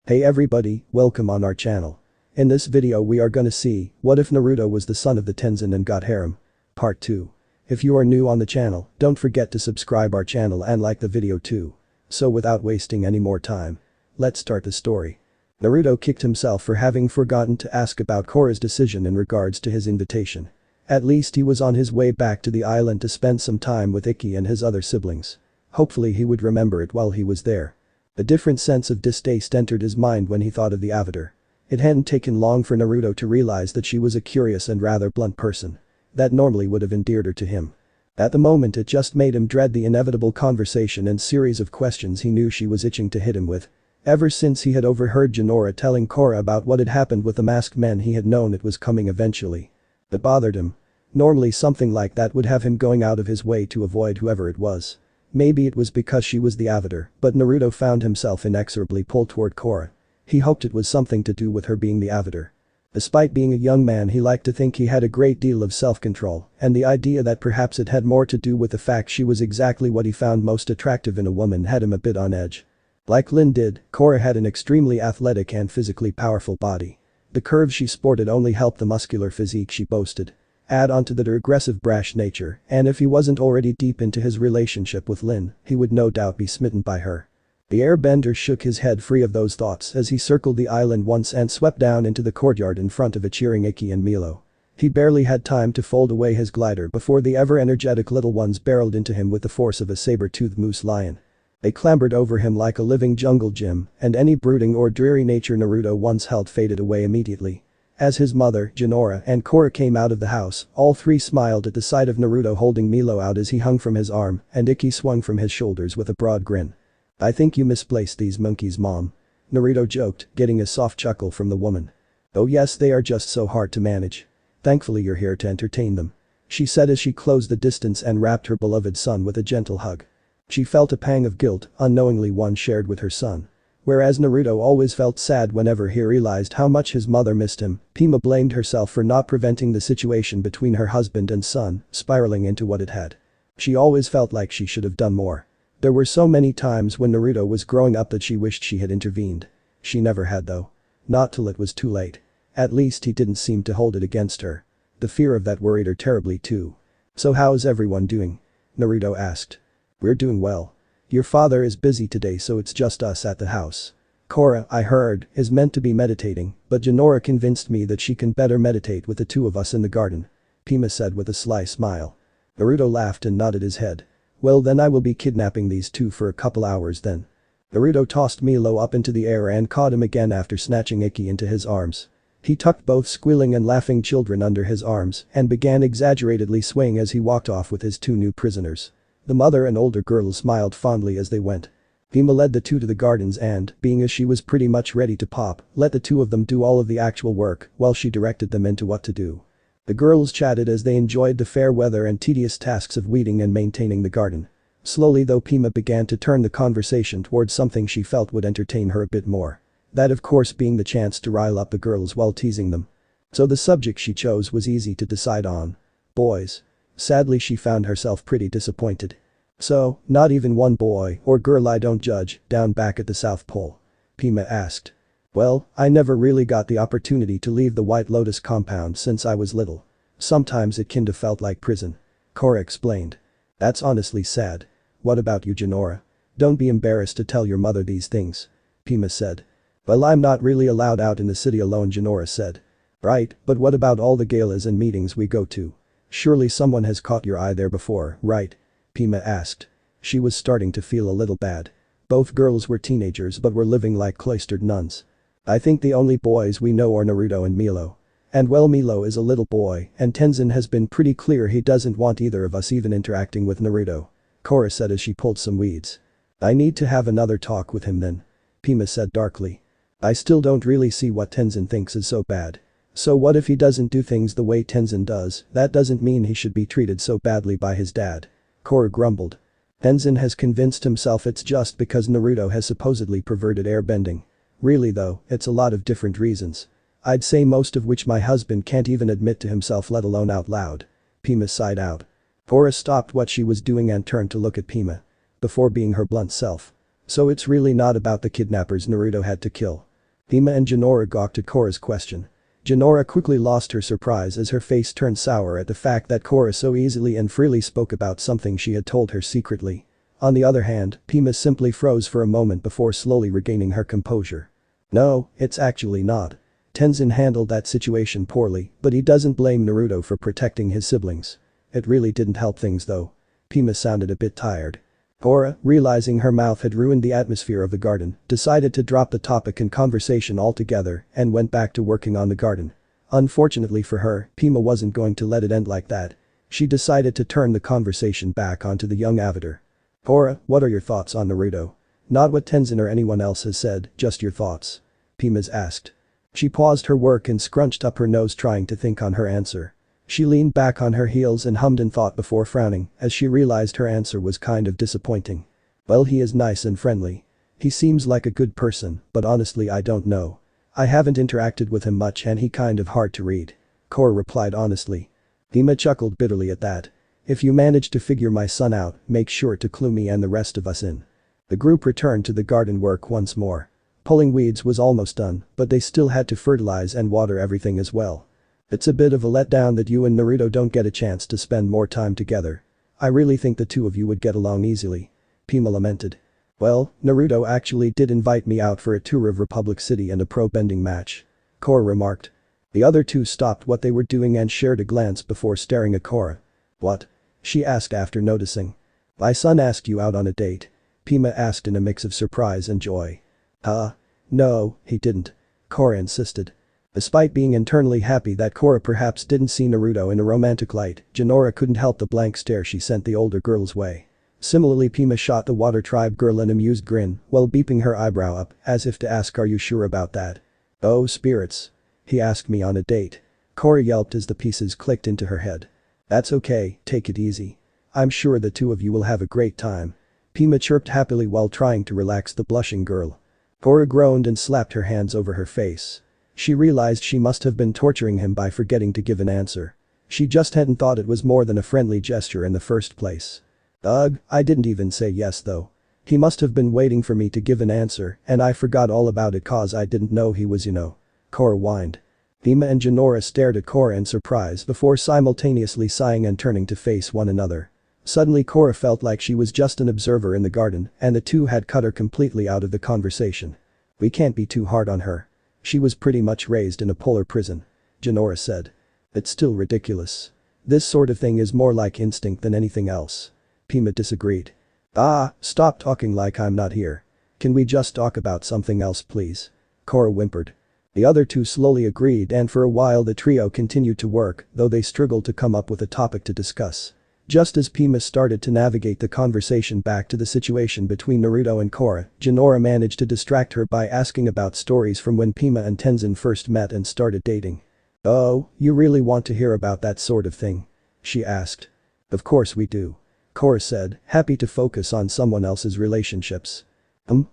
Hey everybody, welcome on our channel. In this video we are gonna see, what if Naruto was the son of the Tenzin and got harem? Part 2. If you are new on the channel, don't forget to subscribe our channel and like the video too. So without wasting any more time, let's start the story. Naruto kicked himself for having forgotten to ask about Korra's decision in regards to his invitation. At least he was on his way back to the island to spend some time with Ikki and his other siblings. Hopefully he would remember it while he was there. A different sense of distaste entered his mind when he thought of the Avatar. It hadn't taken long for Naruto to realize that she was a curious and rather blunt person. That normally would have endeared her to him. At the moment it just made him dread the inevitable conversation and series of questions he knew she was itching to hit him with. Ever since he had overheard Jinora telling Korra about what had happened with the masked men, he had known it was coming eventually. It bothered him. Normally something like that would have him going out of his way to avoid whoever it was. Maybe it was because she was the Avatar, but Naruto found himself inexorably pulled toward Korra. He hoped it was something to do with her being the Avatar. Despite being a young man, he liked to think he had a great deal of self-control, and the idea that perhaps it had more to do with the fact she was exactly what he found most attractive in a woman had him a bit on edge. Like Lin did, Korra had an extremely athletic and physically powerful body. The curves she sported only helped the muscular physique she boasted. Add on to that her aggressive brash nature, and if he wasn't already deep into his relationship with Lin, he would no doubt be smitten by her. The airbender shook his head free of those thoughts as he circled the island once and swept down into the courtyard in front of a cheering Ikki and Milo. He barely had time to fold away his glider before the ever-energetic little ones barreled into him with the force of a saber-toothed moose lion. They clambered over him like a living jungle gym, and any brooding or dreary nature Naruto once held faded away immediately. As his mother, Jinora, and Korra came out of the house, all three smiled at the sight of Naruto holding Milo out as he hung from his arm, and Ikki swung from his shoulders with a broad grin. "I think you misplaced these monkeys, Mom," Naruto joked, getting a soft chuckle from the woman. "Oh yes, they are just so hard to manage. Thankfully you're here to entertain them," she said as she closed the distance and wrapped her beloved son with a gentle hug. She felt a pang of guilt, unknowingly one shared with her son. Whereas Naruto always felt sad whenever he realized how much his mother missed him, Pima blamed herself for not preventing the situation between her husband and son spiraling into what it had. She always felt like she should have done more. There were so many times when Naruto was growing up that she wished she had intervened. She never had though. Not till it was too late. At least he didn't seem to hold it against her. The fear of that worried her terribly too. "So how's everyone doing?" Naruto asked. "We're doing well. Your father is busy today, so it's just us at the house. Korra, I heard, is meant to be meditating, but Jinora convinced me that she can better meditate with the two of us in the garden," Pima said with a sly smile. Naruto laughed and nodded his head. "Well then I will be kidnapping these two for a couple hours then." Naruto tossed Milo up into the air and caught him again after snatching Ikki into his arms. He tucked both squealing and laughing children under his arms and began exaggeratedly swaying as he walked off with his two new prisoners. The mother and older girl smiled fondly as they went. Pima led the two to the gardens and, being as she was pretty much ready to pop, let the two of them do all of the actual work while she directed them into what to do. The girls chatted as they enjoyed the fair weather and tedious tasks of weeding and maintaining the garden. Slowly though Pima began to turn the conversation towards something she felt would entertain her a bit more. That of course being the chance to rile up the girls while teasing them. So the subject she chose was easy to decide on. Boys. Sadly she found herself pretty disappointed. "So, not even one boy or girl I don't judge down back at the South Pole?" Pima asked. "Well, I never really got the opportunity to leave the White Lotus compound since I was little. Sometimes it kinda felt like prison," Korra explained. "That's honestly sad. What about you, Jinora? Don't be embarrassed to tell your mother these things," Pima said. "Well, I'm not really allowed out in the city alone," Jinora said. "Right, but what about all the galas and meetings we go to? Surely someone has caught your eye there before, right?" Pima asked. She was starting to feel a little bad. Both girls were teenagers but were living like cloistered nuns. "I think the only boys we know are Naruto and Milo. And well, Milo is a little boy and Tenzin has been pretty clear he doesn't want either of us even interacting with Naruto," Korra said as she pulled some weeds. "I need to have another talk with him then," Pima said darkly. "I still don't really see what Tenzin thinks is so bad. So what if he doesn't do things the way Tenzin does? That doesn't mean he should be treated so badly by his dad," Korra grumbled. "Tenzin has convinced himself it's just because Naruto has supposedly perverted airbending. Really though, it's a lot of different reasons. I'd say most of which my husband can't even admit to himself, let alone out loud," Pima sighed out. Korra stopped what she was doing and turned to look at Pima. Before being her blunt self. "So it's really not about the kidnappers Naruto had to kill?" Pima and Jinora gawked at Korra's question. Jinora quickly lost her surprise as her face turned sour at the fact that Korra so easily and freely spoke about something she had told her secretly. On the other hand, Pima simply froze for a moment before slowly regaining her composure. No, it's actually not. Tenzin handled that situation poorly, but he doesn't blame Naruto for protecting his siblings. It really didn't help things though. Pima sounded a bit tired. Korra, realizing her mouth had ruined the atmosphere of the garden, decided to drop the topic and conversation altogether and went back to working on the garden. Unfortunately for her, Pima wasn't going to let it end like that. She decided to turn the conversation back onto the young Avatar. Korra, what are your thoughts on Naruto? Not what Tenzin or anyone else has said, just your thoughts. Pima's asked. She paused her work and scrunched up her nose trying to think on her answer. She leaned back on her heels and hummed in thought before frowning as she realized her answer was kind of disappointing. Well, he is nice and friendly. He seems like a good person, but honestly I don't know. I haven't interacted with him much and he kind of hard to read. Korra replied honestly. Pima chuckled bitterly at that. If you manage to figure my son out, make sure to clue me and the rest of us in. The group returned to the garden work once more. Pulling weeds was almost done, but they still had to fertilize and water everything as well. It's a bit of a letdown that you and Naruto don't get a chance to spend more time together. I really think the two of you would get along easily. Pima lamented. Well, Naruto actually did invite me out for a tour of Republic City and a pro-bending match. Korra remarked. The other two stopped what they were doing and shared a glance before staring at Korra. What? She asked after noticing. My son asked you out on a date? Pima asked in a mix of surprise and joy. Huh? No, he didn't. Korra insisted. Despite being internally happy that Korra perhaps didn't see Naruto in a romantic light, Jinora couldn't help the blank stare she sent the older girl's way. Similarly, Pima shot the Water Tribe girl an amused grin while beeping her eyebrow up as if to ask, are you sure about that? Oh, Spirits. He asked me on a date. Korra yelped as the pieces clicked into her head. That's okay, take it easy. I'm sure the two of you will have a great time. Pima chirped happily while trying to relax the blushing girl. Korra groaned and slapped her hands over her face. She realized she must have been torturing him by forgetting to give an answer. She just hadn't thought it was more than a friendly gesture in the first place. Ugh, I didn't even say yes though. He must have been waiting for me to give an answer and I forgot all about it cause I didn't know he was Korra whined. Pima and Jinora stared at Korra in surprise before simultaneously sighing and turning to face one another. Suddenly Korra felt like she was just an observer in the garden and the two had cut her completely out of the conversation. We can't be too hard on her. She was pretty much raised in a polar prison. Jinora said. It's still ridiculous. This sort of thing is more like instinct than anything else. Pima disagreed. Ah, stop talking like I'm not here. Can we just talk about something else please? Korra whimpered. The other two slowly agreed and for a while the trio continued to work, though they struggled to come up with a topic to discuss. Just as Pima started to navigate the conversation back to the situation between Naruto and Korra, Jinora managed to distract her by asking about stories from when Pima and Tenzin first met and started dating. Oh, you really want to hear about that sort of thing? She asked. Of course we do. Korra said, happy to focus on someone else's relationships.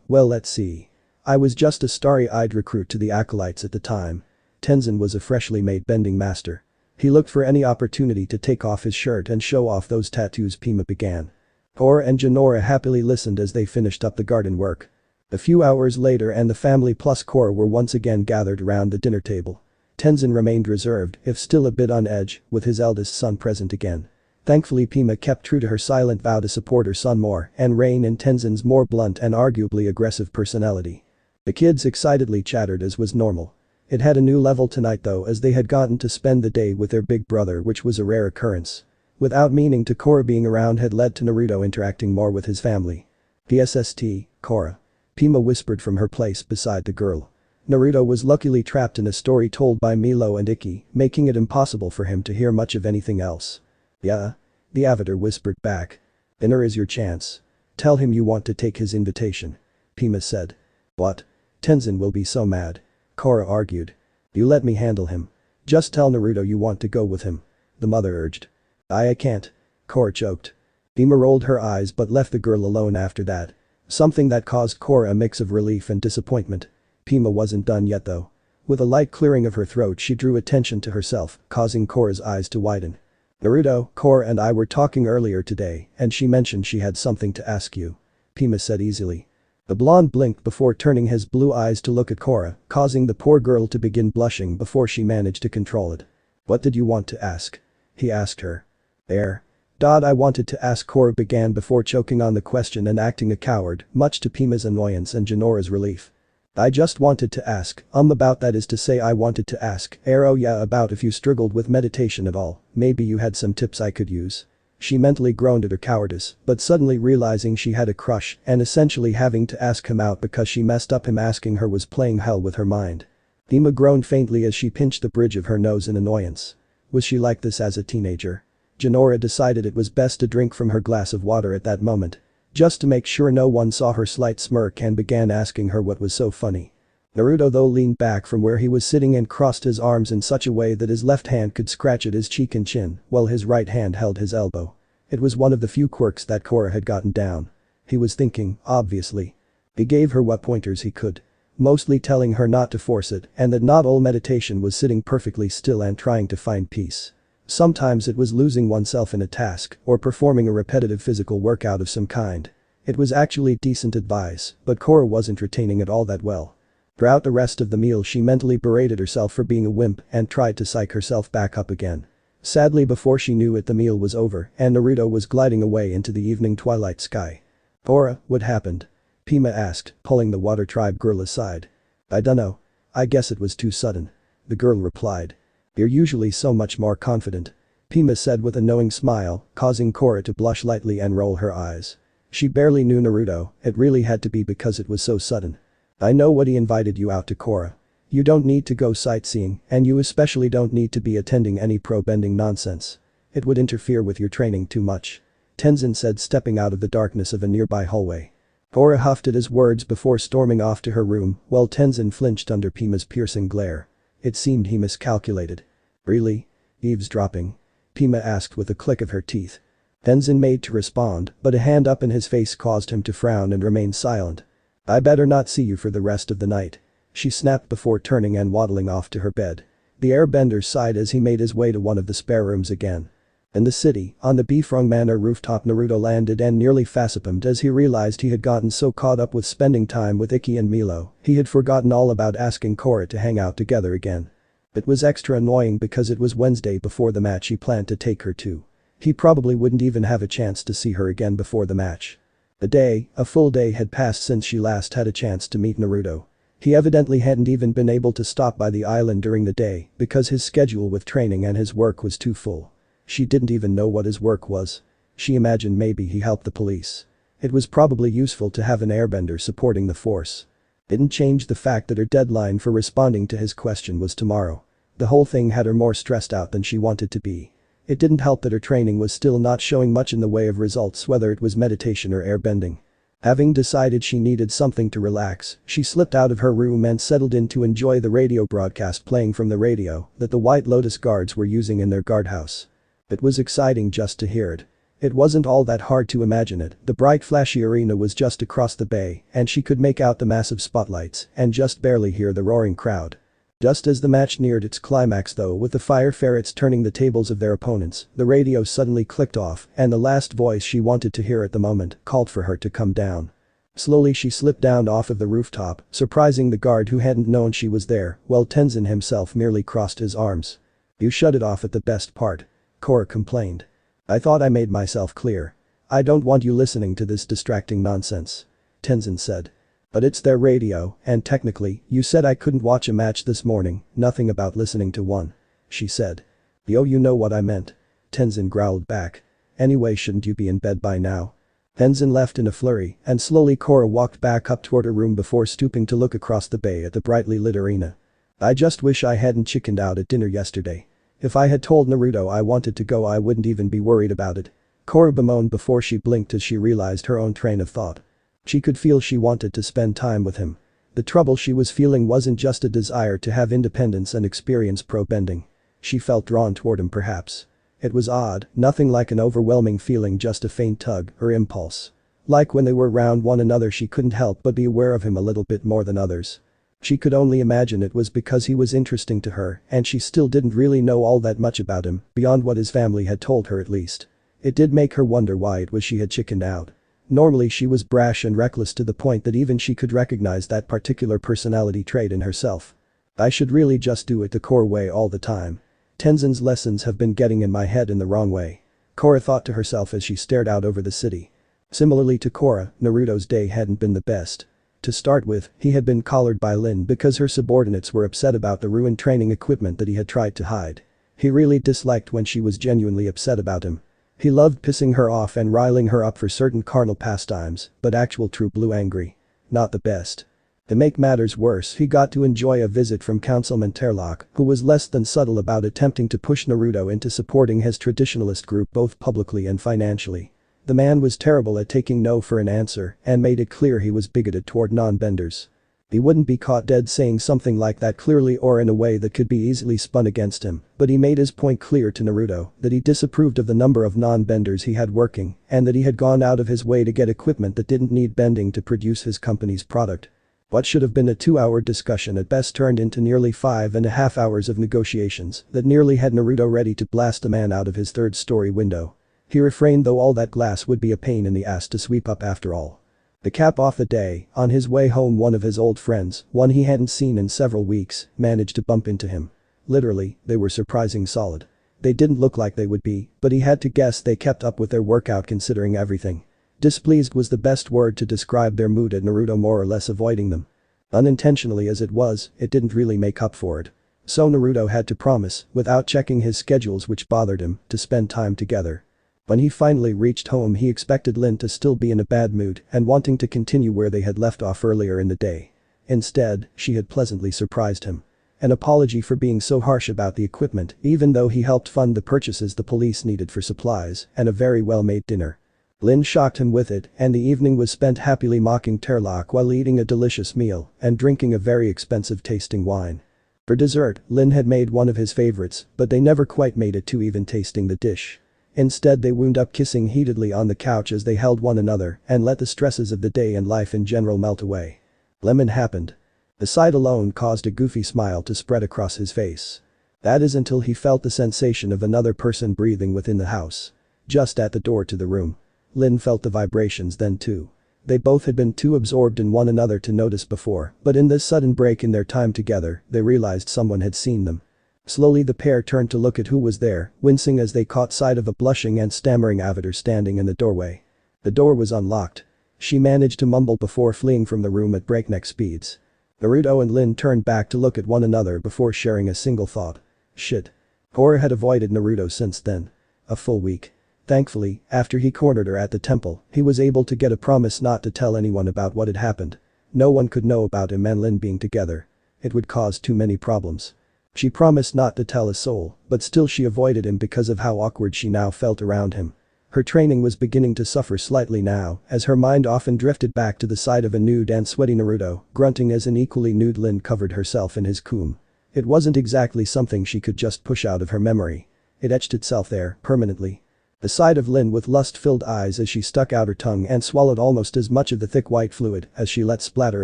Well let's see. I was just a starry-eyed recruit to the acolytes at the time. Tenzin was a freshly made bending master. He looked for any opportunity to take off his shirt and show off those tattoos Pima began. Korra and Jinora happily listened as they finished up the garden work. A few hours later and the family plus Korra were once again gathered around the dinner table. Tenzin remained reserved, if still a bit on edge, with his eldest son present again. Thankfully Pima kept true to her silent vow to support her son more and rein in Tenzin's more blunt and arguably aggressive personality. The kids excitedly chattered as was normal. It had a new level tonight though as they had gotten to spend the day with their big brother which was a rare occurrence. Without meaning to, Korra being around had led to Naruto interacting more with his family. PSST, Korra. Pima whispered from her place beside the girl. Naruto was luckily trapped in a story told by Milo and Ikki, making it impossible for him to hear much of anything else. Yeah? The Avatar whispered back. Dinner is your chance. Tell him you want to take his invitation. Pima said. What? Tenzin will be so mad. Korra argued. You let me handle him. Just tell Naruto you want to go with him. The mother urged. I can't. Korra choked. Pima rolled her eyes but left the girl alone after that. Something that caused Korra a mix of relief and disappointment. Pima wasn't done yet though. With a light clearing of her throat she drew attention to herself, causing Korra's eyes to widen. Naruto, Korra and I were talking earlier today and she mentioned she had something to ask you. Pima said easily. The blonde blinked before turning his blue eyes to look at Korra, causing the poor girl to begin blushing before she managed to control it. "What did you want to ask?" he asked her. I wanted to ask," Korra began before choking on the question and acting a coward, much to Pima's annoyance and Janora's relief. "I just wanted to ask, about that is to say I wanted to ask, about if you struggled with meditation at all, maybe you had some tips I could use." She mentally groaned at her cowardice, but suddenly realizing she had a crush and essentially having to ask him out because she messed up him asking her was playing hell with her mind. Pima groaned faintly as she pinched the bridge of her nose in annoyance. Was she like this as a teenager? Janora decided it was best to drink from her glass of water at that moment. Just to make sure no one saw her slight smirk and began asking her what was so funny. Naruto though leaned back from where he was sitting and crossed his arms in such a way that his left hand could scratch at his cheek and chin, while his right hand held his elbow. It was one of the few quirks that Korra had gotten down. He was thinking, obviously. He gave her what pointers he could. Mostly telling her not to force it and that not all meditation was sitting perfectly still and trying to find peace. Sometimes it was losing oneself in a task or performing a repetitive physical workout of some kind. It was actually decent advice, but Korra wasn't retaining it all that well. Throughout the rest of the meal she mentally berated herself for being a wimp and tried to psych herself back up again. Sadly before she knew it the meal was over and Naruto was gliding away into the evening twilight sky. "Korra, what happened?" Pima asked, pulling the water tribe girl aside. "I dunno. I guess it was too sudden." The girl replied. "You're usually so much more confident," Pima said with a knowing smile, causing Korra to blush lightly and roll her eyes. She barely knew Naruto, it really had to be because it was so sudden. "I know what he invited you out to, Korra. You don't need to go sightseeing and you especially don't need to be attending any pro-bending nonsense. It would interfere with your training too much," Tenzin said stepping out of the darkness of a nearby hallway. Korra huffed at his words before storming off to her room while Tenzin flinched under Pima's piercing glare. It seemed he miscalculated. "Really? Eavesdropping?" Pima asked with a click of her teeth. Tenzin made to respond, but a hand up in his face caused him to frown and remain silent. "I better not see you for the rest of the night," she snapped before turning and waddling off to her bed. The airbender sighed as he made his way to one of the spare rooms again. In the city, on the Bifrong Manor rooftop Naruto landed and nearly facepalmed as he realized he had gotten so caught up with spending time with Ikki and Milo, he had forgotten all about asking Korra to hang out together again. It was extra annoying because it was Wednesday before the match he planned to take her to. He probably wouldn't even have a chance to see her again before the match. A full day had passed since she last had a chance to meet Naruto. He evidently hadn't even been able to stop by the island during the day because his schedule with training and his work was too full. She didn't even know what his work was. She imagined maybe he helped the police. It was probably useful to have an airbender supporting the force. Didn't change the fact that her deadline for responding to his question was tomorrow. The whole thing had her more stressed out than she wanted to be. It didn't help that her training was still not showing much in the way of results whether it was meditation or airbending. Having decided she needed something to relax, she slipped out of her room and settled in to enjoy the radio broadcast playing from the radio that the White Lotus guards were using in their guardhouse. It was exciting just to hear it. It wasn't all that hard to imagine it, the bright flashy arena was just across the bay and she could make out the massive spotlights and just barely hear the roaring crowd. Just as the match neared its climax though with the Ferrets turning the tables of their opponents, the radio suddenly clicked off and the last voice she wanted to hear at the moment called for her to come down. Slowly she slipped down off of the rooftop, surprising the guard who hadn't known she was there, while Tenzin himself merely crossed his arms. "You shut it off at the best part," Korra complained. "I thought I made myself clear. I don't want you listening to this distracting nonsense," Tenzin said. "But it's their radio, and technically, you said I couldn't watch a match this morning, nothing about listening to one," she said. "Yo, you know what I meant," Tenzin growled back. "Anyway, shouldn't you be in bed by now?" Tenzin left in a flurry and slowly Korra walked back up toward her room before stooping to look across the bay at the brightly lit arena. "I just wish I hadn't chickened out at dinner yesterday. If I had told Naruto I wanted to go I wouldn't even be worried about it," Korra bemoaned before she blinked as she realized her own train of thought. She could feel she wanted to spend time with him. The trouble she was feeling wasn't just a desire to have independence and experience pro-bending. She felt drawn toward him perhaps. It was odd, nothing like an overwhelming feeling, just a faint tug or impulse. Like when they were around one another she couldn't help but be aware of him a little bit more than others. She could only imagine it was because he was interesting to her and she still didn't really know all that much about him, beyond what his family had told her at least. It did make her wonder why it was she had chickened out. Normally she was brash and reckless to the point that even she could recognize that particular personality trait in herself. I should really just do it the Korra way all the time. Tenzin's lessons have been getting in my head in the wrong way. Korra thought to herself as she stared out over the city. Similarly to Korra, Naruto's day hadn't been the best. To start with, he had been collared by Lin because her subordinates were upset about the ruined training equipment that he had tried to hide. He really disliked when she was genuinely upset about him. He loved pissing her off and riling her up for certain carnal pastimes, but actual true blue angry. Not the best. To make matters worse, he got to enjoy a visit from Councilman Terlock, who was less than subtle about attempting to push Naruto into supporting his traditionalist group both publicly and financially. The man was terrible at taking no for an answer and made it clear he was bigoted toward non-benders. He wouldn't be caught dead saying something like that clearly or in a way that could be easily spun against him, but he made his point clear to Naruto that he disapproved of the number of non-benders he had working and that he had gone out of his way to get equipment that didn't need bending to produce his company's product. What should have been a 2-hour discussion at best turned into nearly 5.5 hours of negotiations that nearly had Naruto ready to blast the man out of his third-story window. He refrained though all that glass would be a pain in the ass to sweep up after all. To cap off the day, on his way home one of his old friends, one he hadn't seen in several weeks, managed to bump into him. Literally, they were surprising solid. They didn't look like they would be, but he had to guess they kept up with their workout considering everything. Displeased was the best word to describe their mood at Naruto more or less avoiding them. Unintentionally as it was, it didn't really make up for it. So Naruto had to promise, without checking his schedules which bothered him, to spend time together. When he finally reached home he expected Lin to still be in a bad mood and wanting to continue where they had left off earlier in the day. Instead, she had pleasantly surprised him. An apology for being so harsh about the equipment even though he helped fund the purchases the police needed for supplies, and a very well-made dinner. Lin shocked him with it and the evening was spent happily mocking Terlock while eating a delicious meal and drinking a very expensive tasting wine. For dessert, Lin had made one of his favorites, but they never quite made it to even tasting the dish. Instead they wound up kissing heatedly on the couch as they held one another and let the stresses of the day and life in general melt away. Lemon happened. The sight alone caused a goofy smile to spread across his face. That is until he felt the sensation of another person breathing within the house. Just at the door to the room. Lin felt the vibrations then too. They both had been too absorbed in one another to notice before, but in this sudden break in their time together, they realized someone had seen them. Slowly the pair turned to look at who was there, wincing as they caught sight of a blushing and stammering Avatar standing in the doorway. The door was unlocked. She managed to mumble before fleeing from the room at breakneck speeds. Naruto and Lin turned back to look at one another before sharing a single thought. Shit. Korra had avoided Naruto since then. A full week. Thankfully, after he cornered her at the temple, he was able to get a promise not to tell anyone about what had happened. No one could know about him and Lin being together. It would cause too many problems. She promised not to tell a soul, but still she avoided him because of how awkward she now felt around him. Her training was beginning to suffer slightly now, as her mind often drifted back to the sight of a nude and sweaty Naruto, grunting as an equally nude Lin covered herself in his coom. It wasn't exactly something she could just push out of her memory. It etched itself there, permanently. The sight of Lin with lust-filled eyes as she stuck out her tongue and swallowed almost as much of the thick white fluid as she let splatter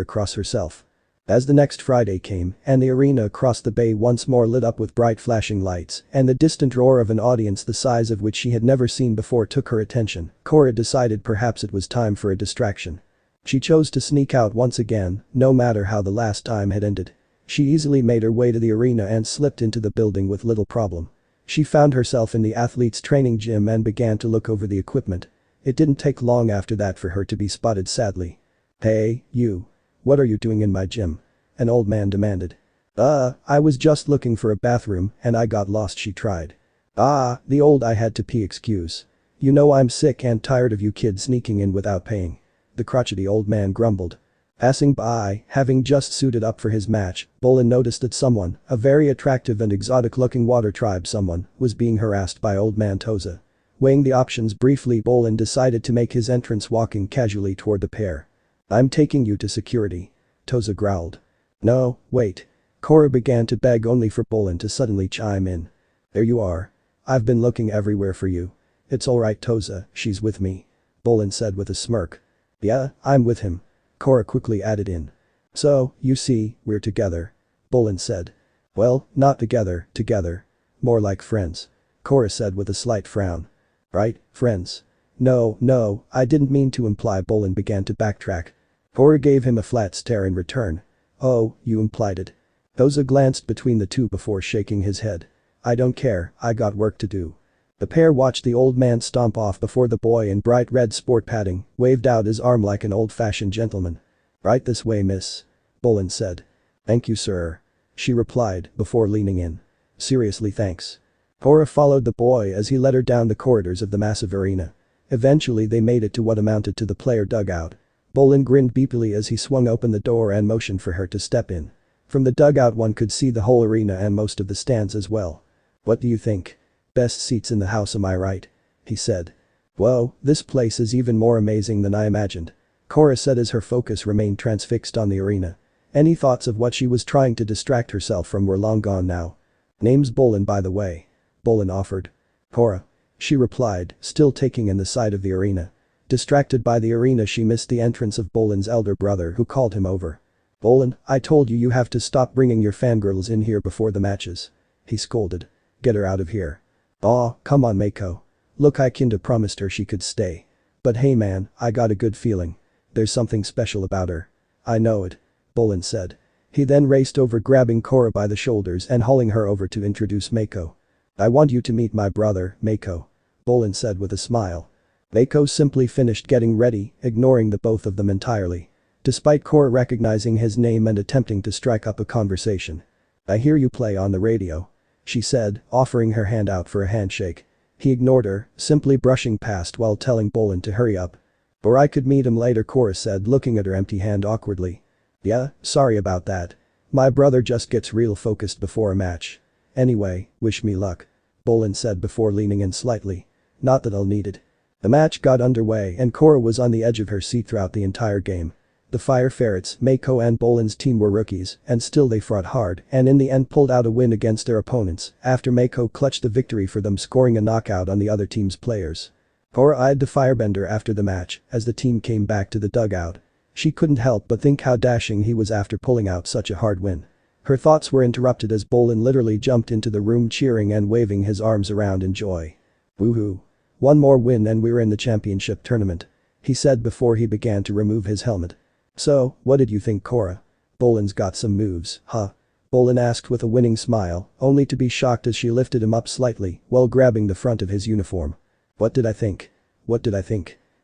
across herself. As the next Friday came and the arena across the bay once more lit up with bright flashing lights and the distant roar of an audience the size of which she had never seen before took her attention, Korra decided perhaps it was time for a distraction. She chose to sneak out once again, no matter how the last time had ended. She easily made her way to the arena and slipped into the building with little problem. She found herself in the athlete's training gym and began to look over the equipment. It didn't take long after that for her to be spotted sadly. "Hey, you. What are you doing in my gym?" an old man demanded. I was just looking for a bathroom and I got lost," she tried. The old "I had to pee" excuse. "You know I'm sick and tired of you kids sneaking in without paying," the crotchety old man grumbled. Passing by, having just suited up for his match, Bolin noticed that someone, a very attractive and exotic-looking water tribe someone, was being harassed by old man Toza. Weighing the options briefly, Bolin decided to make his entrance walking casually toward the pair. "I'm taking you to security," Toza growled. "No, wait." Korra began to beg only for Bolin to suddenly chime in. "There you are. I've been looking everywhere for you." "It's alright Toza, she's with me," Bolin said with a smirk. "Yeah, I'm with him," Korra quickly added in. "So, you see, we're together," Bolin said. "Well, not together, together. More like friends," Korra said with a slight frown. "Right, friends. No, I didn't mean to imply." Bolin began to backtrack. Korra gave him a flat stare in return. "Oh, you implied it." Koza glanced between the two before shaking his head. "I don't care, I got work to do." The pair watched the old man stomp off before the boy in bright red sport padding waved out his arm like an old-fashioned gentleman. "Right this way, miss," Bolin said. "Thank you, sir," she replied before leaning in. "Seriously, thanks." Korra followed the boy as he led her down the corridors of the massive arena. Eventually they made it to what amounted to the player dugout. Bolin grinned beepily as he swung open the door and motioned for her to step in. From the dugout one could see the whole arena and most of the stands as well. "What do you think? Best seats in the house, am I right?" he said. "Whoa, this place is even more amazing than I imagined," Korra said as her focus remained transfixed on the arena. Any thoughts of what she was trying to distract herself from were long gone now. "Name's Bolin, by the way," Bolin offered. "Korra," she replied, still taking in the side of the arena. Distracted by the arena, she missed the entrance of Bolin's elder brother, who called him over. "Bolin, I told you have to stop bringing your fangirls in here before the matches," he scolded. "Get her out of here." "Aw, come on, Mako. Look, I kinda promised her she could stay. But hey man, I got a good feeling. There's something special about her." "I know it," Bolin said. He then raced over, grabbing Korra by the shoulders and hauling her over to introduce Mako. "I want you to meet my brother, Mako," Bolin said with a smile. Mako simply finished getting ready, ignoring the both of them entirely. Despite Korra recognizing his name and attempting to strike up a conversation. "I hear you play on the radio," she said, offering her hand out for a handshake. He ignored her, simply brushing past while telling Bolin to hurry up. "Or I could meet him later," Korra said, looking at her empty hand awkwardly. "Yeah, sorry about that. My brother just gets real focused before a match. Anyway, wish me luck," Bolin said before leaning in slightly. "Not that I'll need it." The match got underway and Korra was on the edge of her seat throughout the entire game. The Ferrets, Mako and Bolin's team were rookies, and still they fought hard and in the end pulled out a win against their opponents after Mako clutched the victory for them, scoring a knockout on the other team's players. Korra eyed the firebender after the match as the team came back to the dugout. She couldn't help but think how dashing he was after pulling out such a hard win. Her thoughts were interrupted as Bolin literally jumped into the room cheering and waving his arms around in joy. "Woohoo. One more win and we're in the championship tournament," he said before he began to remove his helmet. "So, what did you think, Korra? Bolin's got some moves, huh?" Bolin asked with a winning smile, only to be shocked as she lifted him up slightly while grabbing the front of his uniform. What did I think?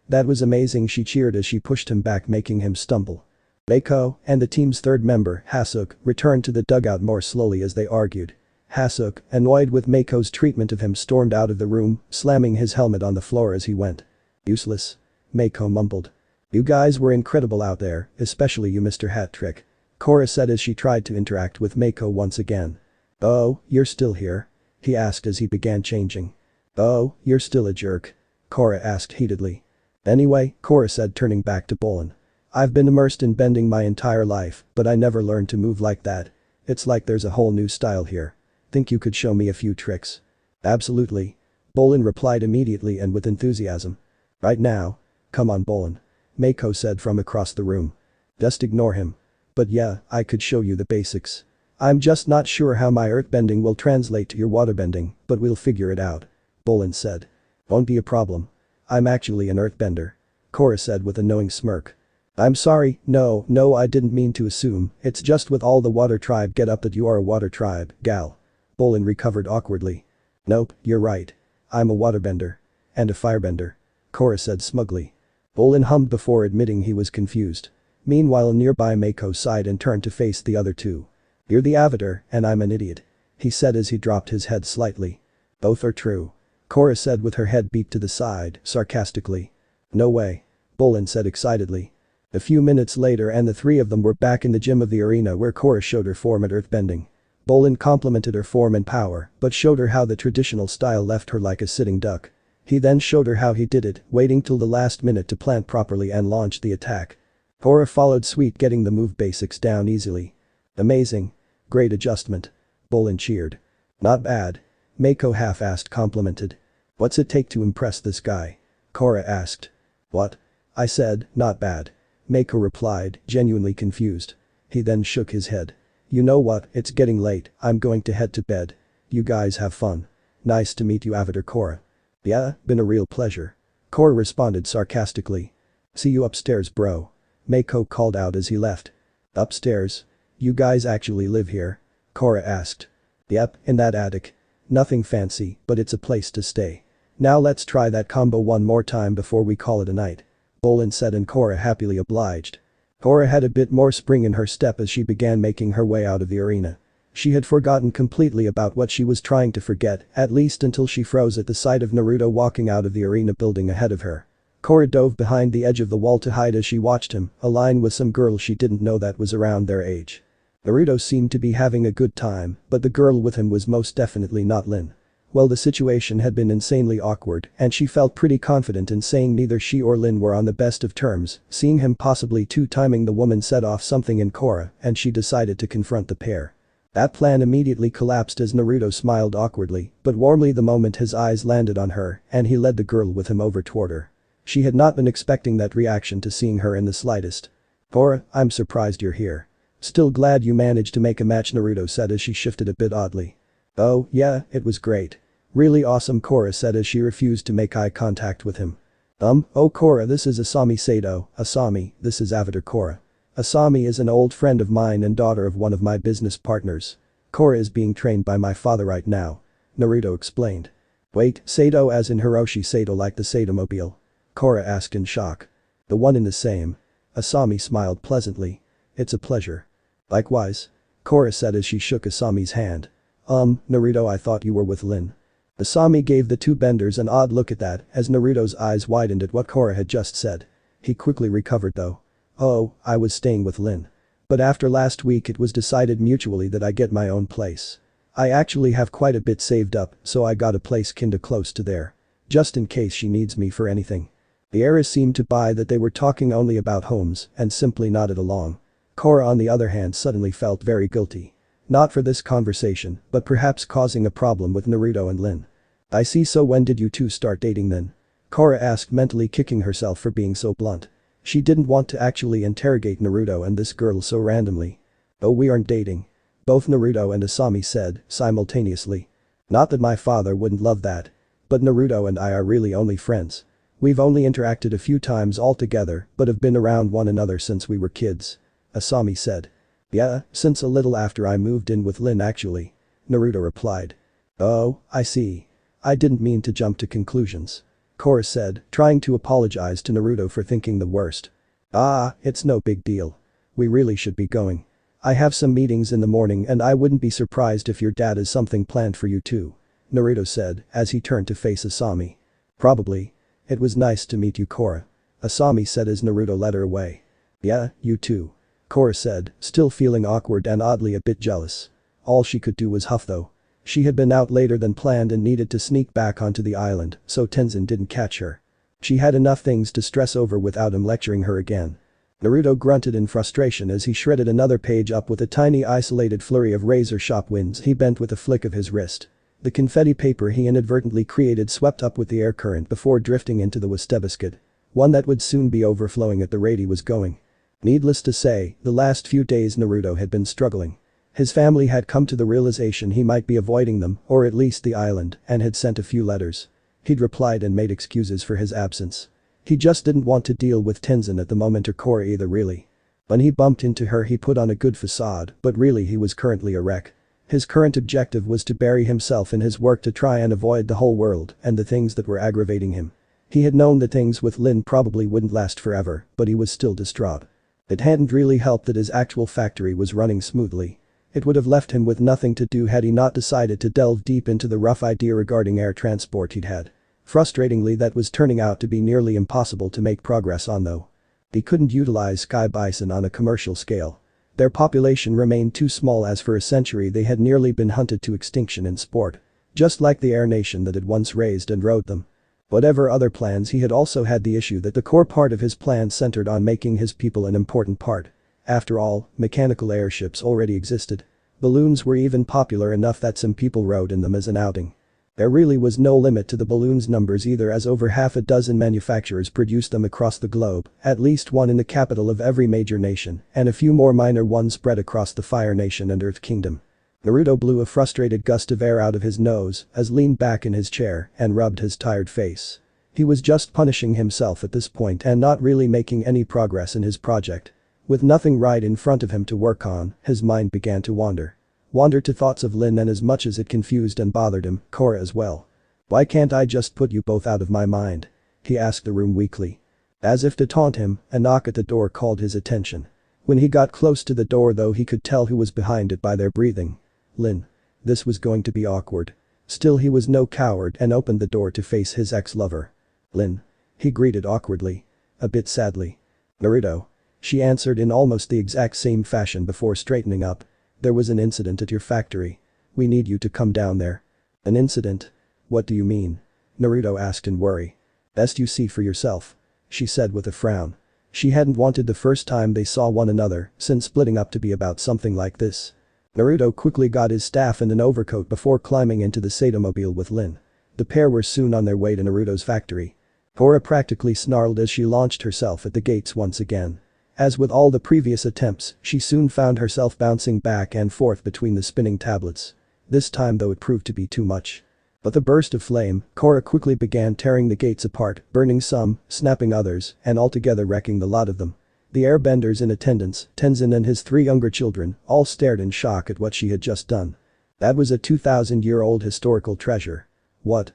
That was amazing," she cheered as she pushed him back, making him stumble. Mako and the team's third member, Hasuk, returned to the dugout more slowly as they argued. Hasuk, annoyed with Mako's treatment of him, stormed out of the room, slamming his helmet on the floor as he went. "Useless," Mako mumbled. "You guys were incredible out there, especially you, Mr. Hat Trick," Korra said as she tried to interact with Mako once again. "Oh, you're still here?" he asked as he began changing. "Oh, you're still a jerk?" Korra asked heatedly. "Anyway," Korra said, turning back to Bolin. "I've been immersed in bending my entire life, but I never learned to move like that. It's like there's a whole new style here. Think you could show me a few tricks?" "Absolutely," Bolin replied immediately and with enthusiasm. "Right now?" "Come on, Bolin," Mako said from across the room. "Just ignore him. But yeah, I could show you the basics. I'm just not sure how my earthbending will translate to your waterbending, but we'll figure it out," Bolin said. "Won't be a problem. I'm actually an earthbender," Korra said with a knowing smirk. "I'm sorry, no, I didn't mean to assume, it's just with all the water tribe get up that you are a water tribe, gal." Bolin recovered awkwardly. "Nope, you're right. I'm a waterbender. And a firebender," Korra said smugly. Bolin hummed before admitting he was confused. Meanwhile, nearby Mako sighed and turned to face the other two. "You're the Avatar, and I'm an idiot," he said as he dropped his head slightly. "Both are true," Korra said with her head beat to the side, sarcastically. "No way," Bolin said excitedly. A few minutes later and the three of them were back in the gym of the arena where Korra showed her form at earthbending. Bolin complimented her form and power, but showed her how the traditional style left her like a sitting duck. He then showed her how he did it, waiting till the last minute to plant properly and launch the attack. Korra followed suit, getting the move basics down easily. "Amazing. Great adjustment," Bolin cheered. "Not bad," Mako half-assed complimented. "What's it take to impress this guy?" Korra asked. "What?" I said, "Not bad," Mako replied, genuinely confused. He then shook his head. "You know what, it's getting late, I'm going to head to bed. You guys have fun. Nice to meet you, Avatar Korra." "Yeah, been a real pleasure," Korra responded sarcastically. See you upstairs, bro. Mako called out as he left. Upstairs? You guys actually live here? Korra asked. Yep, in that attic. Nothing fancy, but it's a place to stay. Now let's try that combo one more time before we call it a night. Bolin said and Korra happily obliged. Korra had a bit more spring in her step as she began making her way out of the arena. She had forgotten completely about what she was trying to forget, at least until she froze at the sight of Naruto walking out of the arena building ahead of her. Korra dove behind the edge of the wall to hide as she watched him, align with some girl she didn't know that was around their age. Naruto seemed to be having a good time, but the girl with him was most definitely not Lin. Well, the situation had been insanely awkward, and she felt pretty confident in saying neither she or Lin were on the best of terms, seeing him possibly two-timing the woman set off something in Korra, and she decided to confront the pair. That plan immediately collapsed as Naruto smiled awkwardly, but warmly the moment his eyes landed on her, and he led the girl with him over toward her. She had not been expecting that reaction to seeing her in the slightest. Korra, I'm surprised you're here. Still glad you managed to make a match, Naruto said as she shifted a bit oddly. Oh, yeah, it was great. Really awesome, Korra said as she refused to make eye contact with him. Oh Korra, this is Asami Sato. Asami, this is Avatar Korra. Asami is an old friend of mine and daughter of one of my business partners. Korra is being trained by my father right now. Naruto explained. Wait, Sato as in Hiroshi Sato like the Satomobile? Korra asked in shock. The one in the same. Asami smiled pleasantly. It's a pleasure. Likewise. Korra said as she shook Asami's hand. Naruto, I thought you were with Lin. Asami gave the two benders an odd look at that as Naruto's eyes widened at what Korra had just said. He quickly recovered though. Oh, I was staying with Lin. But after last week it was decided mutually that I get my own place. I actually have quite a bit saved up, so I got a place kinda close to there. Just in case she needs me for anything. The heiress seemed to buy that they were talking only about homes and simply nodded along. Korra on the other hand suddenly felt very guilty. Not for this conversation, but perhaps causing a problem with Naruto and Lin. I see, so when did you two start dating then? Korra asked, mentally kicking herself for being so blunt. She didn't want to actually interrogate Naruto and this girl so randomly. Oh, we aren't dating. Both Naruto and Asami said, simultaneously. Not that my father wouldn't love that. But Naruto and I are really only friends. We've only interacted a few times altogether, but have been around one another since we were kids. Asami said. Yeah, since a little after I moved in with Lin actually. Naruto replied. Oh, I see. I didn't mean to jump to conclusions. Korra said, trying to apologize to Naruto for thinking the worst. It's no big deal. We really should be going. I have some meetings in the morning and I wouldn't be surprised if your dad has something planned for you too. Naruto said as he turned to face Asami. Probably. It was nice to meet you, Korra. Asami said as Naruto led her away. Yeah, you too. Korra said, still feeling awkward and oddly a bit jealous. All she could do was huff though. She had been out later than planned and needed to sneak back onto the island, so Tenzin didn't catch her. She had enough things to stress over without him lecturing her again. Naruto grunted in frustration as he shredded another page up with a tiny isolated flurry of razor sharp winds he bent with a flick of his wrist. The confetti paper he inadvertently created swept up with the air current before drifting into the wastebasket. One that would soon be overflowing at the rate he was going. Needless to say, the last few days Naruto had been struggling. His family had come to the realization he might be avoiding them, or at least the island, and had sent a few letters. He'd replied and made excuses for his absence. He just didn't want to deal with Tenzin at the moment or Korra either really. When he bumped into her he put on a good facade, but really he was currently a wreck. His current objective was to bury himself in his work to try and avoid the whole world and the things that were aggravating him. He had known that things with Lin probably wouldn't last forever, but he was still distraught. It hadn't really helped that his actual factory was running smoothly. It would have left him with nothing to do had he not decided to delve deep into the rough idea regarding air transport he'd had. Frustratingly, that was turning out to be nearly impossible to make progress on though. He couldn't utilize sky bison on a commercial scale. Their population remained too small as for a century they had nearly been hunted to extinction in sport. Just like the air nation that had once raised and rode them. Whatever other plans, he had also had the issue that the core part of his plan centered on making his people an important part. After all, mechanical airships already existed. Balloons were even popular enough that some people rode in them as an outing. There really was no limit to the balloons' numbers either, as over half a dozen manufacturers produced them across the globe, at least one in the capital of every major nation, and a few more minor ones spread across the Fire Nation and Earth Kingdom. Naruto blew a frustrated gust of air out of his nose as leaned back in his chair and rubbed his tired face. He was just punishing himself at this point and not really making any progress in his project. With nothing right in front of him to work on, his mind began to wander. Wandered to thoughts of Lin, and as much as it confused and bothered him, Korra as well. "Why can't I just put you both out of my mind?" he asked the room weakly. As if to taunt him, a knock at the door called his attention. When he got close to the door though, he could tell who was behind it by their breathing. Lin. This was going to be awkward. Still, he was no coward and opened the door to face his ex-lover. "Lin." He greeted awkwardly. A bit sadly. "Naruto." She answered in almost the exact same fashion before straightening up. "There was an incident at your factory. We need you to come down there." "An incident? What do you mean?" Naruto asked in worry. "Best you see for yourself," she said with a frown. She hadn't wanted the first time they saw one another since splitting up to be about something like this. Naruto quickly got his staff and an overcoat before climbing into the Satomobile with Lin. The pair were soon on their way to Naruto's factory. Korra practically snarled as she launched herself at the gates once again. As with all the previous attempts, she soon found herself bouncing back and forth between the spinning tablets. This time though, it proved to be too much. But the burst of flame, Korra quickly began tearing the gates apart, burning some, snapping others, and altogether wrecking the lot of them. The airbenders in attendance, Tenzin and his 3 younger children, all stared in shock at what she had just done. That was a 2,000-year-old historical treasure. What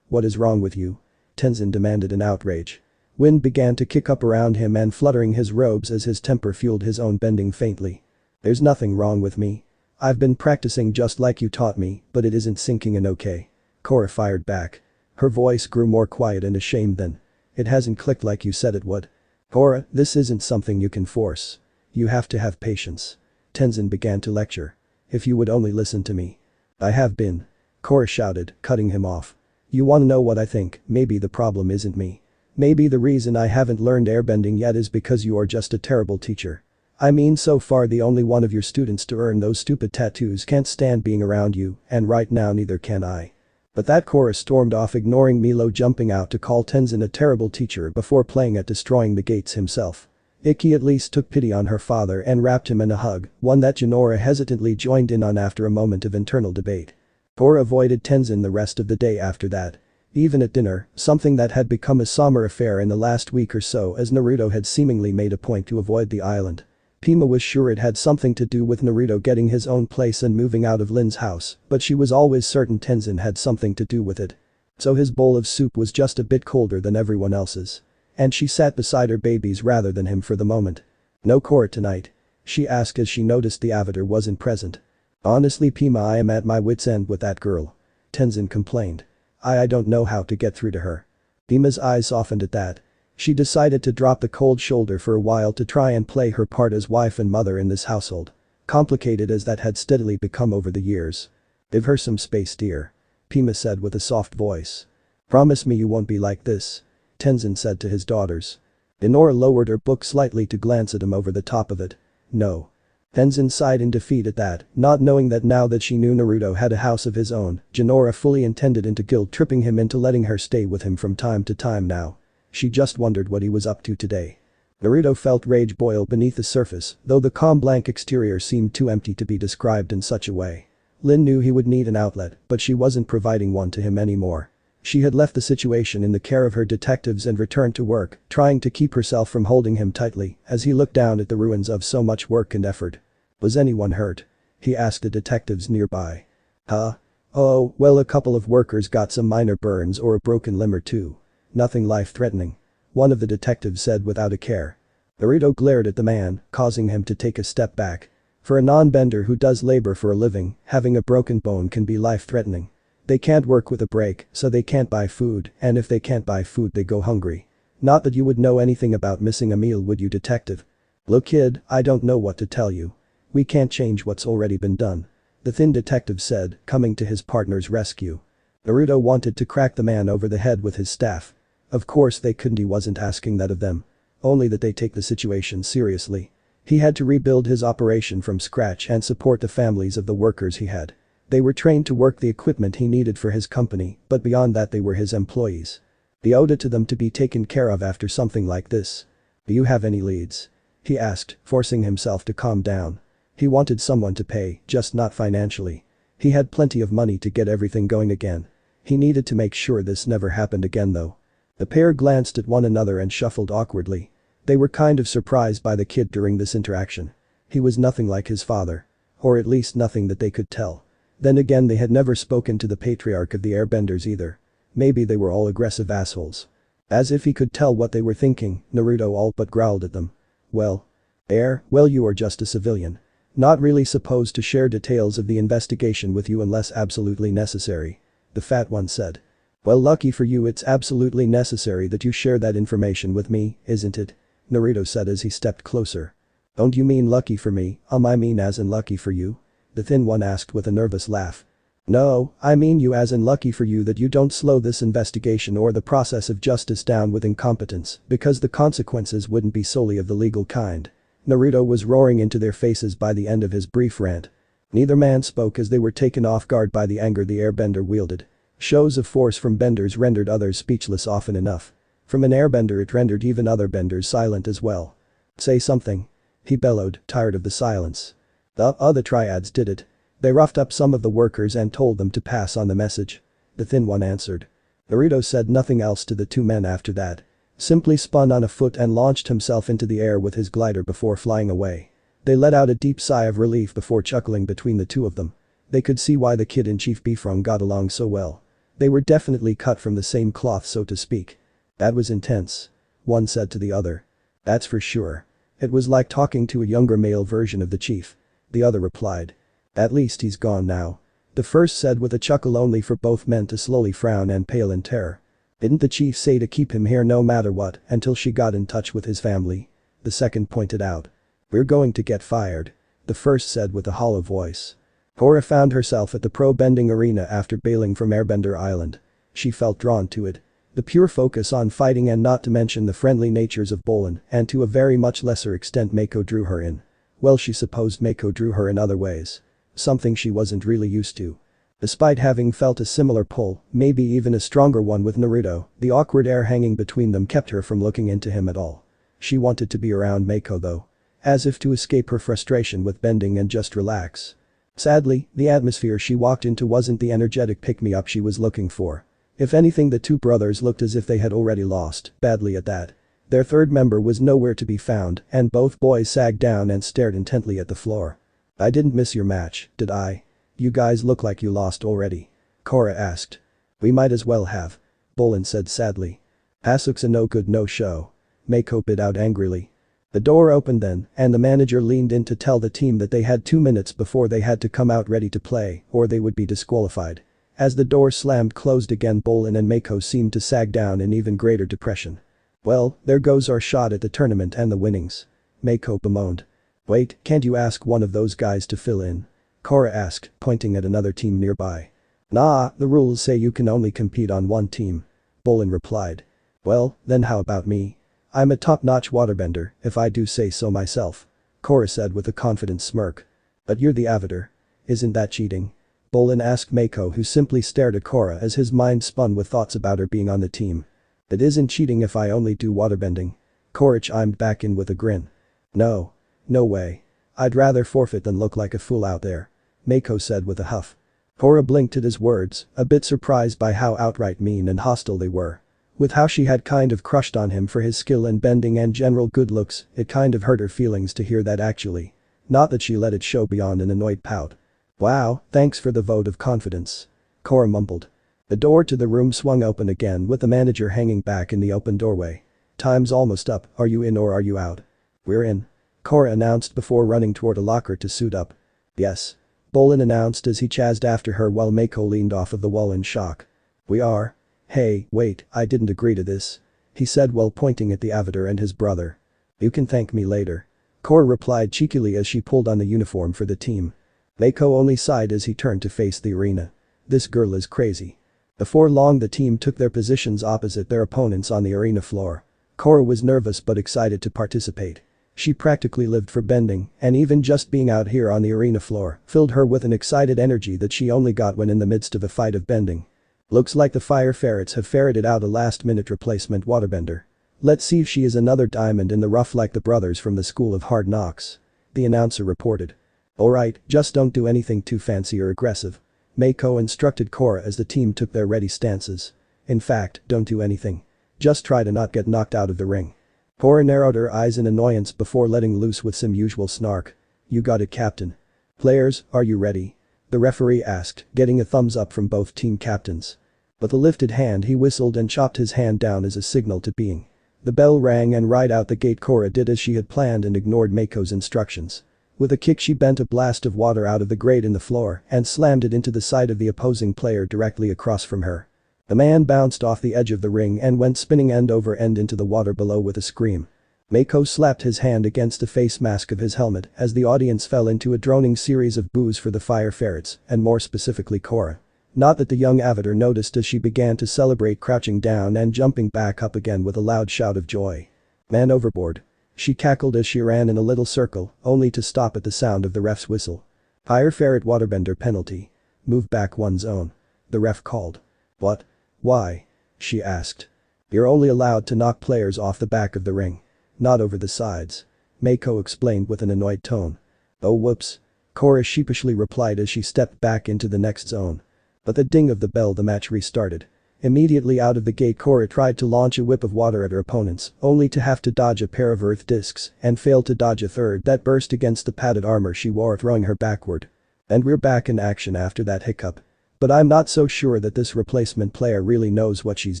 is wrong with you?" Tenzin demanded in outrage. Wind began to kick up around him and fluttering his robes as his temper fueled his own bending faintly. "There's nothing wrong with me. I've been practicing just like you taught me, but it isn't sinking in okay." Korra fired back. Her voice grew more quiet and ashamed then. "It hasn't clicked like you said it would. Korra, this isn't something you can force. You have to have patience." Tenzin began to lecture. "If you would only listen to me." "I have been." Korra shouted, cutting him off. "You wanna know what I think? Maybe the problem isn't me. Maybe the reason I haven't learned airbending yet is because you are just a terrible teacher. I mean, so far the only one of your students to earn those stupid tattoos can't stand being around you, and right now neither can I." But that Korra stormed off, ignoring Milo jumping out to call Tenzin a terrible teacher before playing at destroying the gates himself. Ikki at least took pity on her father and wrapped him in a hug, one that Jinora hesitantly joined in on after a moment of internal debate. Korra avoided Tenzin the rest of the day after that. Even at dinner, something that had become a summer affair in the last week or so, as Naruto had seemingly made a point to avoid the island. Pima was sure it had something to do with Naruto getting his own place and moving out of Lin's house, but she was always certain Tenzin had something to do with it. So his bowl of soup was just a bit colder than everyone else's. And she sat beside her babies rather than him for the moment. "No Korra tonight?" she asked as she noticed the Avatar wasn't present. "Honestly Pima, I am at my wit's end with that girl," Tenzin complained. I don't know how to get through to her." Pima's eyes softened at that. She decided to drop the cold shoulder for a while to try and play her part as wife and mother in this household. Complicated as that had steadily become over the years. "Give her some space, dear," Pima said with a soft voice. "Promise me you won't be like this," Tenzin said to his daughters. Inora lowered her book slightly to glance at him over the top of it. "No." Tenzin sighed in defeat at that, not knowing that now that she knew Naruto had a house of his own, Jinora fully intended into guilt-tripping him into letting her stay with him from time to time now. She just wondered what he was up to today. Naruto felt rage boil beneath the surface, though the calm blank exterior seemed too empty to be described in such a way. Lin knew he would need an outlet, but she wasn't providing one to him anymore. She had left the situation in the care of her detectives and returned to work, trying to keep herself from holding him tightly as he looked down at the ruins of so much work and effort. "Was anyone hurt?" he asked the detectives nearby. "Huh? Oh, well, a couple of workers got some minor burns or a broken limb or two. Nothing life-threatening," one of the detectives said without a care. Naruto glared at the man, causing him to take a step back. For a non-bender who does labor for a living, having a broken bone can be life-threatening. They can't work with a break, so they can't buy food, and if they can't buy food they go hungry. Not that you would know anything about missing a meal, would you, detective? "Look kid, I don't know what to tell you. We can't change what's already been done," the thin detective said, coming to his partner's rescue. Naruto wanted to crack the man over the head with his staff. Of course they couldn't, he wasn't asking that of them. Only that they take the situation seriously. He had to rebuild his operation from scratch and support the families of the workers he had. They were trained to work the equipment he needed for his company, but beyond that they were his employees. He owed it to them to be taken care of after something like this. "Do you have any leads?" he asked, forcing himself to calm down. He wanted someone to pay, just not financially. He had plenty of money to get everything going again. He needed to make sure this never happened again though. The pair glanced at one another and shuffled awkwardly. They were kind of surprised by the kid during this interaction. He was nothing like his father. Or at least nothing that they could tell. Then again, they had never spoken to the patriarch of the airbenders either. Maybe they were all aggressive assholes. As if he could tell what they were thinking, Naruto all but growled at them. Well, you are just a civilian. Not really supposed to share details of the investigation with you unless absolutely necessary. The fat one said. Well, lucky for you, it's absolutely necessary that you share that information with me, isn't it? Naruto said as he stepped closer. Don't you mean lucky for me? I mean as in lucky for you? The thin one asked with a nervous laugh. No, I mean you as in lucky for you that you don't slow this investigation or the process of justice down with incompetence, because the consequences wouldn't be solely of the legal kind. Naruto was roaring into their faces by the end of his brief rant. Neither man spoke as they were taken off guard by the anger the airbender wielded. Shows of force from benders rendered others speechless often enough. From an airbender it rendered even other benders silent as well. Say something. He bellowed, tired of the silence. The triads did it. They roughed up some of the workers and told them to pass on the message. The thin one answered. Naruto said nothing else to the two men after that. Simply spun on a foot and launched himself into the air with his glider before flying away. They let out a deep sigh of relief before chuckling between the two of them. They could see why the kid and Chief Bifrong got along so well. They were definitely cut from the same cloth, so to speak. That was intense. One said to the other. That's for sure. It was like talking to a younger male version of the chief. The other replied. At least he's gone now. The first said with a chuckle, only for both men to slowly frown and pale in terror. Didn't the chief say to keep him here no matter what until she got in touch with his family? The second pointed out. We're going to get fired. The first said with a hollow voice. Korra found herself at the pro-bending arena after bailing from Airbender Island. She felt drawn to it. The pure focus on fighting, and not to mention the friendly natures of Bolin, and to a very much lesser extent Mako, drew her in. Well, she supposed Mako drew her in other ways. Something she wasn't really used to. Despite having felt a similar pull, maybe even a stronger one with Naruto, the awkward air hanging between them kept her from looking into him at all. She wanted to be around Mako though. As if to escape her frustration with bending and just relax. Sadly, the atmosphere she walked into wasn't the energetic pick-me-up she was looking for. If anything, the two brothers looked as if they had already lost, badly at that. Their third member was nowhere to be found, and both boys sagged down and stared intently at the floor. I didn't miss your match, did I? You guys look like you lost already. Korra asked. We might as well have. Bolin said sadly. Asuk's a no good no show. Mako bit out angrily. The door opened then, and the manager leaned in to tell the team that they had 2 minutes before they had to come out ready to play, or they would be disqualified. As the door slammed closed again, Bolin and Mako seemed to sag down in even greater depression. Well, there goes our shot at the tournament and the winnings. Mako bemoaned. Wait, can't you ask one of those guys to fill in? Korra asked, pointing at another team nearby. Nah, the rules say you can only compete on one team. Bolin replied. Well, then how about me? I'm a top-notch waterbender, if I do say so myself. Korra said with a confident smirk. But you're the Avatar. Isn't that cheating? Bolin asked Mako, who simply stared at Korra as his mind spun with thoughts about her being on the team. It isn't cheating if I only do waterbending. Korra chimed back in with a grin. No. No way. I'd rather forfeit than look like a fool out there. Mako said with a huff. Korra blinked at his words, a bit surprised by how outright mean and hostile they were. With how she had kind of crushed on him for his skill in bending and general good looks, it kind of hurt her feelings to hear that actually. Not that she let it show beyond an annoyed pout. Wow, thanks for the vote of confidence. Korra mumbled. The door to the room swung open again with the manager hanging back in the open doorway. Time's almost up, are you in or are you out? We're in. Korra announced before running toward a locker to suit up. Yes. Bolin announced as he chased after her while Mako leaned off of the wall in shock. We are. Hey, wait, I didn't agree to this. He said while pointing at the Avatar and his brother. You can thank me later. Korra replied cheekily as she pulled on the uniform for the team. Mako only sighed as he turned to face the arena. This girl is crazy. Before long the team took their positions opposite their opponents on the arena floor. Korra was nervous but excited to participate. She practically lived for bending, and even just being out here on the arena floor filled her with an excited energy that she only got when in the midst of a fight of bending. Looks like the Ferrets have ferreted out a last-minute replacement waterbender. Let's see if she is another diamond in the rough like the brothers from the School of Hard Knocks. The announcer reported. Alright, just don't do anything too fancy or aggressive. Mako instructed Korra as the team took their ready stances. In fact, don't do anything. Just try to not get knocked out of the ring. Korra narrowed her eyes in annoyance before letting loose with some usual snark. You got it, Captain. Players, are you ready? The referee asked, getting a thumbs up from both team captains. With a lifted hand he whistled and chopped his hand down as a signal to being. The bell rang and right out the gate Korra did as she had planned and ignored Mako's instructions. With a kick she bent a blast of water out of the grate in the floor and slammed it into the side of the opposing player directly across from her. The man bounced off the edge of the ring and went spinning end over end into the water below with a scream. Mako slapped his hand against the face mask of his helmet as the audience fell into a droning series of boos for the Fire Ferrets, and more specifically Korra. Not that the young Avatar noticed as she began to celebrate, crouching down and jumping back up again with a loud shout of joy. Man overboard. She cackled as she ran in a little circle, only to stop at the sound of the ref's whistle. Fire Ferret waterbender penalty. Move back one zone. The ref called. What? Why? She asked. You're only allowed to knock players off the back of the ring. Not over the sides. Mako explained with an annoyed tone. Oh whoops. Korra sheepishly replied as she stepped back into the next zone. But the ding of the bell, the match restarted. Immediately out of the gate Korra tried to launch a whip of water at her opponents, only to have to dodge a pair of earth discs and fail to dodge a third that burst against the padded armor she wore, throwing her backward. And we're back in action after that hiccup. But I'm not so sure that this replacement player really knows what she's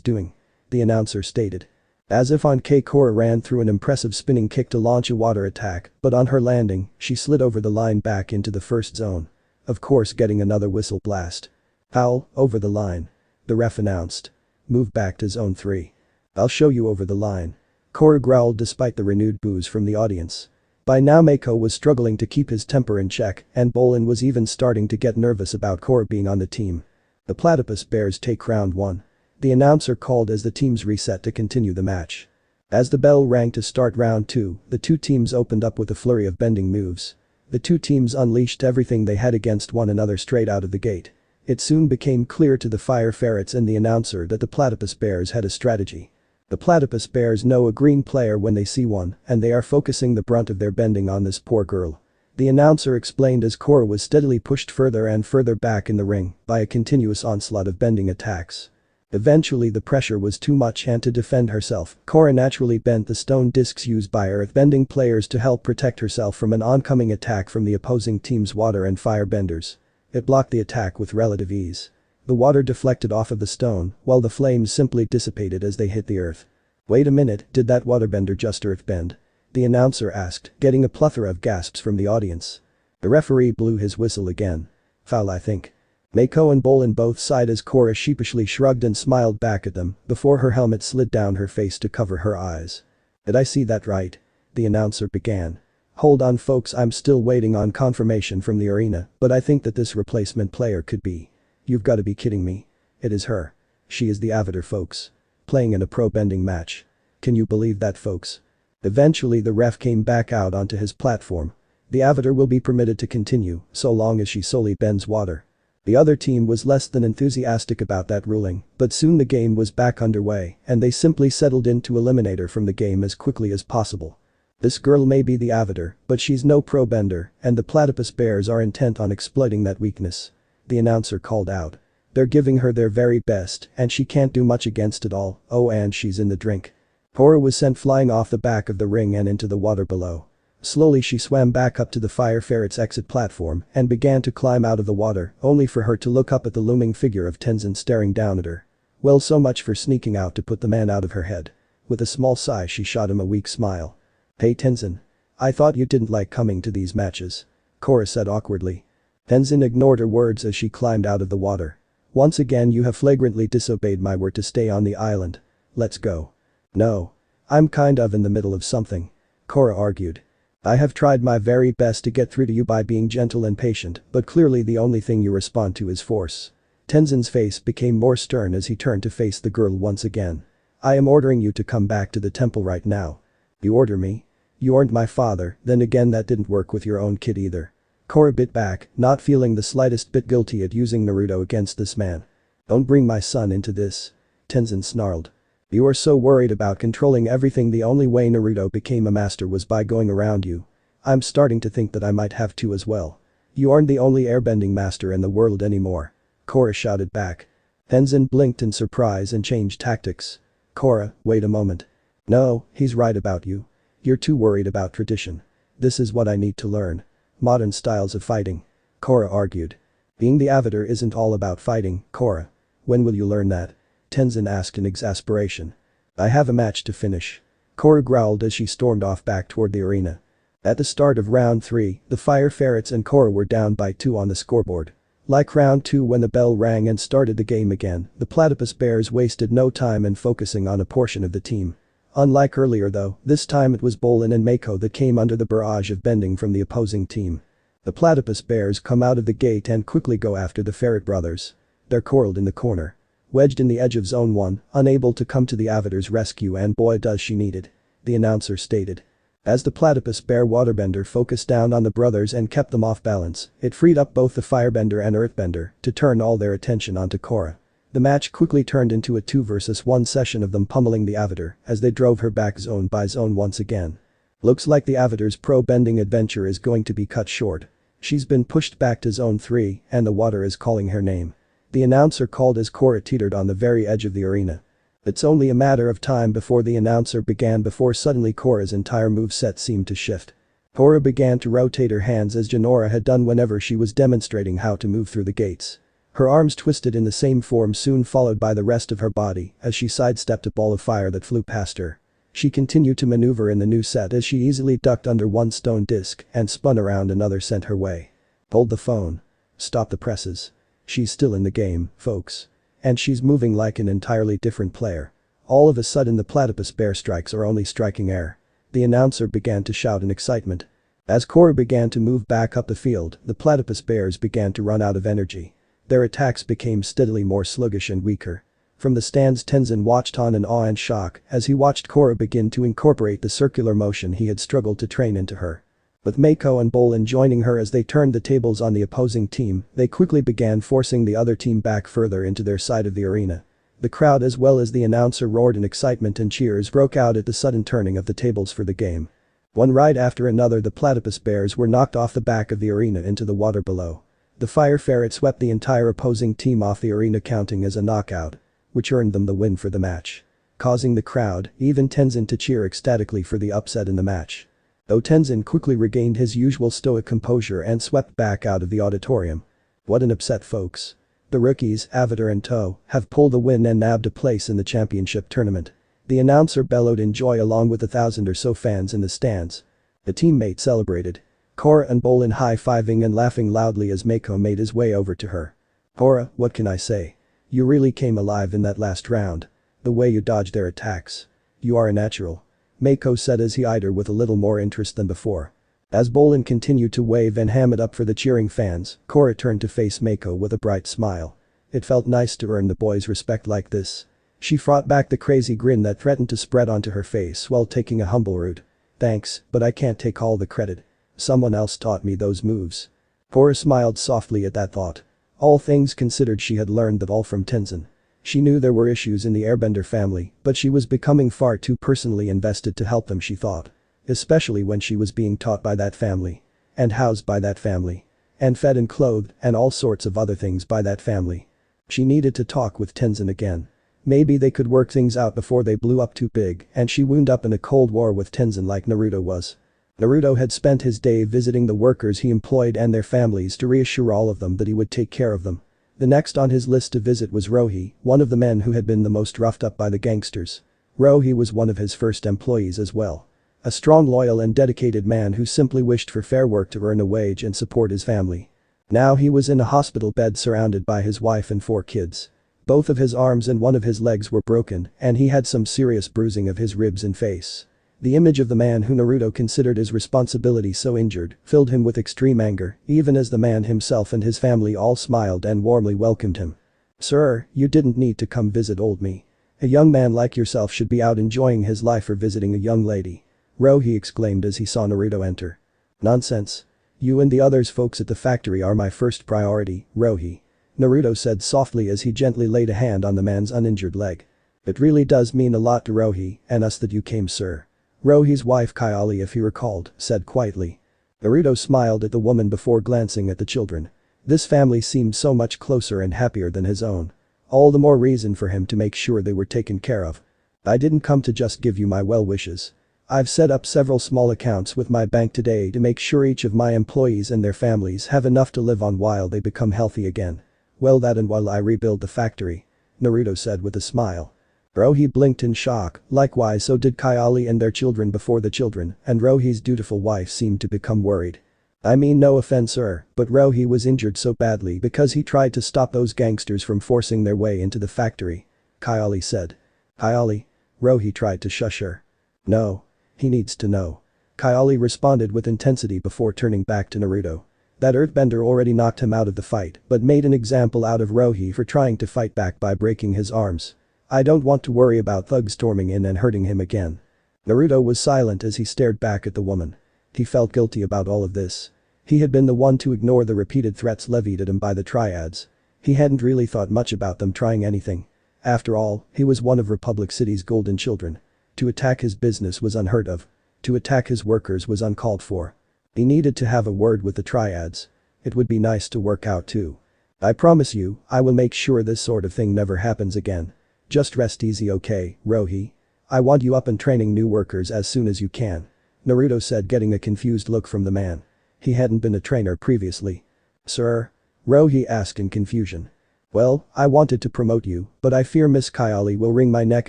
doing. The announcer stated. As if on K, Korra ran through an impressive spinning kick to launch a water attack, but on her landing, she slid over the line back into the first zone. Of course, getting another whistle blast. Foul, over the line. The ref announced. Move back to zone 3. I'll show you over the line. Korra growled despite the renewed boos from the audience. By now Mako was struggling to keep his temper in check, and Bolin was even starting to get nervous about Korra being on the team. The Platypus Bears take round 1. The announcer called as the teams reset to continue the match. As the bell rang to start round 2, the two teams opened up with a flurry of bending moves. The two teams unleashed everything they had against one another straight out of the gate. It soon became clear to the Fire Ferrets and the announcer that the Platypus Bears had a strategy. The Platypus Bears know a green player when they see one, and they are focusing the brunt of their bending on this poor girl. The announcer explained as Korra was steadily pushed further and further back in the ring by a continuous onslaught of bending attacks. Eventually the pressure was too much, and to defend herself, Korra naturally bent the stone discs used by earthbending players to help protect herself from an oncoming attack from the opposing team's water and fire benders. It blocked the attack with relative ease. The water deflected off of the stone, while the flames simply dissipated as they hit the earth. Wait a minute, did that waterbender just earthbend? The announcer asked, getting a plethora of gasps from the audience. The referee blew his whistle again. Foul, I think. Mako and Bolin both sighed as Korra sheepishly shrugged and smiled back at them before her helmet slid down her face to cover her eyes. Did I see that right? The announcer began. Hold on folks, I'm still waiting on confirmation from the arena, but I think that this replacement player could be. You've got to be kidding me. It is her. She is the Avatar, folks. Playing in a pro bending match. Can you believe that, folks? Eventually the ref came back out onto his platform. The Avatar will be permitted to continue, so long as she solely bends water. The other team was less than enthusiastic about that ruling, but soon the game was back underway and they simply settled in to eliminate her from the game as quickly as possible. This girl may be the Avatar, but she's no pro bender, and the Platypus Bears are intent on exploiting that weakness. The announcer called out. They're giving her their very best and she can't do much against it all. Oh, and she's in the drink. Korra was sent flying off the back of the ring and into the water below. Slowly she swam back up to the Fire Ferret's exit platform and began to climb out of the water, only for her to look up at the looming figure of Tenzin staring down at her. Well, so much for sneaking out to put the man out of her head. With a small sigh she shot him a weak smile. Hey Tenzin. I thought you didn't like coming to these matches. Korra said awkwardly. Tenzin ignored her words as she climbed out of the water. Once again you have flagrantly disobeyed my word to stay on the island. Let's go. No. I'm kind of in the middle of something. Korra argued. I have tried my very best to get through to you by being gentle and patient, but clearly the only thing you respond to is force. Tenzin's face became more stern as he turned to face the girl once again. I am ordering you to come back to the temple right now. You order me? You aren't my father, then again that didn't work with your own kid either. Korra bit back, not feeling the slightest bit guilty at using Naruto against this man. Don't bring my son into this. Tenzin snarled. You are so worried about controlling everything. The only way Naruto became a master was by going around you. I'm starting to think that I might have to as well. You aren't the only airbending master in the world anymore. Korra shouted back. Tenzin blinked in surprise and changed tactics. Korra, wait a moment. No, he's right about you. You're too worried about tradition. This is what I need to learn. Modern styles of fighting. Korra argued. Being the Avatar isn't all about fighting, Korra. When will you learn that? Tenzin asked in exasperation. I have a match to finish. Korra growled as she stormed off back toward the arena. At the start of round 3, the Ferrets and Korra were down by 2 on the scoreboard. Like round 2 when the bell rang and started the game again, the platypus bears wasted no time in focusing on a portion of the team. Unlike earlier though, this time it was Bolin and Mako that came under the barrage of bending from the opposing team. The platypus bears come out of the gate and quickly go after the ferret brothers. They're coiled in the corner. Wedged in the edge of Zone 1, unable to come to the Avatar's rescue, and boy does she need it. The announcer stated. As the platypus bear waterbender focused down on the brothers and kept them off balance, it freed up both the firebender and earthbender to turn all their attention onto Korra. The match quickly turned into a 2 versus 1 session of them pummeling the Avatar as they drove her back zone by zone once again. Looks like the Avatar's pro-bending adventure is going to be cut short. She's been pushed back to zone 3 and the water is calling her name. The announcer called as Korra teetered on the very edge of the arena. It's only a matter of time before the announcer began before suddenly Korra's entire moveset seemed to shift. Korra began to rotate her hands as Jinora had done whenever she was demonstrating how to move through the gates. Her arms twisted in the same form, soon followed by the rest of her body as she sidestepped a ball of fire that flew past her. She continued to maneuver in the new set as she easily ducked under one stone disc and spun around another sent her way. Hold the phone. Stop the presses. She's still in the game, folks. And she's moving like an entirely different player. All of a sudden the platypus bear strikes are only striking air. The announcer began to shout in excitement. As Korra began to move back up the field, the platypus bears began to run out of energy. Their attacks became steadily more sluggish and weaker. From the stands Tenzin watched on in awe and shock as he watched Korra begin to incorporate the circular motion he had struggled to train into her. With Mako and Bolin joining her as they turned the tables on the opposing team, they quickly began forcing the other team back further into their side of the arena. The crowd as well as the announcer roared in excitement and cheers broke out at the sudden turning of the tables for the game. One right after another the platypus bears were knocked off the back of the arena into the water below. The Ferret swept the entire opposing team off the arena, counting as a knockout, which earned them the win for the match. Causing the crowd, even Tenzin, to cheer ecstatically for the upset in the match. Though Tenzin quickly regained his usual stoic composure and swept back out of the auditorium. What an upset, folks. The rookies, Avatar and Toe, have pulled the win and nabbed a place in the championship tournament. The announcer bellowed in joy along with 1,000 or so fans in the stands. A teammate celebrated. Korra and Bolin high-fiving and laughing loudly as Mako made his way over to her. Korra, what can I say? You really came alive in that last round. The way you dodged their attacks. You are a natural. Mako said as he eyed her with a little more interest than before. As Bolin continued to wave and ham it up for the cheering fans, Korra turned to face Mako with a bright smile. It felt nice to earn the boys' respect like this. She fought back the crazy grin that threatened to spread onto her face while taking a humble root. Thanks, but I can't take all the credit. Someone else taught me those moves. Korra smiled softly at that thought. All things considered, she had learned that all from Tenzin. She knew there were issues in the airbender family, but she was becoming far too personally invested to help them, she thought. Especially when she was being taught by that family. And housed by that family. And fed and clothed and all sorts of other things by that family. She needed to talk with Tenzin again. Maybe they could work things out before they blew up too big and she wound up in a cold war with Tenzin like Naruto was. Naruto had spent his day visiting the workers he employed and their families to reassure all of them that he would take care of them. The next on his list to visit was Rohi, one of the men who had been the most roughed up by the gangsters. Rohi was one of his first employees as well. A strong, loyal and dedicated man who simply wished for fair work to earn a wage and support his family. Now he was in a hospital bed surrounded by his wife and 4 kids. Both of his arms and one of his legs were broken and he had some serious bruising of his ribs and face. The image of the man who Naruto considered his responsibility so injured filled him with extreme anger, even as the man himself and his family all smiled and warmly welcomed him. Sir, you didn't need to come visit old me. A young man like yourself should be out enjoying his life or visiting a young lady. Rohi exclaimed as he saw Naruto enter. Nonsense. You and the others folks at the factory are my first priority, Rohi. Naruto said softly as he gently laid a hand on the man's uninjured leg. It really does mean a lot to Rohi and us that you came, sir. Rohi's wife Kyali, if he recalled, said quietly. Naruto smiled at the woman before glancing at the children. This family seemed so much closer and happier than his own. All the more reason for him to make sure they were taken care of. I didn't come to just give you my well wishes. I've set up several small accounts with my bank today to make sure each of my employees and their families have enough to live on while they become healthy again. Well, that and while I rebuild the factory," Naruto said with a smile. Rohi blinked in shock, likewise so did Kyali and their children before the children, and Rohi's dutiful wife seemed to become worried. "I mean no offense sir, but Rohi was injured so badly because he tried to stop those gangsters from forcing their way into the factory," Kyali said. "Kyali?" Rohi tried to shush her. "No. He needs to know." Kyali responded with intensity before turning back to Naruto. That earthbender already knocked him out of the fight but made an example out of Rohi for trying to fight back by breaking his arms. "I don't want to worry about thugs storming in and hurting him again." Naruto was silent as he stared back at the woman. He felt guilty about all of this. He had been the one to ignore the repeated threats levied at him by the Triads. He hadn't really thought much about them trying anything. After all, he was one of Republic City's golden children. To attack his business was unheard of. To attack his workers was uncalled for. He needed to have a word with the Triads. It would be nice to work out too. "I promise you, I will make sure this sort of thing never happens again. Just rest easy okay, Rohi. I want you up and training new workers as soon as you can," Naruto said, getting a confused look from the man. He hadn't been a trainer previously. "Sir?" Rohi asked in confusion. "Well, I wanted to promote you, but I fear Miss Kyali will wring my neck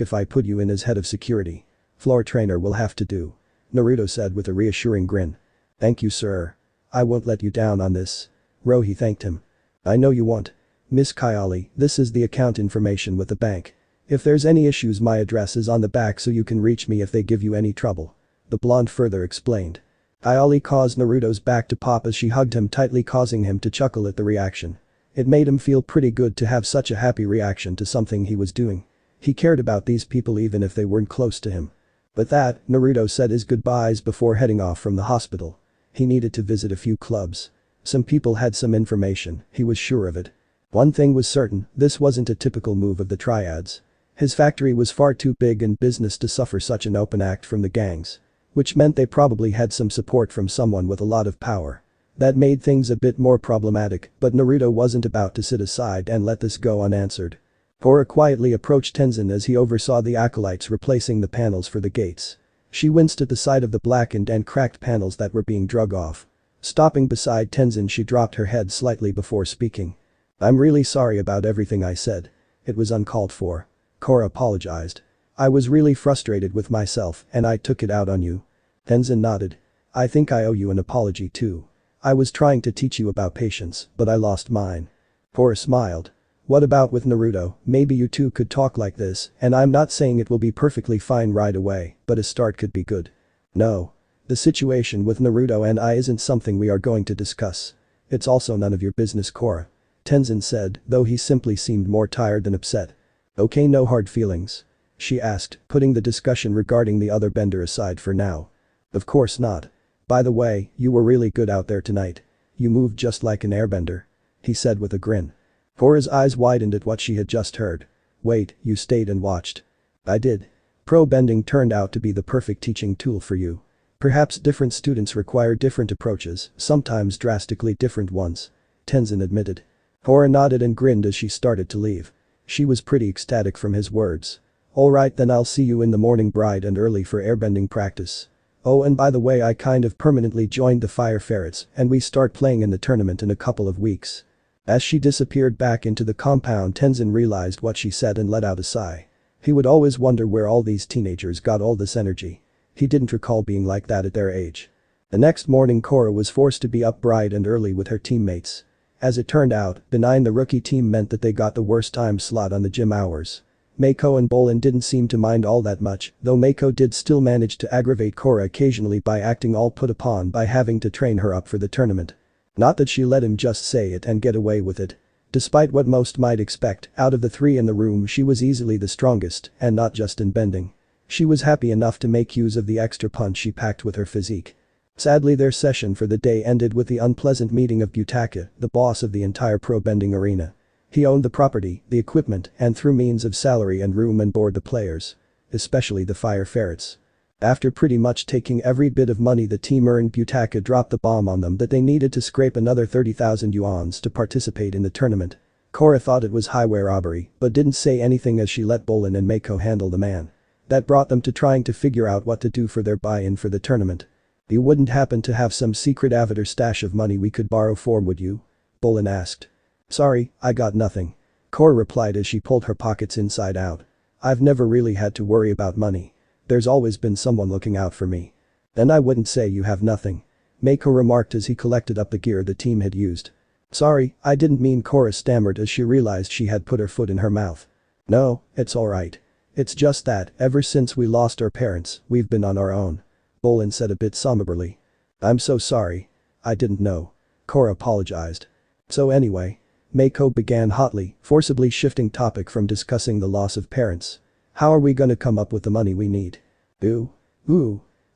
if I put you in as head of security. Floor trainer will have to do," Naruto said with a reassuring grin. "Thank you sir. I won't let you down on this," Rohi thanked him. "I know you won't. Miss Kyali, this is the account information with the bank. If there's any issues my address is on the back so you can reach me if they give you any trouble," the blonde further explained. Kyali caused Naruto's back to pop as she hugged him tightly, causing him to chuckle at the reaction. It made him feel pretty good to have such a happy reaction to something he was doing. He cared about these people even if they weren't close to him. With that, Naruto said his goodbyes before heading off from the hospital. He needed to visit a few clubs. Some people had some information, he was sure of it. One thing was certain, this wasn't a typical move of the Triads. His factory was far too big in business to suffer such an open act from the gangs. Which meant they probably had some support from someone with a lot of power. That made things a bit more problematic, but Naruto wasn't about to sit aside and let this go unanswered. Korra quietly approached Tenzin as he oversaw the acolytes replacing the panels for the gates. She winced at the sight of the blackened and cracked panels that were being drug off. Stopping beside Tenzin, she dropped her head slightly before speaking. "I'm really sorry about everything I said. It was uncalled for." Korra apologized. "I was really frustrated with myself and I took it out on you." Tenzin nodded. "I think I owe you an apology too. I was trying to teach you about patience, but I lost mine." Korra smiled. "What about with Naruto? Maybe you two could talk like this, and I'm not saying it will be perfectly fine right away, but a start could be good." "No. The situation with Naruto and I isn't something we are going to discuss. It's also none of your business, Korra," Tenzin said, though he simply seemed more tired than upset. "Okay, no hard feelings?" she asked, putting the discussion regarding the other bender aside for now. "Of course not. By the way, you were really good out there tonight. You moved just like an airbender," he said with a grin. Korra's eyes widened at what she had just heard. "Wait, you stayed and watched?" "I did. Pro bending turned out to be the perfect teaching tool for you. Perhaps different students require different approaches, sometimes drastically different ones," Tenzin admitted. Korra nodded and grinned as she started to leave. She was pretty ecstatic from his words. "Alright then, I'll see you in the morning bright and early for airbending practice. Oh, and by the way, I kind of permanently joined the Fire Ferrets and we start playing in the tournament in a couple of weeks." As she disappeared back into the compound, Tenzin realized what she said and let out a sigh. He would always wonder where all these teenagers got all this energy. He didn't recall being like that at their age. The next morning, Korra was forced to be up bright and early with her teammates. As it turned out, benign the rookie team meant that they got the worst time slot on the gym hours. Mako and Bolin didn't seem to mind all that much, though Mako did still manage to aggravate Korra occasionally by acting all put upon by having to train her up for the tournament. Not that she let him just say it and get away with it. Despite what most might expect, out of the three in the room she was easily the strongest, and not just in bending. She was happy enough to make use of the extra punch she packed with her physique. Sadly, their session for the day ended with the unpleasant meeting of Butaka, the boss of the entire pro bending arena. He owned the property, the equipment, and through means of salary and room and board the players. Especially the Fire Ferrets. After pretty much taking every bit of money the team earned, Butaka dropped the bomb on them that they needed to scrape another 30,000 yuans to participate in the tournament. Korra thought it was highway robbery, but didn't say anything as she let Bolin and Mako handle the man. That brought them to trying to figure out what to do for their buy-in for the tournament. You wouldn't happen to have some secret Avatar stash of money we could borrow for, would you? Bolin asked. Sorry, I got nothing. Korra replied as she pulled her pockets inside out. I've never really had to worry about money. There's always been someone looking out for me. Then I wouldn't say you have nothing. Mako remarked as he collected up the gear the team had used. Sorry, I didn't mean, Korra stammered as she realized she had put her foot in her mouth. No, it's alright. It's just that, ever since we lost our parents, we've been on our own. Bolin said a bit somberly. I'm so sorry. I didn't know. Korra apologized. So anyway. Mako began hotly, forcibly shifting topic from discussing the loss of parents. How are we gonna come up with the money we need? Ooh.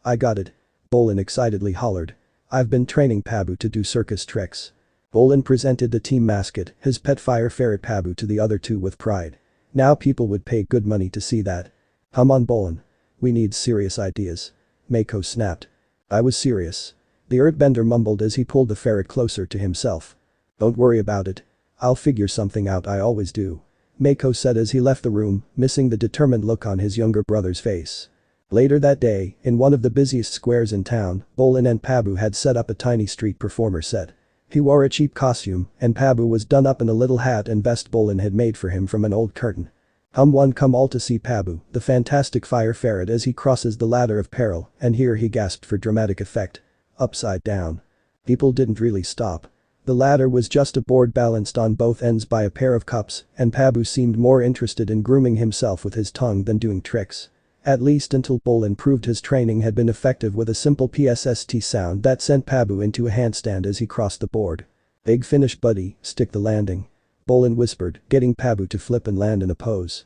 I got it. Bolin excitedly hollered. I've been training Pabu to do circus tricks. Bolin presented the team mascot, his pet fire ferret Pabu, to the other two with pride. Now people would pay good money to see that. Come on, Bolin. We need serious ideas. Mako snapped. I was serious. The earthbender mumbled as he pulled the ferret closer to himself. Don't worry about it. I'll figure something out, I always do. Mako said as he left the room, missing the determined look on his younger brother's face. Later that day, in one of the busiest squares in town, Bolin and Pabu had set up a tiny street performer set. He wore a cheap costume, and Pabu was done up in a little hat and vest Bolin had made for him from an old curtain. Come all to see Pabu, the fantastic fire ferret, as he crosses the ladder of peril, and here he gasped for dramatic effect. Upside down. People didn't really stop. The ladder was just a board balanced on both ends by a pair of cups, and Pabu seemed more interested in grooming himself with his tongue than doing tricks. At least until Bolin proved his training had been effective with a simple PSST sound that sent Pabu into a handstand as he crossed the board. Big finish, buddy, stick the landing. Bolin whispered, getting Pabu to flip and land in a pose.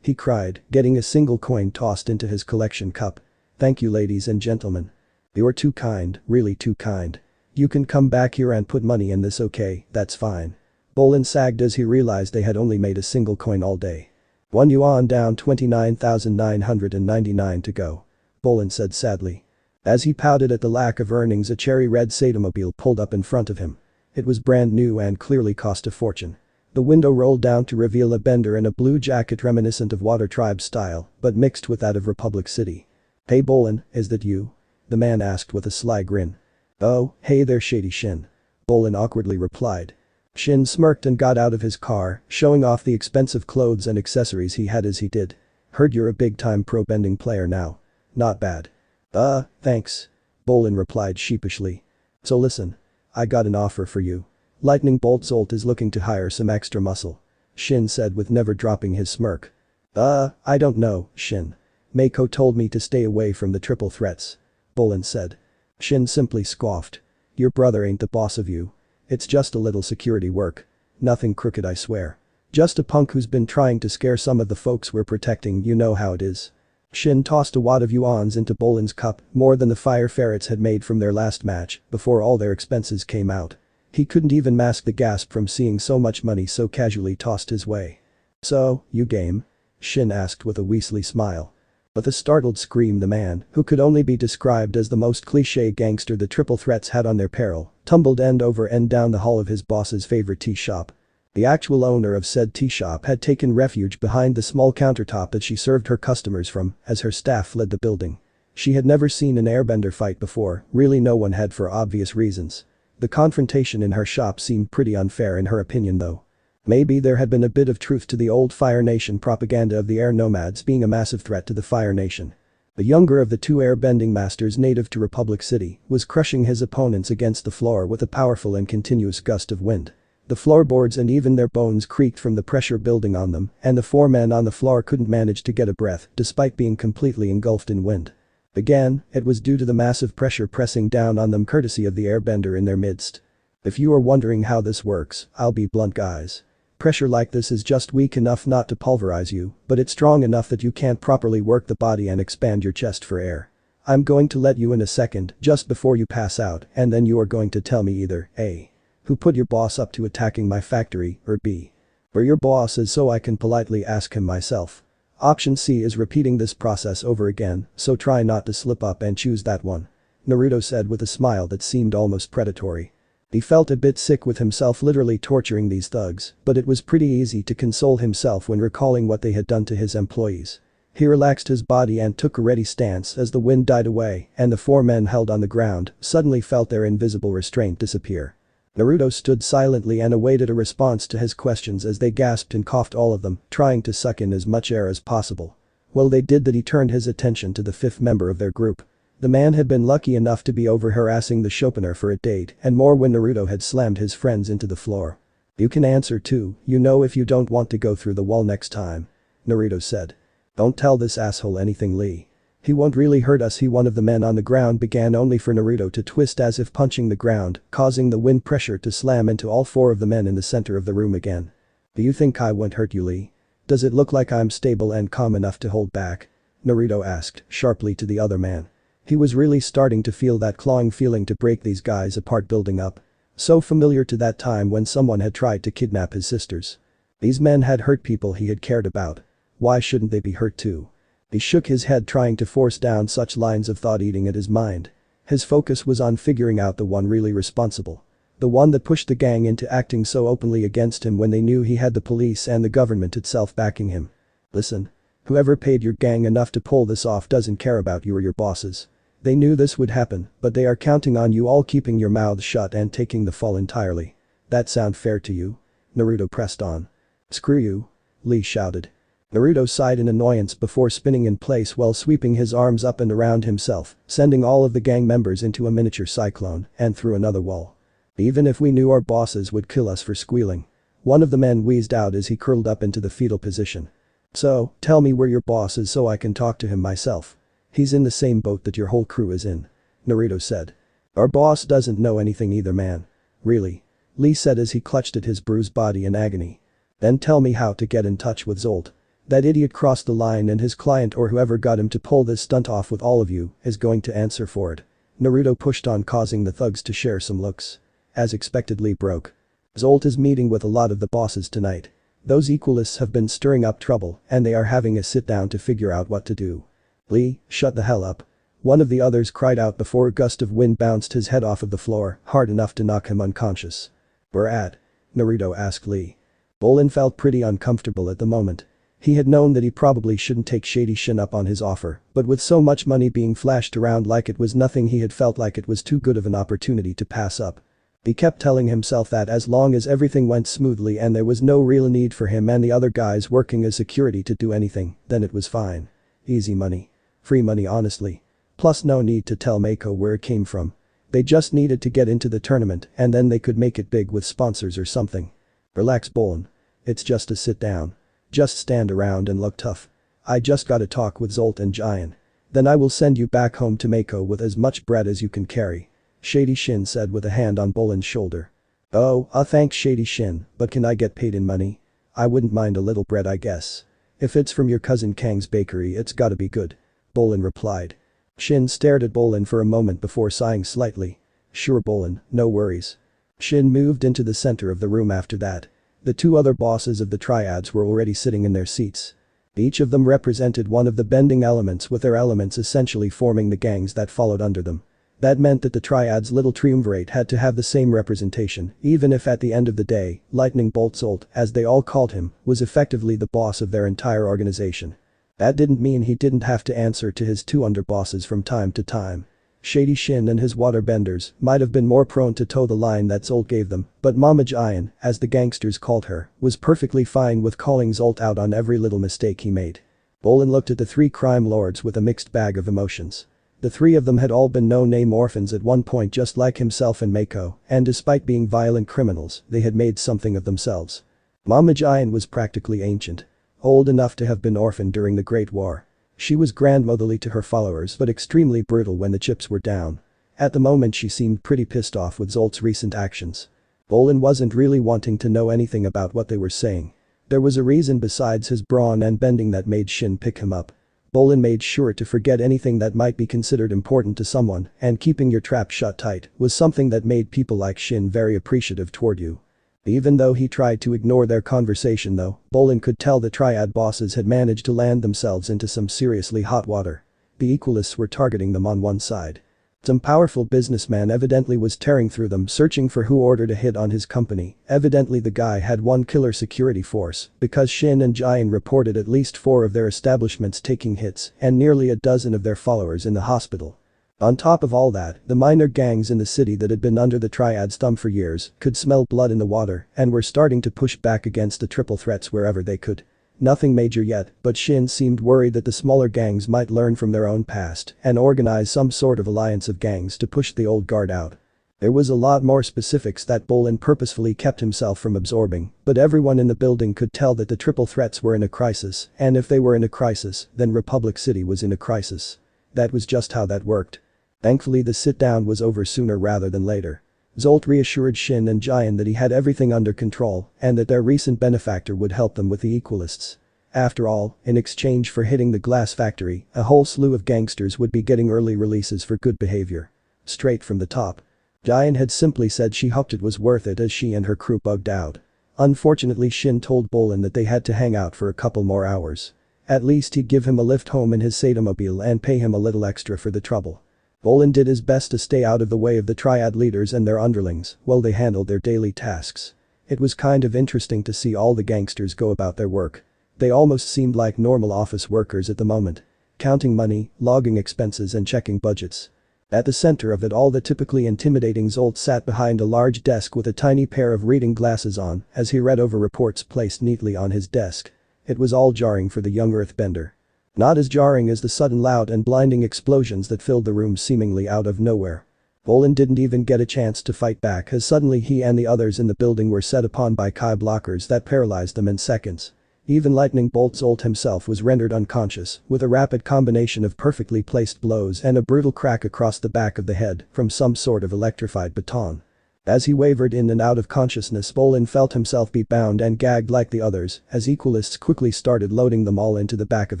He cried, getting a single coin tossed into his collection cup. Thank you, ladies and gentlemen. You're too kind, really too kind. You can come back here and put money in this, okay, that's fine. Bolin sagged as he realized they had only made a single coin all day. 1 yuan down, 29,999 to go. Bolin said sadly. As he pouted at the lack of earnings, a cherry red Satomobile pulled up in front of him. It was brand new and clearly cost a fortune. The window rolled down to reveal a bender in a blue jacket reminiscent of Water Tribe style, but mixed with that of Republic City. Hey Bolin, is that you? The man asked with a sly grin. Oh, hey there, Shady Shin. Bolin awkwardly replied. Shin smirked and got out of his car, showing off the expensive clothes and accessories he had as he did. Heard you're a big-time pro-bending player now. Not bad. Thanks. Bolin replied sheepishly. So listen. I got an offer for you. Lightning Bolt Zolt is looking to hire some extra muscle. Shin said with never dropping his smirk. I don't know, Shin. Mako told me to stay away from the triple threats. Bolin said. Shin simply scoffed. Your brother ain't the boss of you. It's just a little security work. Nothing crooked, I swear. Just a punk who's been trying to scare some of the folks we're protecting, you know how it is. Shin tossed a wad of yuans into Bolin's cup, more than the fire ferrets had made from their last match, before all their expenses came out. He couldn't even mask the gasp from seeing so much money so casually tossed his way. So, you game? Shin asked with a weaselly smile. With a startled scream, the man, who could only be described as the most cliché gangster the triple threats had on their peril, tumbled end over end down the hall of his boss's favorite tea shop. The actual owner of said tea shop had taken refuge behind the small countertop that she served her customers from, as her staff fled the building. She had never seen an airbender fight before, really no one had for obvious reasons. The confrontation in her shop seemed pretty unfair in her opinion though. Maybe there had been a bit of truth to the old Fire Nation propaganda of the air nomads being a massive threat to the Fire Nation. The younger of the two airbending masters native to Republic City was crushing his opponents against the floor with a powerful and continuous gust of wind. The floorboards and even their bones creaked from the pressure building on them, and the four men on the floor couldn't manage to get a breath despite being completely engulfed in wind. Again, it was due to the massive pressure pressing down on them courtesy of the airbender in their midst. If you are wondering how this works, I'll be blunt, guys. Pressure like this is just weak enough not to pulverize you, but it's strong enough that you can't properly work the body and expand your chest for air. I'm going to let you in a second, just before you pass out, and then you are going to tell me either A. Who put your boss up to attacking my factory, or B. Where your boss is so I can politely ask him myself. Option C is repeating this process over again, so try not to slip up and choose that one. Naruto said with a smile that seemed almost predatory. He felt a bit sick with himself literally torturing these thugs, but it was pretty easy to console himself when recalling what they had done to his employees. He relaxed his body and took a ready stance as the wind died away and the four men held on the ground suddenly felt their invisible restraint disappear. Naruto stood silently and awaited a response to his questions as they gasped and coughed, all of them, trying to suck in as much air as possible. While they did that, he turned his attention to the fifth member of their group. The man had been lucky enough to be over harassing the Shopener for a date and more when Naruto had slammed his friends into the floor. "You can answer too, you know, if you don't want to go through the wall next time," Naruto said. "Don't tell this asshole anything, Lee. He won't really hurt us." One of the men on the ground began, only for Naruto to twist as if punching the ground, causing the wind pressure to slam into all four of the men in the center of the room again. "Do you think I won't hurt you, Lee? Does it look like I'm stable and calm enough to hold back?" Naruto asked sharply to the other man. He was really starting to feel that clawing feeling to break these guys apart building up. So familiar to that time when someone had tried to kidnap his sisters. These men had hurt people he had cared about. Why shouldn't they be hurt too? He shook his head, trying to force down such lines of thought eating at his mind. His focus was on figuring out the one really responsible. The one that pushed the gang into acting so openly against him when they knew he had the police and the government itself backing him. "Listen. Whoever paid your gang enough to pull this off doesn't care about you or your bosses. They knew this would happen, but they are counting on you all keeping your mouths shut and taking the fall entirely. That sound fair to you?" Naruto pressed on. "Screw you," Lee shouted. Naruto sighed in annoyance before spinning in place while sweeping his arms up and around himself, sending all of the gang members into a miniature cyclone and through another wall. "Even if we knew our bosses would kill us for squealing," one of the men wheezed out as he curled up into the fetal position. "So, tell me where your boss is so I can talk to him myself." "He's in the same boat that your whole crew is in," Naruto said. "Our boss doesn't know anything either, man." "Really?" Lee said as he clutched at his bruised body in agony. "Then tell me how to get in touch with Zolt. That idiot crossed the line and his client or whoever got him to pull this stunt off with all of you is going to answer for it." Naruto pushed on, causing the thugs to share some looks. As expected, Lee broke. "Zolt is meeting with a lot of the bosses tonight. Those equalists have been stirring up trouble and they are having a sit down to figure out what to do." "Lee, shut the hell up." One of the others cried out before a gust of wind bounced his head off of the floor, hard enough to knock him unconscious. "Where at?" Naruto asked Lee. Bolin felt pretty uncomfortable at the moment. He had known that he probably shouldn't take Shady Shin up on his offer, but with so much money being flashed around like it was nothing, he had felt like it was too good of an opportunity to pass up. He kept telling himself that as long as everything went smoothly and there was no real need for him and the other guys working as security to do anything, then it was fine. Easy money. Free money, honestly. Plus no need to tell Mako where it came from. They just needed to get into the tournament and then they could make it big with sponsors or something. "Relax, Bolin. It's just a sit down. Just stand around and look tough. I just gotta talk with Zolt and Giant. Then I will send you back home to Mako with as much bread as you can carry," Shady Shin said with a hand on Bolin's shoulder. "Oh, thanks Shady Shin, but can I get paid in money? I wouldn't mind a little bread, I guess. If it's from your cousin Kang's bakery, it's gotta be good," Bolin replied. Shin stared at Bolin for a moment before sighing slightly. "Sure Bolin, no worries." Shin moved into the center of the room after that. The two other bosses of the Triads were already sitting in their seats. Each of them represented one of the bending elements, with their elements essentially forming the gangs that followed under them. That meant that the Triad's little triumvirate had to have the same representation, even if at the end of the day, Lightning Bolt Zolt, as they all called him, was effectively the boss of their entire organization. That didn't mean he didn't have to answer to his two underbosses from time to time. Shady Shin and his waterbenders might have been more prone to toe the line that Zolt gave them, but Mama Giant, as the gangsters called her, was perfectly fine with calling Zolt out on every little mistake he made. Bolin looked at the three crime lords with a mixed bag of emotions. The three of them had all been no-name orphans at one point, just like himself and Mako, and despite being violent criminals, they had made something of themselves. Mama Giant was practically ancient. Old enough to have been orphaned during the Great War. She was grandmotherly to her followers but extremely brutal when the chips were down. At the moment she seemed pretty pissed off with Zolt's recent actions. Bolin wasn't really wanting to know anything about what they were saying. There was a reason besides his brawn and bending that made Shin pick him up. Bolin made sure to forget anything that might be considered important to someone, and keeping your trap shut tight was something that made people like Shin very appreciative toward you. Even though he tried to ignore their conversation though, Bolin could tell the Triad bosses had managed to land themselves into some seriously hot water. The Equalists were targeting them on one side. Some powerful businessman evidently was tearing through them searching for who ordered a hit on his company. Evidently the guy had one killer security force because Shin and Jian reported at least 4 of their establishments taking hits and nearly a dozen of their followers in the hospital. On top of all that, the minor gangs in the city that had been under the Triad's thumb for years could smell blood in the water and were starting to push back against the triple threats wherever they could. Nothing major yet, but Shin seemed worried that the smaller gangs might learn from their own past and organize some sort of alliance of gangs to push the old guard out. There was a lot more specifics that Bolin purposefully kept himself from absorbing, but everyone in the building could tell that the triple threats were in a crisis, and if they were in a crisis, then Republic City was in a crisis. That was just how that worked. Thankfully the sit-down was over sooner rather than later. Zolt reassured Shin and Jian that he had everything under control and that their recent benefactor would help them with the equalists. After all, in exchange for hitting the glass factory, a whole slew of gangsters would be getting early releases for good behavior. Straight from the top. Jian had simply said she hoped it was worth it as she and her crew bugged out. Unfortunately Shin told Bolin that they had to hang out for a couple more hours. At least he'd give him a lift home in his Satomobile and pay him a little extra for the trouble. Bolin did his best to stay out of the way of the Triad leaders and their underlings while they handled their daily tasks. It was kind of interesting to see all the gangsters go about their work. They almost seemed like normal office workers at the moment. Counting money, logging expenses and checking budgets. At the center of it all the typically intimidating Zolt sat behind a large desk with a tiny pair of reading glasses on as he read over reports placed neatly on his desk. It was all jarring for the young earthbender. Not as jarring as the sudden loud and blinding explosions that filled the room seemingly out of nowhere. Bolin didn't even get a chance to fight back as suddenly he and the others in the building were set upon by Kai blockers that paralyzed them in seconds. Even Lightning Bolt Zolt himself was rendered unconscious with a rapid combination of perfectly placed blows and a brutal crack across the back of the head from some sort of electrified baton. As he wavered in and out of consciousness Bolin felt himself be bound and gagged like the others as equalists quickly started loading them all into the back of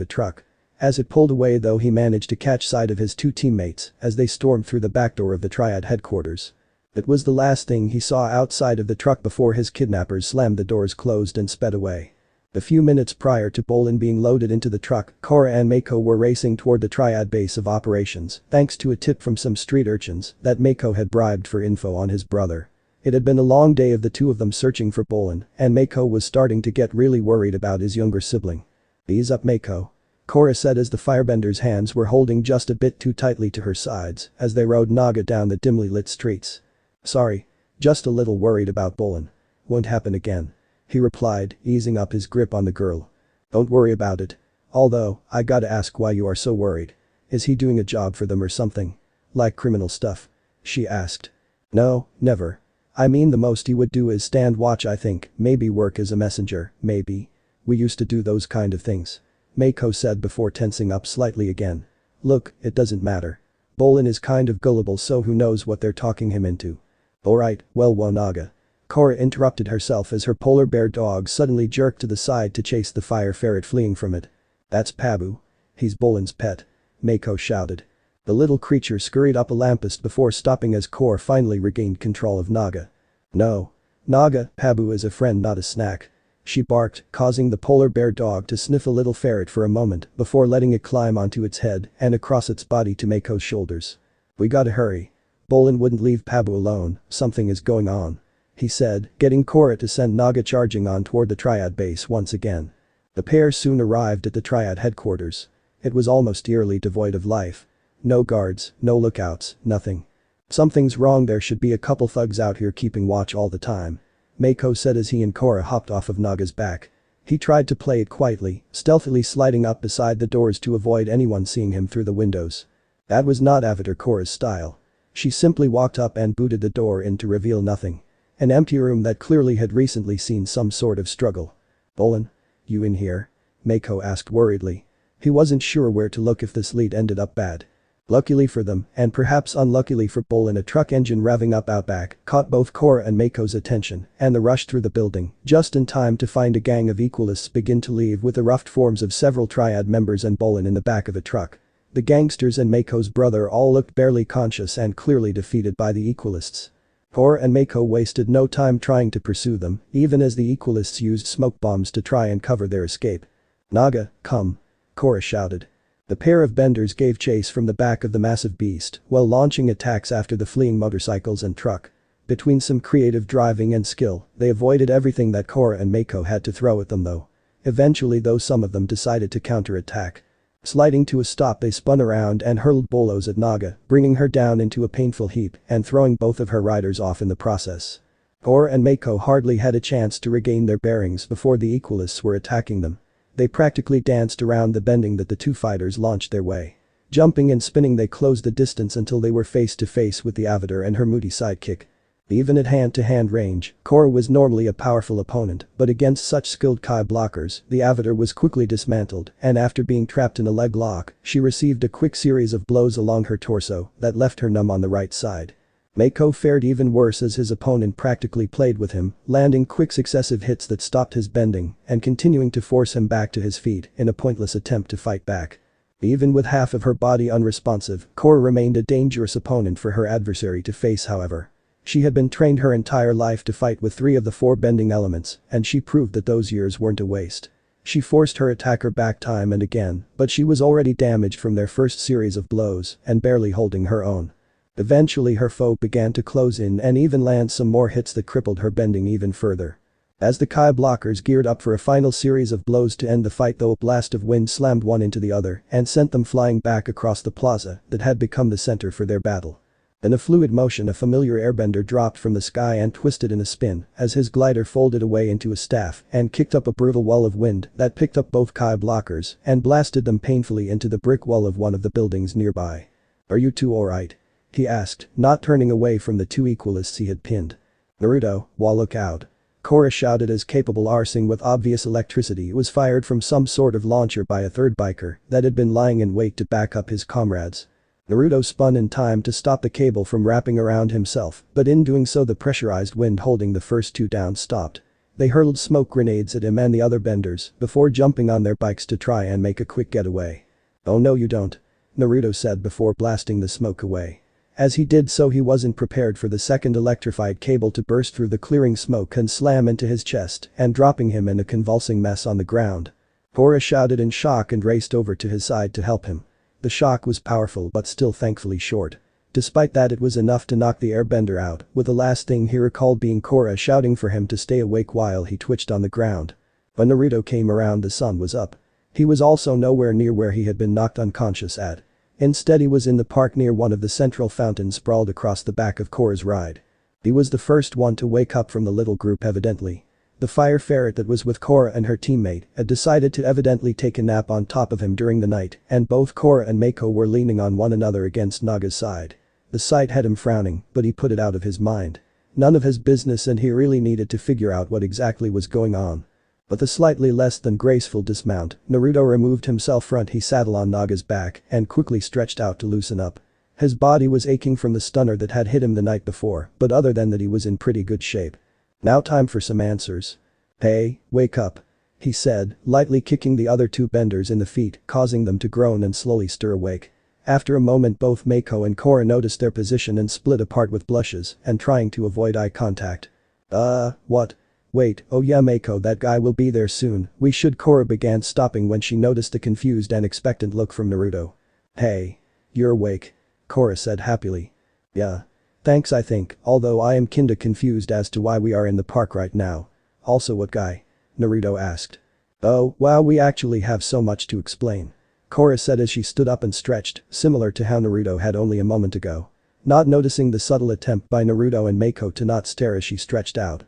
a truck. As it pulled away though he managed to catch sight of his 2 teammates as they stormed through the back door of the Triad headquarters. It was the last thing he saw outside of the truck before his kidnappers slammed the doors closed and sped away. A few minutes prior to Bolin being loaded into the truck, Korra and Mako were racing toward the Triad base of operations thanks to a tip from some street urchins that Mako had bribed for info on his brother. It had been a long day of the two of them searching for Bolin, and Mako was starting to get really worried about his younger sibling. "Ease up, Mako," Korra said as the firebender's hands were holding just a bit too tightly to her sides as they rode Naga down the dimly lit streets. "Sorry. Just a little worried about Bolin. Won't happen again," he replied, easing up his grip on the girl. "Don't worry about it. Although, I gotta ask why you are so worried. Is he doing a job for them or something? Like criminal stuff?" she asked. "No, never. I mean the most he would do is stand watch I think, maybe work as a messenger, maybe. We used to do those kind of things," Mako said before tensing up slightly again. "Look, it doesn't matter. Bolin is kind of gullible so who knows what they're talking him into." "Alright, well Naga." Korra interrupted herself as her polar bear dog suddenly jerked to the side to chase the fire ferret fleeing from it. "That's Pabu. He's Bolin's pet," Mako shouted. The little creature scurried up a lamppost before stopping as Korra finally regained control of Naga. "No. Naga, Pabu is a friend not a snack," she barked, causing the polar bear dog to sniff a little ferret for a moment before letting it climb onto its head and across its body to Mako's shoulders. "We gotta hurry. Bolin wouldn't leave Pabu alone, something is going on," he said, getting Korra to send Naga charging on toward the Triad base once again. The pair soon arrived at the Triad headquarters. It was almost eerily devoid of life. No guards, no lookouts, nothing. "Something's wrong, there should be a couple thugs out here keeping watch all the time," Mako said as he and Korra hopped off of Naga's back. He tried to play it quietly, stealthily sliding up beside the doors to avoid anyone seeing him through the windows. That was not Avatar Korra's style. She simply walked up and booted the door in to reveal nothing. An empty room that clearly had recently seen some sort of struggle. "Bolin? You in here?" Mako asked worriedly. He wasn't sure where to look if this lead ended up bad. Luckily for them, and perhaps unluckily for Bolin, a truck engine revving up out back caught both Korra and Mako's attention and the rush through the building just in time to find a gang of equalists begin to leave with the roughed forms of several Triad members and Bolin in the back of a truck. The gangsters and Mako's brother all looked barely conscious and clearly defeated by the equalists. Korra and Mako wasted no time trying to pursue them, even as the equalists used smoke bombs to try and cover their escape. "Naga, come," Korra shouted. The pair of benders gave chase from the back of the massive beast while launching attacks after the fleeing motorcycles and truck. Between some creative driving and skill, they avoided everything that Korra and Mako had to throw at them though. Eventually though some of them decided to counterattack. Sliding to a stop they spun around and hurled bolos at Naga, bringing her down into a painful heap and throwing both of her riders off in the process. Korra and Mako hardly had a chance to regain their bearings before the Equalists were attacking them. They practically danced around the bending that the two fighters launched their way. Jumping and spinning they closed the distance until they were face to face with the Avatar and her moody sidekick. Even at hand-to-hand range, Korra was normally a powerful opponent, but against such skilled Kai blockers, the Avatar was quickly dismantled, and after being trapped in a leg lock, she received a quick series of blows along her torso that left her numb on the right side. Mako fared even worse as his opponent practically played with him, landing quick successive hits that stopped his bending and continuing to force him back to his feet in a pointless attempt to fight back. Even with half of her body unresponsive, Korra remained a dangerous opponent for her adversary to face however. She had been trained her entire life to fight with 3 of the 4 bending elements, and she proved that those years weren't a waste. She forced her attacker back time and again, but she was already damaged from their first series of blows and barely holding her own. Eventually her foe began to close in and even land some more hits that crippled her bending even further. As the Kai blockers geared up for a final series of blows to end the fight though a blast of wind slammed one into the other and sent them flying back across the plaza that had become the center for their battle. In a fluid motion a familiar airbender dropped from the sky and twisted in a spin as his glider folded away into a staff and kicked up a brutal wall of wind that picked up both Kai blockers and blasted them painfully into the brick wall of one of the buildings nearby. "Are you two alright?" he asked, not turning away from the 2 Equalists he had pinned. "Naruto, look out." Korra shouted as capable arsing with obvious electricity was fired from some sort of launcher by a third biker that had been lying in wait to back up his comrades. Naruto spun in time to stop the cable from wrapping around himself, but in doing so the pressurized wind holding the first 2 down stopped. They hurled smoke grenades at him and the other benders before jumping on their bikes to try and make a quick getaway. "Oh no you don't," Naruto said before blasting the smoke away. As he did so he wasn't prepared for the second electrified cable to burst through the clearing smoke and slam into his chest and dropping him in a convulsing mess on the ground. Korra shouted in shock and raced over to his side to help him. The shock was powerful but still thankfully short. Despite that it was enough to knock the airbender out, with the last thing he recalled being Korra shouting for him to stay awake while he twitched on the ground. When Naruto came around the sun was up. He was also nowhere near where he had been knocked unconscious at. Instead he was in the park near one of the central fountains sprawled across the back of Korra's ride. He was the first one to wake up from the little group evidently. The fire ferret that was with Korra and her teammate had decided to evidently take a nap on top of him during the night and both Korra and Mako were leaning on one another against Naga's side. The sight had him frowning, but he put it out of his mind. None of his business and he really needed to figure out what exactly was going on. But the slightly less than graceful dismount, Naruto removed himself front his saddle on Naga's back and quickly stretched out to loosen up. His body was aching from the stunner that had hit him the night before, but other than that he was in pretty good shape. "Now time for some answers." "Hey, wake up," he said, lightly kicking the other 2 benders in the feet, causing them to groan and slowly stir awake. After a moment both Mako and Korra noticed their position and split apart with blushes and trying to avoid eye contact. What? Wait, oh yeah Mako that guy will be there soon, we should." Korra began stopping when she noticed a confused and expectant look from Naruto. "Hey. You're awake," Korra said happily. "Yeah. Thanks I think, although I am kinda confused as to why we are in the park right now." "Also what guy?" Naruto asked. "Oh, wow we actually have so much to explain," Korra said as she stood up and stretched, similar to how Naruto had only a moment ago. Not noticing the subtle attempt by Naruto and Mako to not stare as she stretched out.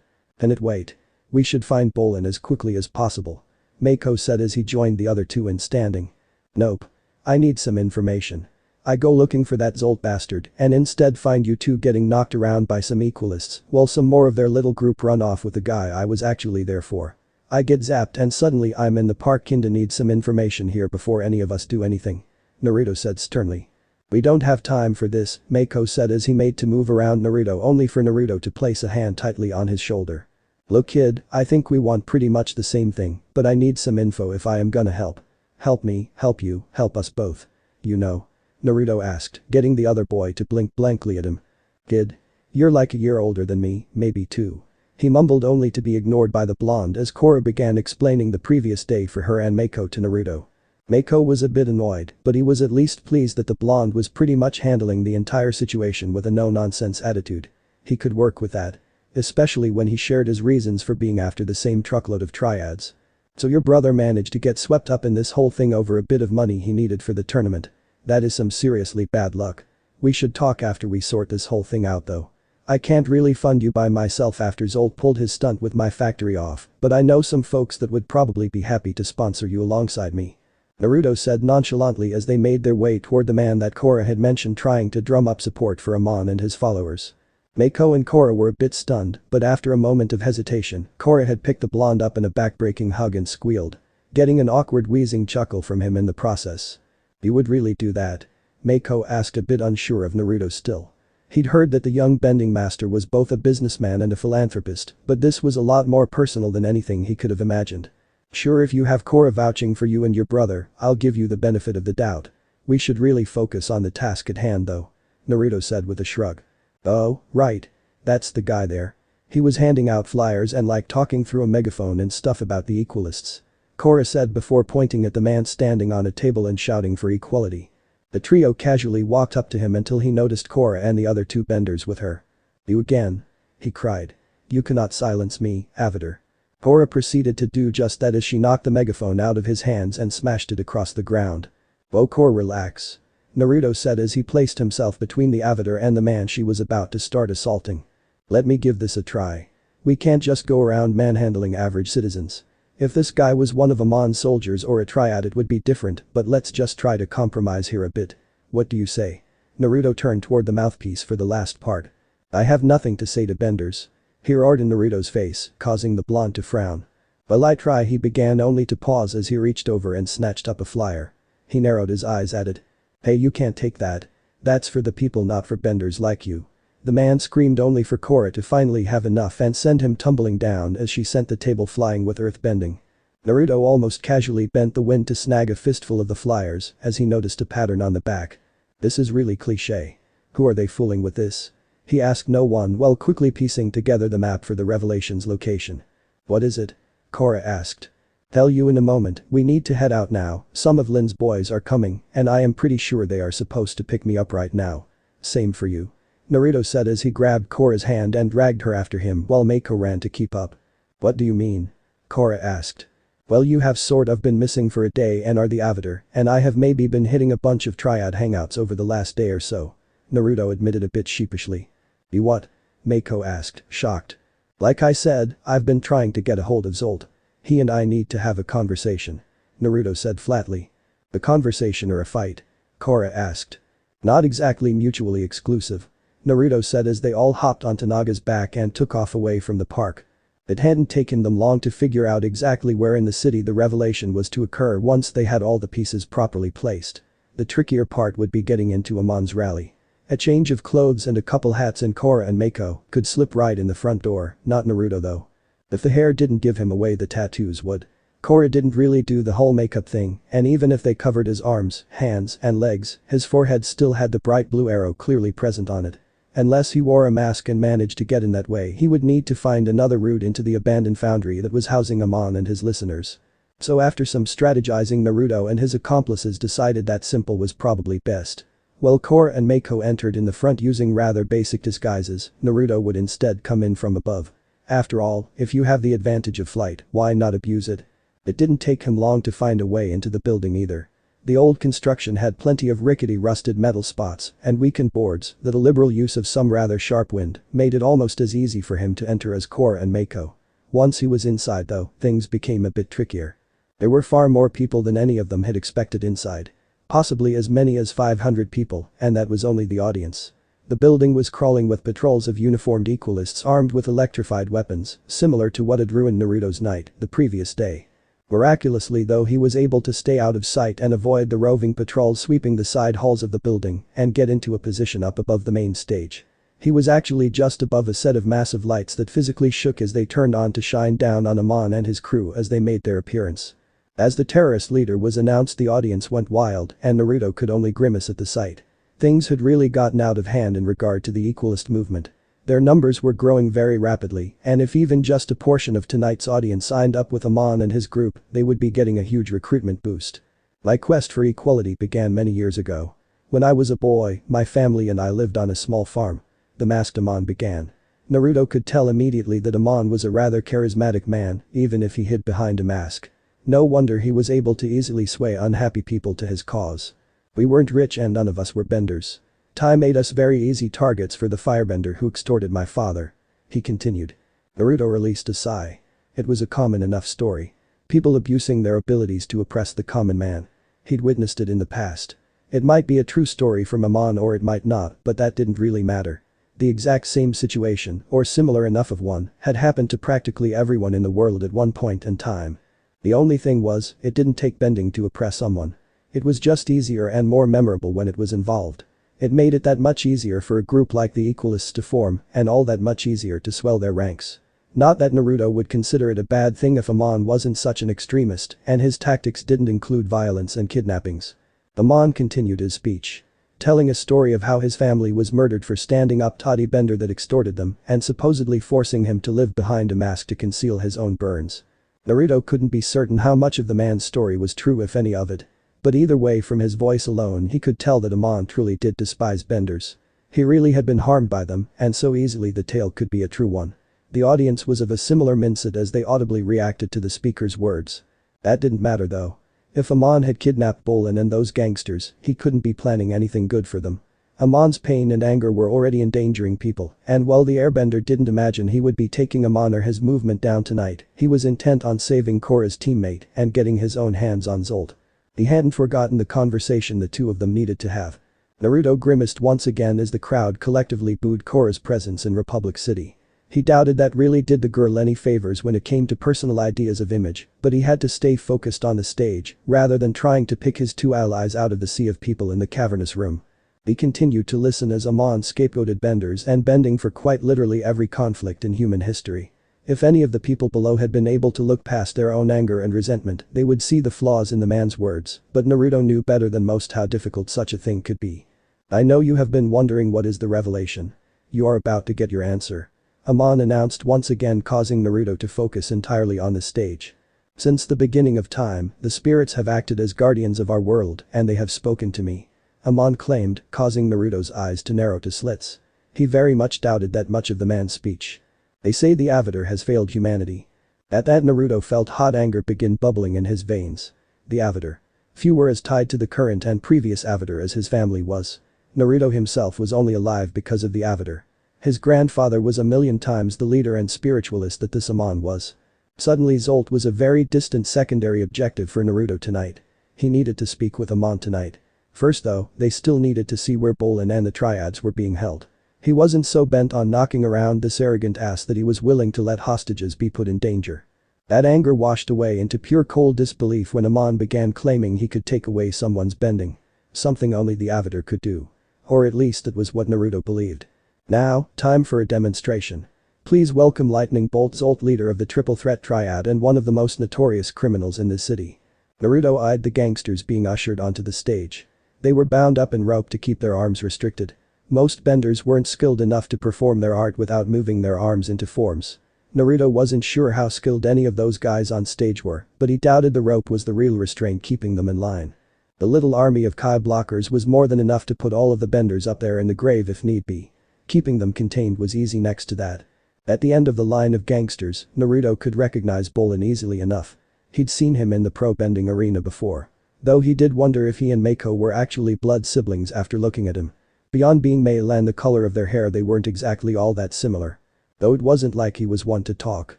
Wait. We should find Bolin as quickly as possible," Mako said as he joined the other 2 in standing. "Nope. I need some information. I go looking for that Zolt bastard and instead find you 2 getting knocked around by some Equalists while some more of their little group run off with the guy I was actually there for. I get zapped and suddenly I'm in the park. Kinda need some information here before any of us do anything," Naruto said sternly. "We don't have time for this," Mako said as he made to move around Naruto only for Naruto to place a hand tightly on his shoulder. "Look kid, I think we want pretty much the same thing, but I need some info if I am gonna help." "Help me, help you, help us both. You know?" Naruto asked, getting the other boy to blink blankly at him. "Kid. You're like a year older than me, maybe 2. He mumbled only to be ignored by the blonde as Korra began explaining the previous day for her and Mako to Naruto. Mako was a bit annoyed, but he was at least pleased that the blonde was pretty much handling the entire situation with a no-nonsense attitude. He could work with that. Especially when he shared his reasons for being after the same truckload of triads. So your brother managed to get swept up in this whole thing over a bit of money he needed for the tournament. That is some seriously bad luck. We should talk after we sort this whole thing out though. I can't really fund you by myself after Zolt pulled his stunt with my factory off, but I know some folks that would probably be happy to sponsor you alongside me. Naruto said nonchalantly as they made their way toward the man that Korra had mentioned trying to drum up support for Amon and his followers. Mako and Korra were a bit stunned, but after a moment of hesitation, Korra had picked the blonde up in a back-breaking hug and squealed. Getting an awkward wheezing chuckle from him in the process. You would really do that? Mako asked, a bit unsure of Naruto still. He'd heard that the young bending master was both a businessman and a philanthropist, but this was a lot more personal than anything he could have imagined. Sure, if you have Korra vouching for you and your brother, I'll give you the benefit of the doubt. We should really focus on the task at hand though. Naruto said with a shrug. Oh, right. That's the guy there. He was handing out flyers and like talking through a megaphone and stuff about the equalists. Korra said before pointing at the man standing on a table and shouting for equality. The trio casually walked up to him until he noticed Korra and the other two benders with her. You again? He cried. You cannot silence me, Avatar. Korra proceeded to do just that as she knocked the megaphone out of his hands and smashed it across the ground. Whoa, Korra, relax. Naruto said as he placed himself between the Avatar and the man she was about to start assaulting. Let me give this a try. We can't just go around manhandling average citizens. If this guy was one of Amon's soldiers or a Triad it would be different, but let's just try to compromise here a bit. What do you say? Naruto turned toward the mouthpiece for the last part. I have nothing to say to benders. He roared in Naruto's face, causing the blonde to frown. Well, I try, he began, only to pause as he reached over and snatched up a flyer. He narrowed his eyes at it. Hey, you can't take that. That's for the people, not for benders like you. The man screamed, only for Korra to finally have enough and send him tumbling down as she sent the table flying with earth bending. Naruto almost casually bent the wind to snag a fistful of the flyers as he noticed a pattern on the back. This is really cliché. Who are they fooling with this? He asked no one while quickly piecing together the map for the Revelation's location. What is it? Korra asked. Tell you in a moment, we need to head out now, some of Lin's boys are coming, and I am pretty sure they are supposed to pick me up right now. Same for you. Naruto said as he grabbed Korra's hand and dragged her after him while Mako ran to keep up. What do you mean? Korra asked. Well, you have sort of been missing for a day and are the Avatar, and I have maybe been hitting a bunch of Triad hangouts over the last day or so. Naruto admitted a bit sheepishly. You what? Mako asked, shocked. Like I said, I've been trying to get a hold of Zolt. He and I need to have a conversation. Naruto said flatly. A conversation or a fight? Korra asked. Not exactly mutually exclusive. Naruto said as they all hopped onto Naga's back and took off away from the park. It hadn't taken them long to figure out exactly where in the city the revelation was to occur once they had all the pieces properly placed. The trickier part would be getting into Amon's rally. A change of clothes and a couple hats and Korra and Mako could slip right in the front door, not Naruto though. If the hair didn't give him away, the tattoos would. Korra didn't really do the whole makeup thing, and even if they covered his arms, hands, and legs, his forehead still had the bright blue arrow clearly present on it. Unless he wore a mask and managed to get in that way, he would need to find another route into the abandoned foundry that was housing Amon and his listeners. So after some strategizing, Naruto and his accomplices decided that simple was probably best. While Korra and Mako entered in the front using rather basic disguises, Naruto would instead come in from above. After all, if you have the advantage of flight, why not abuse it? It didn't take him long to find a way into the building either. The old construction had plenty of rickety rusted metal spots and weakened boards that a liberal use of some rather sharp wind made it almost as easy for him to enter as Korra and Mako. Once he was inside though, things became a bit trickier. There were far more people than any of them had expected inside. Possibly as many as 500 people, and that was only the audience. The building was crawling with patrols of uniformed equalists armed with electrified weapons, similar to what had ruined Naruto's night the previous day. Miraculously though, he was able to stay out of sight and avoid the roving patrols sweeping the side halls of the building and get into a position up above the main stage. He was actually just above a set of massive lights that physically shook as they turned on to shine down on Amon and his crew as they made their appearance. As the terrorist leader was announced, the audience went wild and Naruto could only grimace at the sight. Things had really gotten out of hand in regard to the equalist movement. Their numbers were growing very rapidly, and if even just a portion of tonight's audience signed up with Amon and his group, they would be getting a huge recruitment boost. My quest for equality began many years ago. When I was a boy, my family and I lived on a small farm. The masked Amon began. Naruto could tell immediately that Amon was a rather charismatic man, even if he hid behind a mask. No wonder he was able to easily sway unhappy people to his cause. We weren't rich and none of us were benders. Time made us very easy targets for the firebender who extorted my father. He continued. Naruto released a sigh. It was a common enough story. People abusing their abilities to oppress the common man. He'd witnessed it in the past. It might be a true story from Amon or it might not, but that didn't really matter. The exact same situation, or similar enough of one, had happened to practically everyone in the world at one point in time. The only thing was, it didn't take bending to oppress someone. It was just easier and more memorable when it was involved. It made it that much easier for a group like the Equalists to form, and all that much easier to swell their ranks. Not that Naruto would consider it a bad thing if Amon wasn't such an extremist and his tactics didn't include violence and kidnappings. Amon continued his speech. Telling a story of how his family was murdered for standing up to the bender that extorted them and supposedly forcing him to live behind a mask to conceal his own burns. Naruto couldn't be certain how much of the man's story was true if any of it. But either way from his voice alone he could tell that Amon truly did despise benders. He really had been harmed by them and so easily the tale could be a true one. The audience was of a similar mindset as they audibly reacted to the speaker's words. That didn't matter though. If Amon had kidnapped Bolin and those gangsters, he couldn't be planning anything good for them. Amon's pain and anger were already endangering people, and while the airbender didn't imagine he would be taking Amon or his movement down tonight, he was intent on saving Korra's teammate and getting his own hands on Zolt. He hadn't forgotten the conversation the two of them needed to have. Naruto grimaced once again as the crowd collectively booed Korra's presence in Republic City. He doubted that really did the girl any favors when it came to personal ideas of image, but he had to stay focused on the stage, rather than trying to pick his two allies out of the sea of people in the cavernous room. He continued to listen as Amon scapegoated benders and bending for quite literally every conflict in human history. If any of the people below had been able to look past their own anger and resentment, they would see the flaws in the man's words, but Naruto knew better than most how difficult such a thing could be. I know you have been wondering what is the revelation. You are about to get your answer. Amon announced once again, causing Naruto to focus entirely on the stage. Since the beginning of time, the spirits have acted as guardians of our world and they have spoken to me. Amon claimed, causing Naruto's eyes to narrow to slits. He very much doubted that much of the man's speech. They say the Avatar has failed humanity. At that Naruto felt hot anger begin bubbling in his veins. The Avatar. Few were as tied to the current and previous Avatar as his family was. Naruto himself was only alive because of the Avatar. His grandfather was a million times the leader and spiritualist that this Amon was. Suddenly Zolt was a very distant secondary objective for Naruto tonight. He needed to speak with Amon tonight. First though, they still needed to see where Bolin and the Triads were being held. He wasn't so bent on knocking around this arrogant ass that he was willing to let hostages be put in danger. That anger washed away into pure cold disbelief when Amon began claiming he could take away someone's bending. Something only the Avatar could do. Or at least that was what Naruto believed. Now, time for a demonstration. Please welcome Lightning Bolt Zolt, leader of the Triple Threat Triad and one of the most notorious criminals in this city. Naruto eyed the gangsters being ushered onto the stage. They were bound up in rope to keep their arms restricted. Most benders weren't skilled enough to perform their art without moving their arms into forms. Naruto wasn't sure how skilled any of those guys on stage were, but he doubted the rope was the real restraint keeping them in line. The little army of Kai blockers was more than enough to put all of the benders up there in the grave if need be. Keeping them contained was easy next to that. At the end of the line of gangsters, Naruto could recognize Bolin easily enough. He'd seen him in the pro bending arena before. Though he did wonder if he and Mako were actually blood siblings after looking at him. Beyond being male and the color of their hair, they weren't exactly all that similar. Though it wasn't like he was one to talk.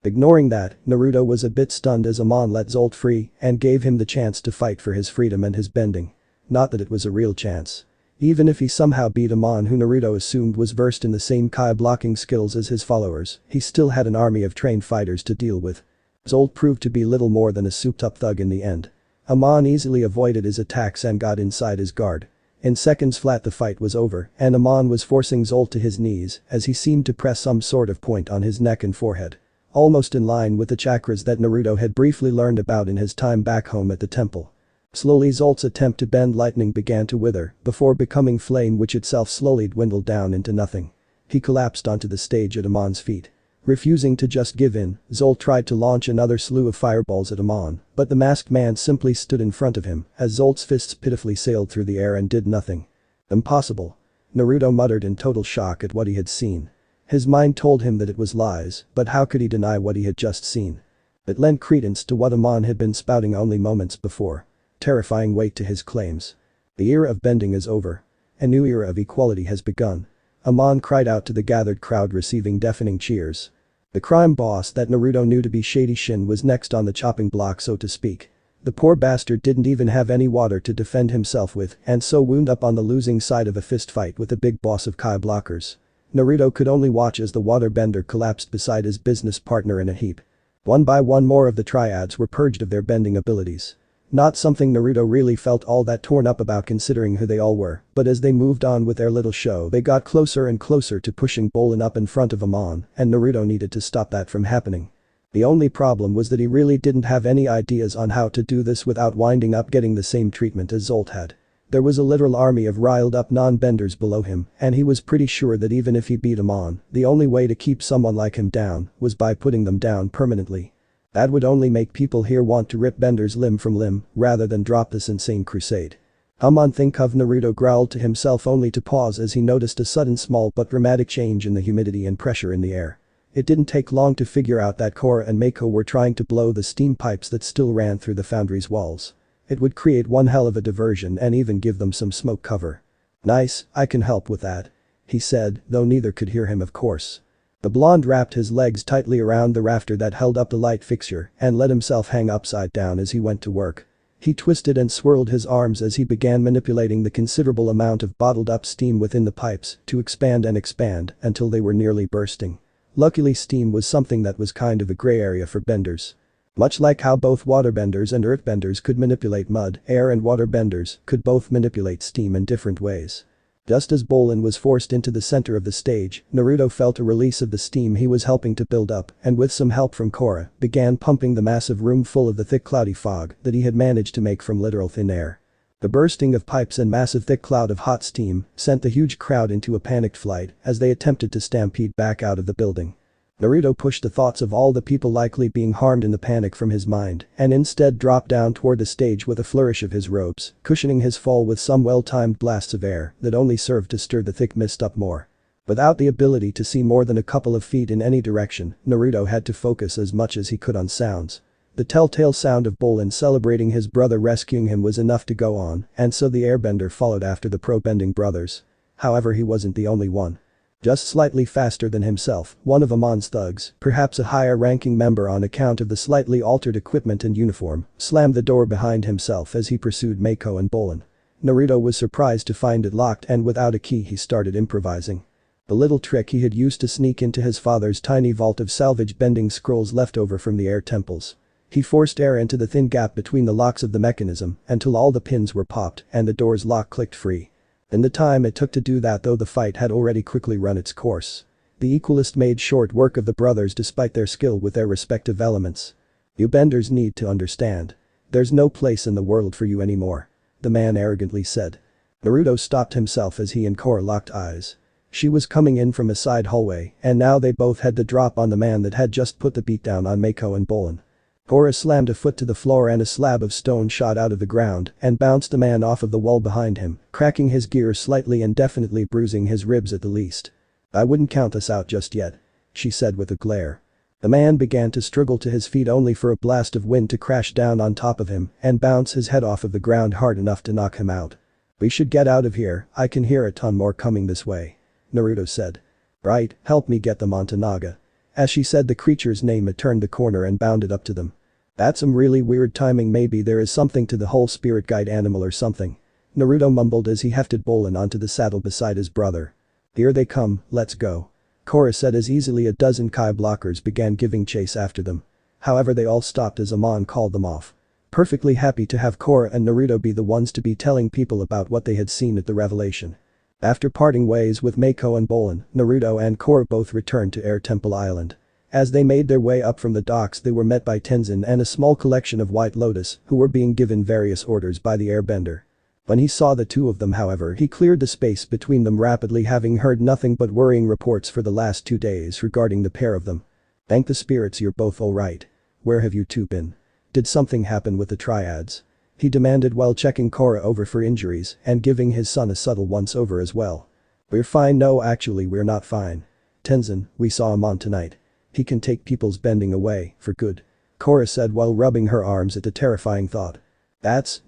Ignoring that, Naruto was a bit stunned as Amon let Zolt free and gave him the chance to fight for his freedom and his bending. Not that it was a real chance. Even if he somehow beat Amon, who Naruto assumed was versed in the same Kai blocking skills as his followers, he still had an army of trained fighters to deal with. Zolt proved to be little more than a souped-up thug in the end. Amon easily avoided his attacks and got inside his guard. In seconds flat the fight was over and Amon was forcing Zolt to his knees as he seemed to press some sort of point on his neck and forehead. Almost in line with the chakras that Naruto had briefly learned about in his time back home at the temple. Slowly Zolt's attempt to bend lightning began to wither before becoming flame, which itself slowly dwindled down into nothing. He collapsed onto the stage at Amon's feet. Refusing to just give in, Zol tried to launch another slew of fireballs at Amon, but the masked man simply stood in front of him as Zolt's fists pitifully sailed through the air and did nothing. Impossible. Naruto muttered in total shock at what he had seen. His mind told him that it was lies, but how could he deny what he had just seen? It lent credence to what Amon had been spouting only moments before. Terrifying weight to his claims. The era of bending is over. A new era of equality has begun. Amon cried out to the gathered crowd, receiving deafening cheers. The crime boss that Naruto knew to be Shady Shin was next on the chopping block, so to speak. The poor bastard didn't even have any water to defend himself with and so wound up on the losing side of a fist fight with the big boss of Kai blockers. Naruto could only watch as the waterbender collapsed beside his business partner in a heap. One by one more of the triads were purged of their bending abilities. Not something Naruto really felt all that torn up about considering who they all were, but as they moved on with their little show they got closer and closer to pushing Bolin up in front of Amon, and Naruto needed to stop that from happening. The only problem was that he really didn't have any ideas on how to do this without winding up getting the same treatment as Zolt had. There was a literal army of riled up non-benders below him, and he was pretty sure that even if he beat Amon, the only way to keep someone like him down was by putting them down permanently. That would only make people here want to rip benders limb from limb rather than drop this insane crusade. Amon, think of Naruto, growled to himself only to pause as he noticed a sudden small but dramatic change in the humidity and pressure in the air. It didn't take long to figure out that Korra and Mako were trying to blow the steam pipes that still ran through the foundry's walls. It would create one hell of a diversion and even give them some smoke cover. "Nice, I can help with that," he said, though neither could hear him, of course. The blonde wrapped his legs tightly around the rafter that held up the light fixture and let himself hang upside down as he went to work. He twisted and swirled his arms as he began manipulating the considerable amount of bottled up steam within the pipes to expand and expand until they were nearly bursting. Luckily, steam was something that was kind of a gray area for benders. Much like how both waterbenders and earthbenders could manipulate mud, air and waterbenders could both manipulate steam in different ways. Just as Bolin was forced into the center of the stage, Naruto felt a release of the steam he was helping to build up and with some help from Korra, began pumping the massive room full of the thick cloudy fog that he had managed to make from literal thin air. The bursting of pipes and massive thick cloud of hot steam sent the huge crowd into a panicked flight as they attempted to stampede back out of the building. Naruto pushed the thoughts of all the people likely being harmed in the panic from his mind and instead dropped down toward the stage with a flourish of his robes, cushioning his fall with some well-timed blasts of air that only served to stir the thick mist up more. Without the ability to see more than a couple of feet in any direction, Naruto had to focus as much as he could on sounds. The telltale sound of Bolin celebrating his brother rescuing him was enough to go on, and so the airbender followed after the pro-bending brothers. However, he wasn't the only one. Just slightly faster than himself, one of Amon's thugs, perhaps a higher-ranking member on account of the slightly altered equipment and uniform, slammed the door behind himself as he pursued Mako and Bolin. Naruto was surprised to find it locked, and without a key he started improvising. The little trick he had used to sneak into his father's tiny vault of salvaged bending scrolls left over from the air temples. He forced air into the thin gap between the locks of the mechanism until all the pins were popped and the door's lock clicked free. In the time it took to do that, though, the fight had already quickly run its course. The equalist made short work of the brothers despite their skill with their respective elements. "You benders need to understand. There's no place in the world for you anymore," the man arrogantly said. Naruto stopped himself as he and Korra locked eyes. She was coming in from a side hallway and now they both had the drop on the man that had just put the beatdown on Mako and Bolin. Korra slammed a foot to the floor and a slab of stone shot out of the ground and bounced the man off of the wall behind him, cracking his gear slightly and definitely bruising his ribs at the least. "I wouldn't count us out just yet," she said with a glare. The man began to struggle to his feet only for a blast of wind to crash down on top of him and bounce his head off of the ground hard enough to knock him out. "We should get out of here, I can hear a ton more coming this way," Naruto said. "Right, help me get them onto Naga." As she said the creature's name, it turned the corner and bounded up to them. "That's some really weird timing. Maybe there is something to the whole spirit guide animal or something," Naruto mumbled as he hefted Bolin onto the saddle beside his brother. "Here they come, let's go," Korra said as easily a dozen Kai blockers began giving chase after them. However, they all stopped as Amon called them off. Perfectly happy to have Korra and Naruto be the ones to be telling people about what they had seen at the revelation. After parting ways with Mako and Bolin, Naruto and Korra both returned to Air Temple Island. As they made their way up from the docks, they were met by Tenzin and a small collection of White Lotus who were being given various orders by the airbender. When he saw the two of them, however, he cleared the space between them rapidly, having heard nothing but worrying reports for the last 2 days regarding the pair of them. Thank the spirits you're both alright. Where have you two been? Did something happen with the triads? He demanded while checking Korra over for injuries and giving his son a subtle once-over as well. We're fine. No, actually we're not fine. Tenzin, we saw Amon tonight. He can take people's bending away, for good. Korra said while rubbing her arms at the terrifying thought.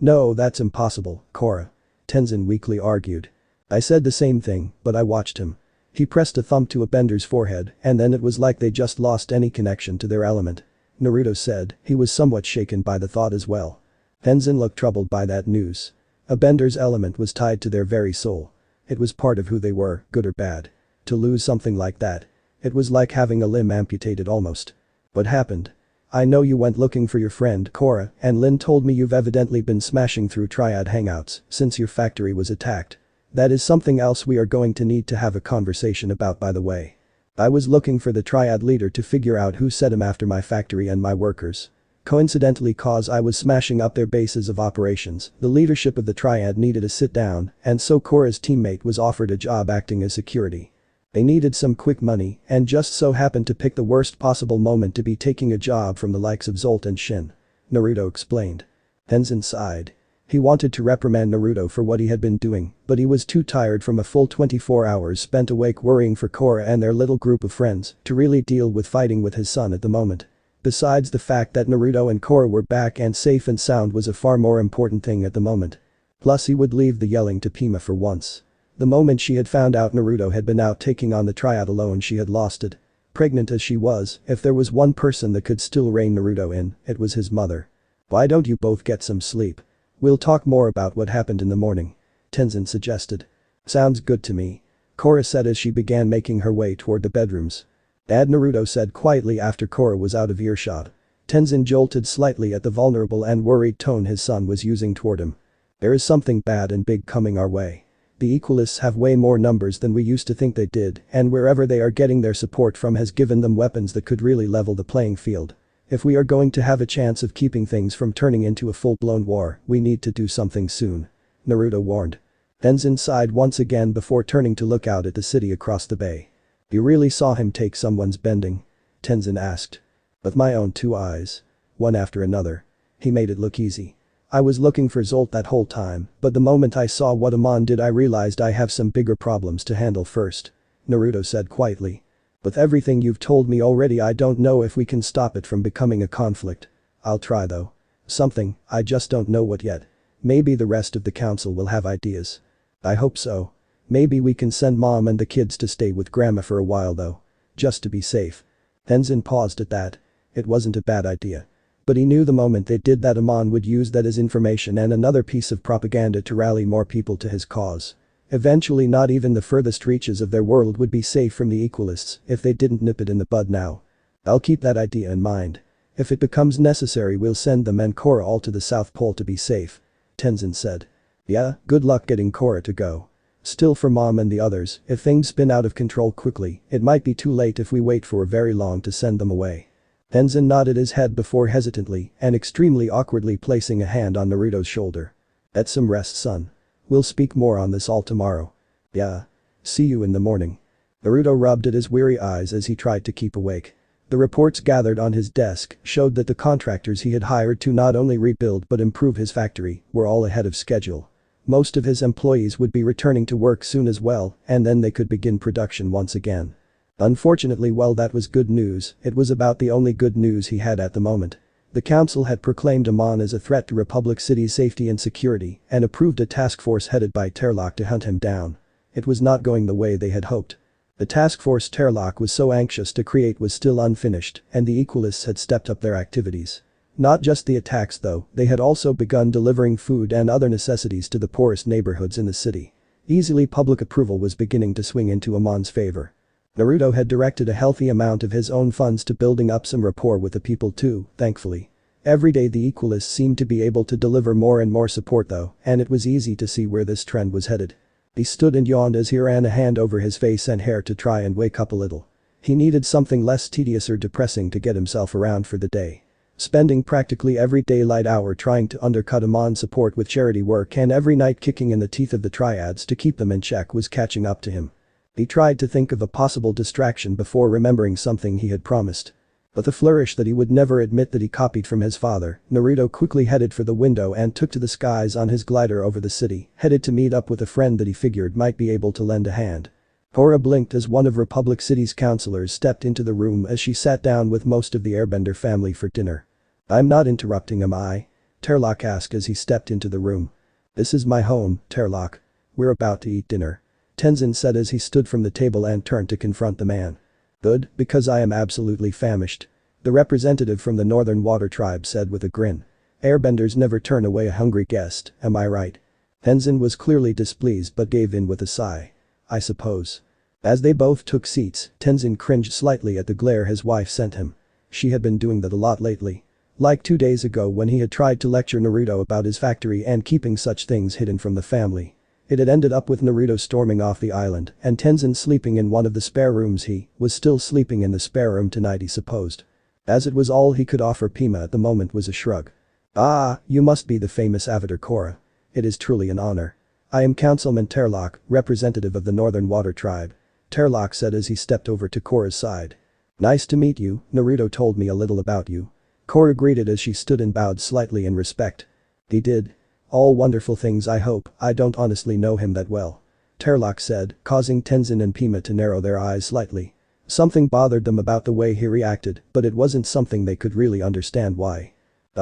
No, that's impossible, Korra. Tenzin weakly argued. I said the same thing, but I watched him. He pressed a thumb to a bender's forehead and then it was like they just lost any connection to their element. Naruto said he was somewhat shaken by the thought as well. Tenzin looked troubled by that news. A bender's element was tied to their very soul. It was part of who they were, good or bad. To lose something like that. It was like having a limb amputated almost. What happened? I know you went looking for your friend Korra and Lin told me you've evidently been smashing through Triad hangouts since your factory was attacked. That is something else we are going to need to have a conversation about, by the way. I was looking for the Triad leader to figure out who set him after my factory and my workers. Coincidentally, cause I was smashing up their bases of operations, the leadership of the Triad needed a sit down and so Korra's teammate was offered a job acting as security. They needed some quick money and just so happened to pick the worst possible moment to be taking a job from the likes of Zolt and Shin. Naruto explained. Tenzin sighed. He wanted to reprimand Naruto for what he had been doing, but he was too tired from a full 24 hours spent awake worrying for Korra and their little group of friends to really deal with fighting with his son at the moment. Besides, the fact that Naruto and Korra were back and safe and sound was a far more important thing at the moment. Plus he would leave the yelling to Pima for once. The moment she had found out Naruto had been out taking on the Triad alone, she had lost it. Pregnant as she was, if there was one person that could still rein Naruto in, it was his mother. Why don't you both get some sleep? We'll talk more about what happened in the morning. Tenzin suggested. Sounds good to me. Korra said as she began making her way toward the bedrooms. Dad, Naruto said quietly after Korra was out of earshot. Tenzin jolted slightly at the vulnerable and worried tone his son was using toward him. There is something bad and big coming our way. The Equalists have way more numbers than we used to think they did and wherever they are getting their support from has given them weapons that could really level the playing field. If we are going to have a chance of keeping things from turning into a full-blown war, we need to do something soon. Naruto warned. Tenzin sighed once again before turning to look out at the city across the bay. You really saw him take someone's bending? Tenzin asked. With my own two eyes. One after another. He made it look easy. I was looking for Zolt that whole time, but the moment I saw what Amon did I realized I have some bigger problems to handle first. Naruto said quietly. With everything you've told me already, I don't know if we can stop it from becoming a conflict. I'll try though. Something, I just don't know what yet. Maybe the rest of the council will have ideas. I hope so. Maybe we can send mom and the kids to stay with grandma for a while though. Just to be safe. Tenzin paused at that. It wasn't a bad idea. But he knew the moment they did that Amon would use that as information and another piece of propaganda to rally more people to his cause. Eventually not even the furthest reaches of their world would be safe from the Equalists if they didn't nip it in the bud now. I'll keep that idea in mind. If it becomes necessary we'll send them and Korra all to the South Pole to be safe. Tenzin said. Yeah, good luck getting Korra to go. Still, for mom and the others, if things spin out of control quickly, it might be too late if we wait for very long to send them away. Tenzin nodded his head before hesitantly and extremely awkwardly placing a hand on Naruto's shoulder. Get some rest, son. We'll speak more on this all tomorrow. Yeah. See you in the morning. Naruto rubbed at his weary eyes as he tried to keep awake. The reports gathered on his desk showed that the contractors he had hired to not only rebuild but improve his factory were all ahead of schedule. Most of his employees would be returning to work soon as well, and then they could begin production once again. Unfortunately, while that was good news, it was about the only good news he had at the moment. The council had proclaimed Amon as a threat to Republic City's safety and security and approved a task force headed by Terlock to hunt him down. It was not going the way they had hoped. The task force Terlock was so anxious to create was still unfinished and the Equalists had stepped up their activities. Not just the attacks though, they had also begun delivering food and other necessities to the poorest neighborhoods in the city. Easily public approval was beginning to swing into Amon's favor. Naruto had directed a healthy amount of his own funds to building up some rapport with the people too, thankfully. Every day the Equalists seemed to be able to deliver more and more support though, and it was easy to see where this trend was headed. He stood and yawned as he ran a hand over his face and hair to try and wake up a little. He needed something less tedious or depressing to get himself around for the day. Spending practically every daylight hour trying to undercut Amon's support with charity work and every night kicking in the teeth of the Triads to keep them in check was catching up to him. He tried to think of a possible distraction before remembering something he had promised. With a flourish that he would never admit that he copied from his father, Naruto quickly headed for the window and took to the skies on his glider over the city, headed to meet up with a friend that he figured might be able to lend a hand. Korra blinked as one of Republic City's counselors stepped into the room as she sat down with most of the Airbender family for dinner. "I'm not interrupting, am I?" Terlock asked as he stepped into the room. "This is my home, Terlock. We're about to eat dinner," Tenzin said as he stood from the table and turned to confront the man. "Good, because I am absolutely famished," the representative from the Northern Water Tribe said with a grin. "Airbenders never turn away a hungry guest, am I right?" Tenzin was clearly displeased but gave in with a sigh. "I suppose." As they both took seats, Tenzin cringed slightly at the glare his wife sent him. She had been doing that a lot lately. Like 2 days ago when he had tried to lecture Naruto about his factory and keeping such things hidden from the family. It had ended up with Naruto storming off the island and Tenzin sleeping in one of the spare rooms. He was still sleeping in the spare room tonight, he supposed. As it was all he could offer, Pima at the moment was a shrug. "Ah, you must be the famous Avatar Korra. It is truly an honor. I am Councilman Terlock, representative of the Northern Water Tribe," Terlock said as he stepped over to Korra's side. "Nice to meet you, Naruto told me a little about you." Korra greeted as she stood and bowed slightly in respect. "He did. All wonderful things. I hope. I don't honestly know him that well," Terlock said, causing Tenzin and Pima to narrow their eyes slightly. Something bothered them about the way he reacted, but it wasn't something they could really understand why.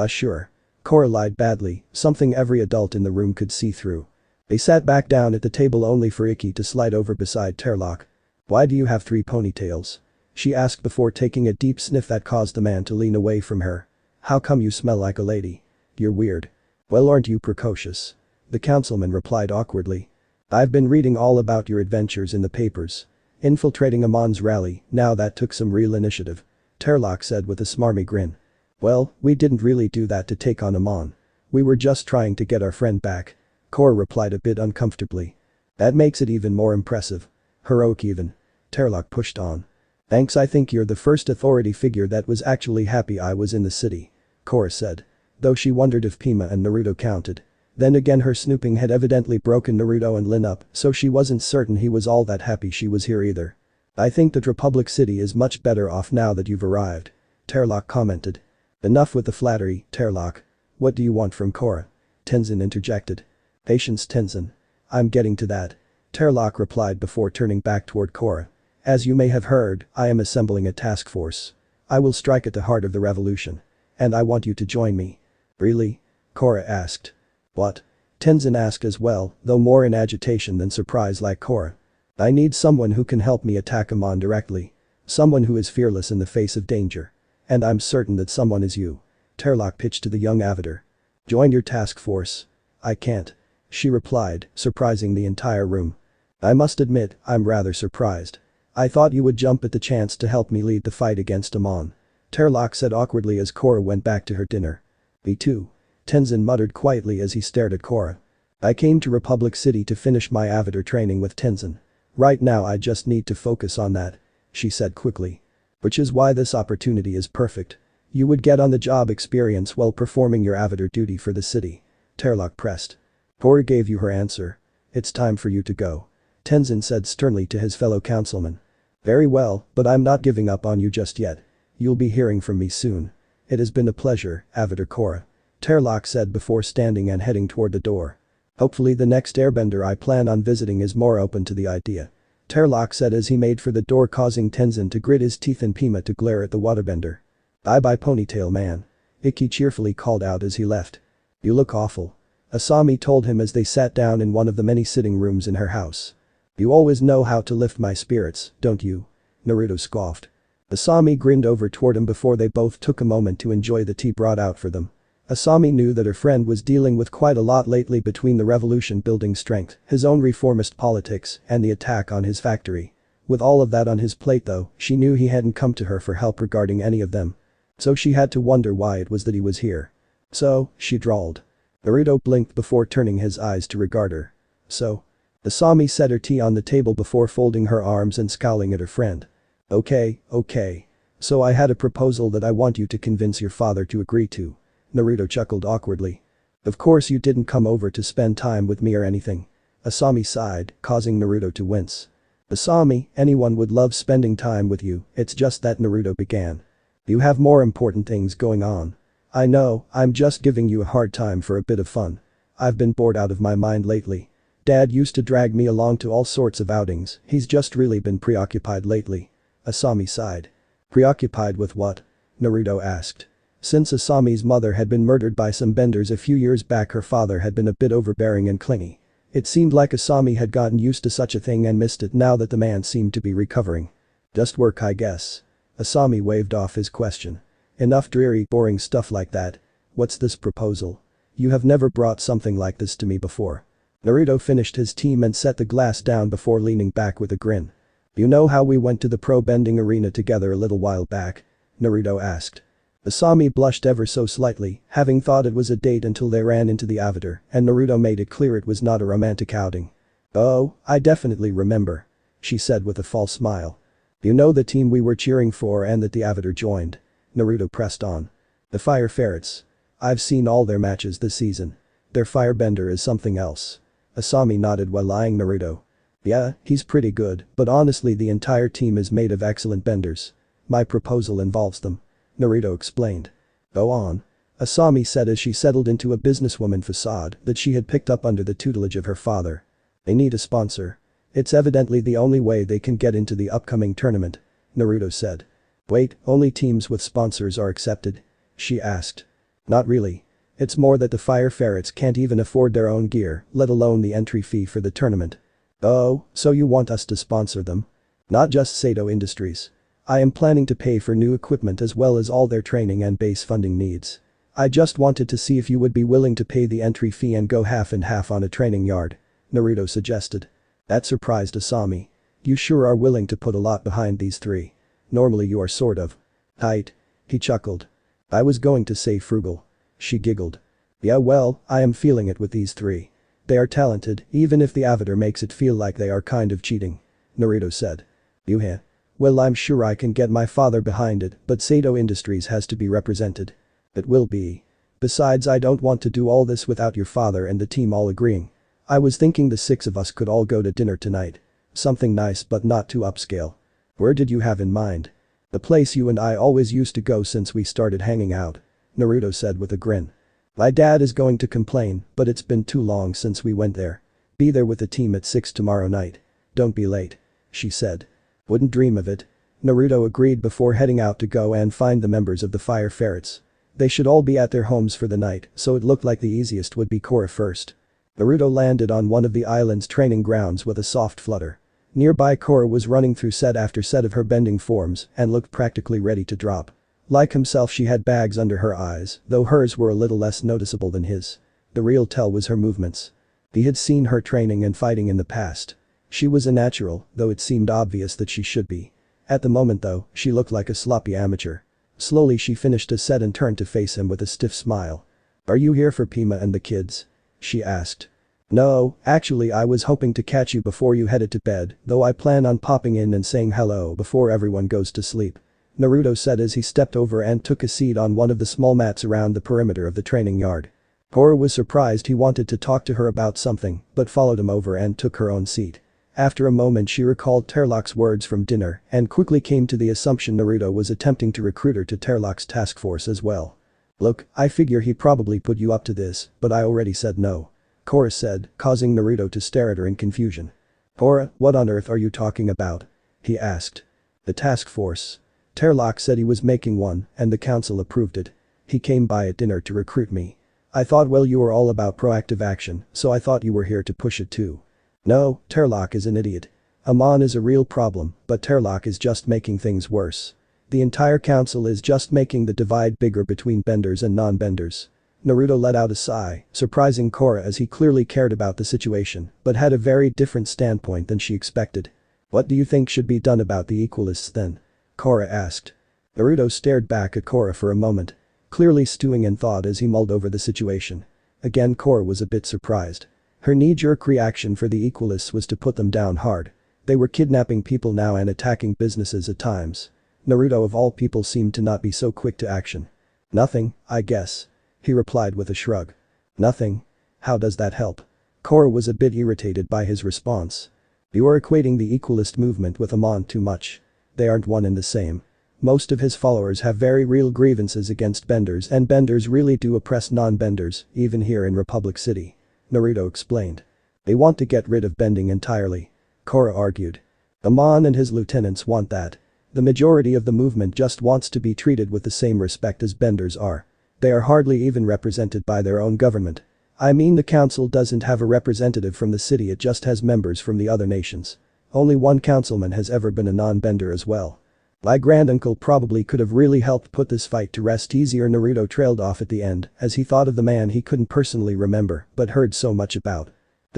Sure." Korra lied badly, something every adult in the room could see through. They sat back down at the table only for Ikki to slide over beside Terlock. "Why do you have 3 ponytails?" she asked before taking a deep sniff that caused the man to lean away from her. "How come you smell like a lady? You're weird." "Well, aren't you precocious?" the councilman replied awkwardly. "I've been reading all about your adventures in the papers. Infiltrating Amon's rally, now that took some real initiative," Terlock said with a smarmy grin. "Well, we didn't really do that to take on Amon. We were just trying to get our friend back," Korra replied a bit uncomfortably. "That makes it even more impressive. Heroic even." Terlock pushed on. "Thanks, I think you're the first authority figure that was actually happy I was in the city," Korra said. Though she wondered if Pima and Naruto counted. Then again, her snooping had evidently broken Naruto and Lin up, so she wasn't certain he was all that happy she was here either. "I think that Republic City is much better off now that you've arrived," Terlock commented. "Enough with the flattery, Terlock. What do you want from Korra?" Tenzin interjected. "Patience, Tenzin. I'm getting to that," Terlock replied before turning back toward Korra. "As you may have heard, I am assembling a task force. I will strike at the heart of the revolution. And I want you to join me." "Really?" Korra asked. "What?" Tenzin asked as well, though more in agitation than surprise like Korra. "I need someone who can help me attack Amon directly. Someone who is fearless in the face of danger. And I'm certain that someone is you," Terlock pitched to the young Avatar. "Join your task force." "I can't," she replied, surprising the entire room. "I must admit, I'm rather surprised. I thought you would jump at the chance to help me lead the fight against Amon," Terlock said awkwardly as Korra went back to her dinner. "Me too," Tenzin muttered quietly as he stared at Korra. "I came to Republic City to finish my Avatar training with Tenzin. Right now I just need to focus on that," she said quickly. "Which is why this opportunity is perfect. You would get on-the-job experience while performing your Avatar duty for the city," Terlock pressed. Korra gave you her answer. "It's time for you to go," Tenzin said sternly to his fellow councilman. "Very well, but I'm not giving up on you just yet. You'll be hearing from me soon. It has been a pleasure, Avatar Korra," Terlock said before standing and heading toward the door. "Hopefully the next airbender I plan on visiting is more open to the idea," Terlock said as he made for the door, causing Tenzin to grit his teeth and Pima to glare at the waterbender. "Bye-bye, ponytail man," Ikki cheerfully called out as he left. "You look awful," Asami told him as they sat down in one of the many sitting rooms in her house. "You always know how to lift my spirits, don't you?" Naruto scoffed. Asami grinned over toward him before they both took a moment to enjoy the tea brought out for them. Asami knew that her friend was dealing with quite a lot lately between the revolution building strength, his own reformist politics, and the attack on his factory. With all of that on his plate though, she knew he hadn't come to her for help regarding any of them. So she had to wonder why it was that he was here. "So," she drawled. Naruto blinked before turning his eyes to regard her. "So?" Asami set her tea on the table before folding her arms and scowling at her friend. Okay. So I had a proposal that I want you to convince your father to agree to." Naruto chuckled awkwardly. "Of course you didn't come over to spend time with me or anything." Asami sighed, causing Naruto to wince. "Asami, anyone would love spending time with you, it's just that," Naruto began. You have more important things going on. I know, I'm just giving you a hard time for a bit of fun. I've been bored out of my mind lately. Dad used to drag me along to all sorts of outings, he's just really been preoccupied lately. Asami sighed. Preoccupied with what? Naruto asked. Since Asami's mother had been murdered by some benders a few years back, her father had been a bit overbearing and clingy. It seemed like Asami had gotten used to such a thing and missed it now that the man seemed to be recovering. Just work, I guess. Asami waved off his question. Enough dreary, boring stuff like that. What's this proposal? You have never brought something like this to me before. Naruto finished his tea and set the glass down before leaning back with a grin. You know how we went to the pro bending arena together a little while back? Naruto asked. Asami blushed ever so slightly, having thought it was a date until they ran into the Avatar, and Naruto made it clear it was not a romantic outing. Oh, I definitely remember. She said with a false smile. You know the team we were cheering for and that the Avatar joined? Naruto pressed on. The Fire Ferrets. I've seen all their matches this season. Their firebender is something else. Asami nodded while eyeing Naruto. Yeah, he's pretty good, but honestly the entire team is made of excellent benders. My proposal involves them. Naruto explained. Go on. Asami said as she settled into a businesswoman facade that she had picked up under the tutelage of her father. They need a sponsor. It's evidently the only way they can get into the upcoming tournament. Naruto said. Wait, only teams with sponsors are accepted? She asked. Not really. It's more that the Fire Ferrets can't even afford their own gear, let alone the entry fee for the tournament. Oh, so you want us to sponsor them? Not just Sato Industries. I am planning to pay for new equipment as well as all their training and base funding needs. I just wanted to see if you would be willing to pay the entry fee and go half and half on a training yard. Naruto suggested. That surprised Asami. You sure are willing to put a lot behind these three. Normally you are sort of. Tight. He chuckled. I was going to say frugal. She giggled. Yeah, well, I am feeling it with these three. They are talented, even if the Avatar makes it feel like they are kind of cheating. Naruto said. You Well, I'm sure I can get my father behind it, but Sato Industries has to be represented. It will be. Besides, I don't want to do all this without your father and the team all agreeing. I was thinking the six of us could all go to dinner tonight. Something nice but not too upscale. Where did you have in mind? The place you and I always used to go since we started hanging out. Naruto said with a grin. My dad is going to complain, but it's been too long since we went there. Be there with the team at 6 tomorrow night. Don't be late. She said. Wouldn't dream of it. Naruto agreed before heading out to go and find the members of the Fire Ferrets. They should all be at their homes for the night, so it looked like the easiest would be Korra first. Naruto landed on one of the island's training grounds with a soft flutter. Nearby, Korra was running through set after set of her bending forms and looked practically ready to drop. Like himself, she had bags under her eyes, though hers were a little less noticeable than his. The real tell was her movements. He had seen her training and fighting in the past. She was a natural, though it seemed obvious that she should be. At the moment though, she looked like a sloppy amateur. Slowly she finished a set and turned to face him with a stiff smile. Are you here for Pima and the kids? She asked. No, actually I was hoping to catch you before you headed to bed, though I plan on popping in and saying hello before everyone goes to sleep. Naruto said as he stepped over and took a seat on one of the small mats around the perimeter of the training yard. Korra was surprised he wanted to talk to her about something, but followed him over and took her own seat. After a moment she recalled Terloc's words from dinner and quickly came to the assumption Naruto was attempting to recruit her to Terloc's task force as well. Look, I figure he probably put you up to this, but I already said no. Korra said, causing Naruto to stare at her in confusion. Korra, what on earth are you talking about? He asked. The task force. Terlock said he was making one, and the council approved it. He came by at dinner to recruit me. I thought well you were all about proactive action, so I thought you were here to push it too. No, Terlock is an idiot. Amon is a real problem, but Terlock is just making things worse. The entire council is just making the divide bigger between benders and non-benders. Naruto let out a sigh, surprising Korra as he clearly cared about the situation, but had a very different standpoint than she expected. What do you think should be done about the equalists then? Korra asked. Naruto stared back at Korra for a moment, clearly stewing in thought as he mulled over the situation. Again Korra was a bit surprised. Her knee-jerk reaction for the equalists was to put them down hard. They were kidnapping people now and attacking businesses at times. Naruto of all people seemed to not be so quick to action. Nothing, I guess. He replied with a shrug. Nothing? How does that help? Korra was a bit irritated by his response. You are equating the equalist movement with Amon too much. They aren't one and the same. Most of his followers have very real grievances against benders and benders really do oppress non-benders, even here in Republic City. Naruto explained. They want to get rid of bending entirely. Korra argued. Amon and his lieutenants want that. The majority of the movement just wants to be treated with the same respect as benders are. They are hardly even represented by their own government. I mean the council doesn't have a representative from the city, it just has members from the other nations. Only one councilman has ever been a non-bender as well. My granduncle probably could have really helped put this fight to rest easier. Naruto trailed off at the end as he thought of the man he couldn't personally remember but heard so much about.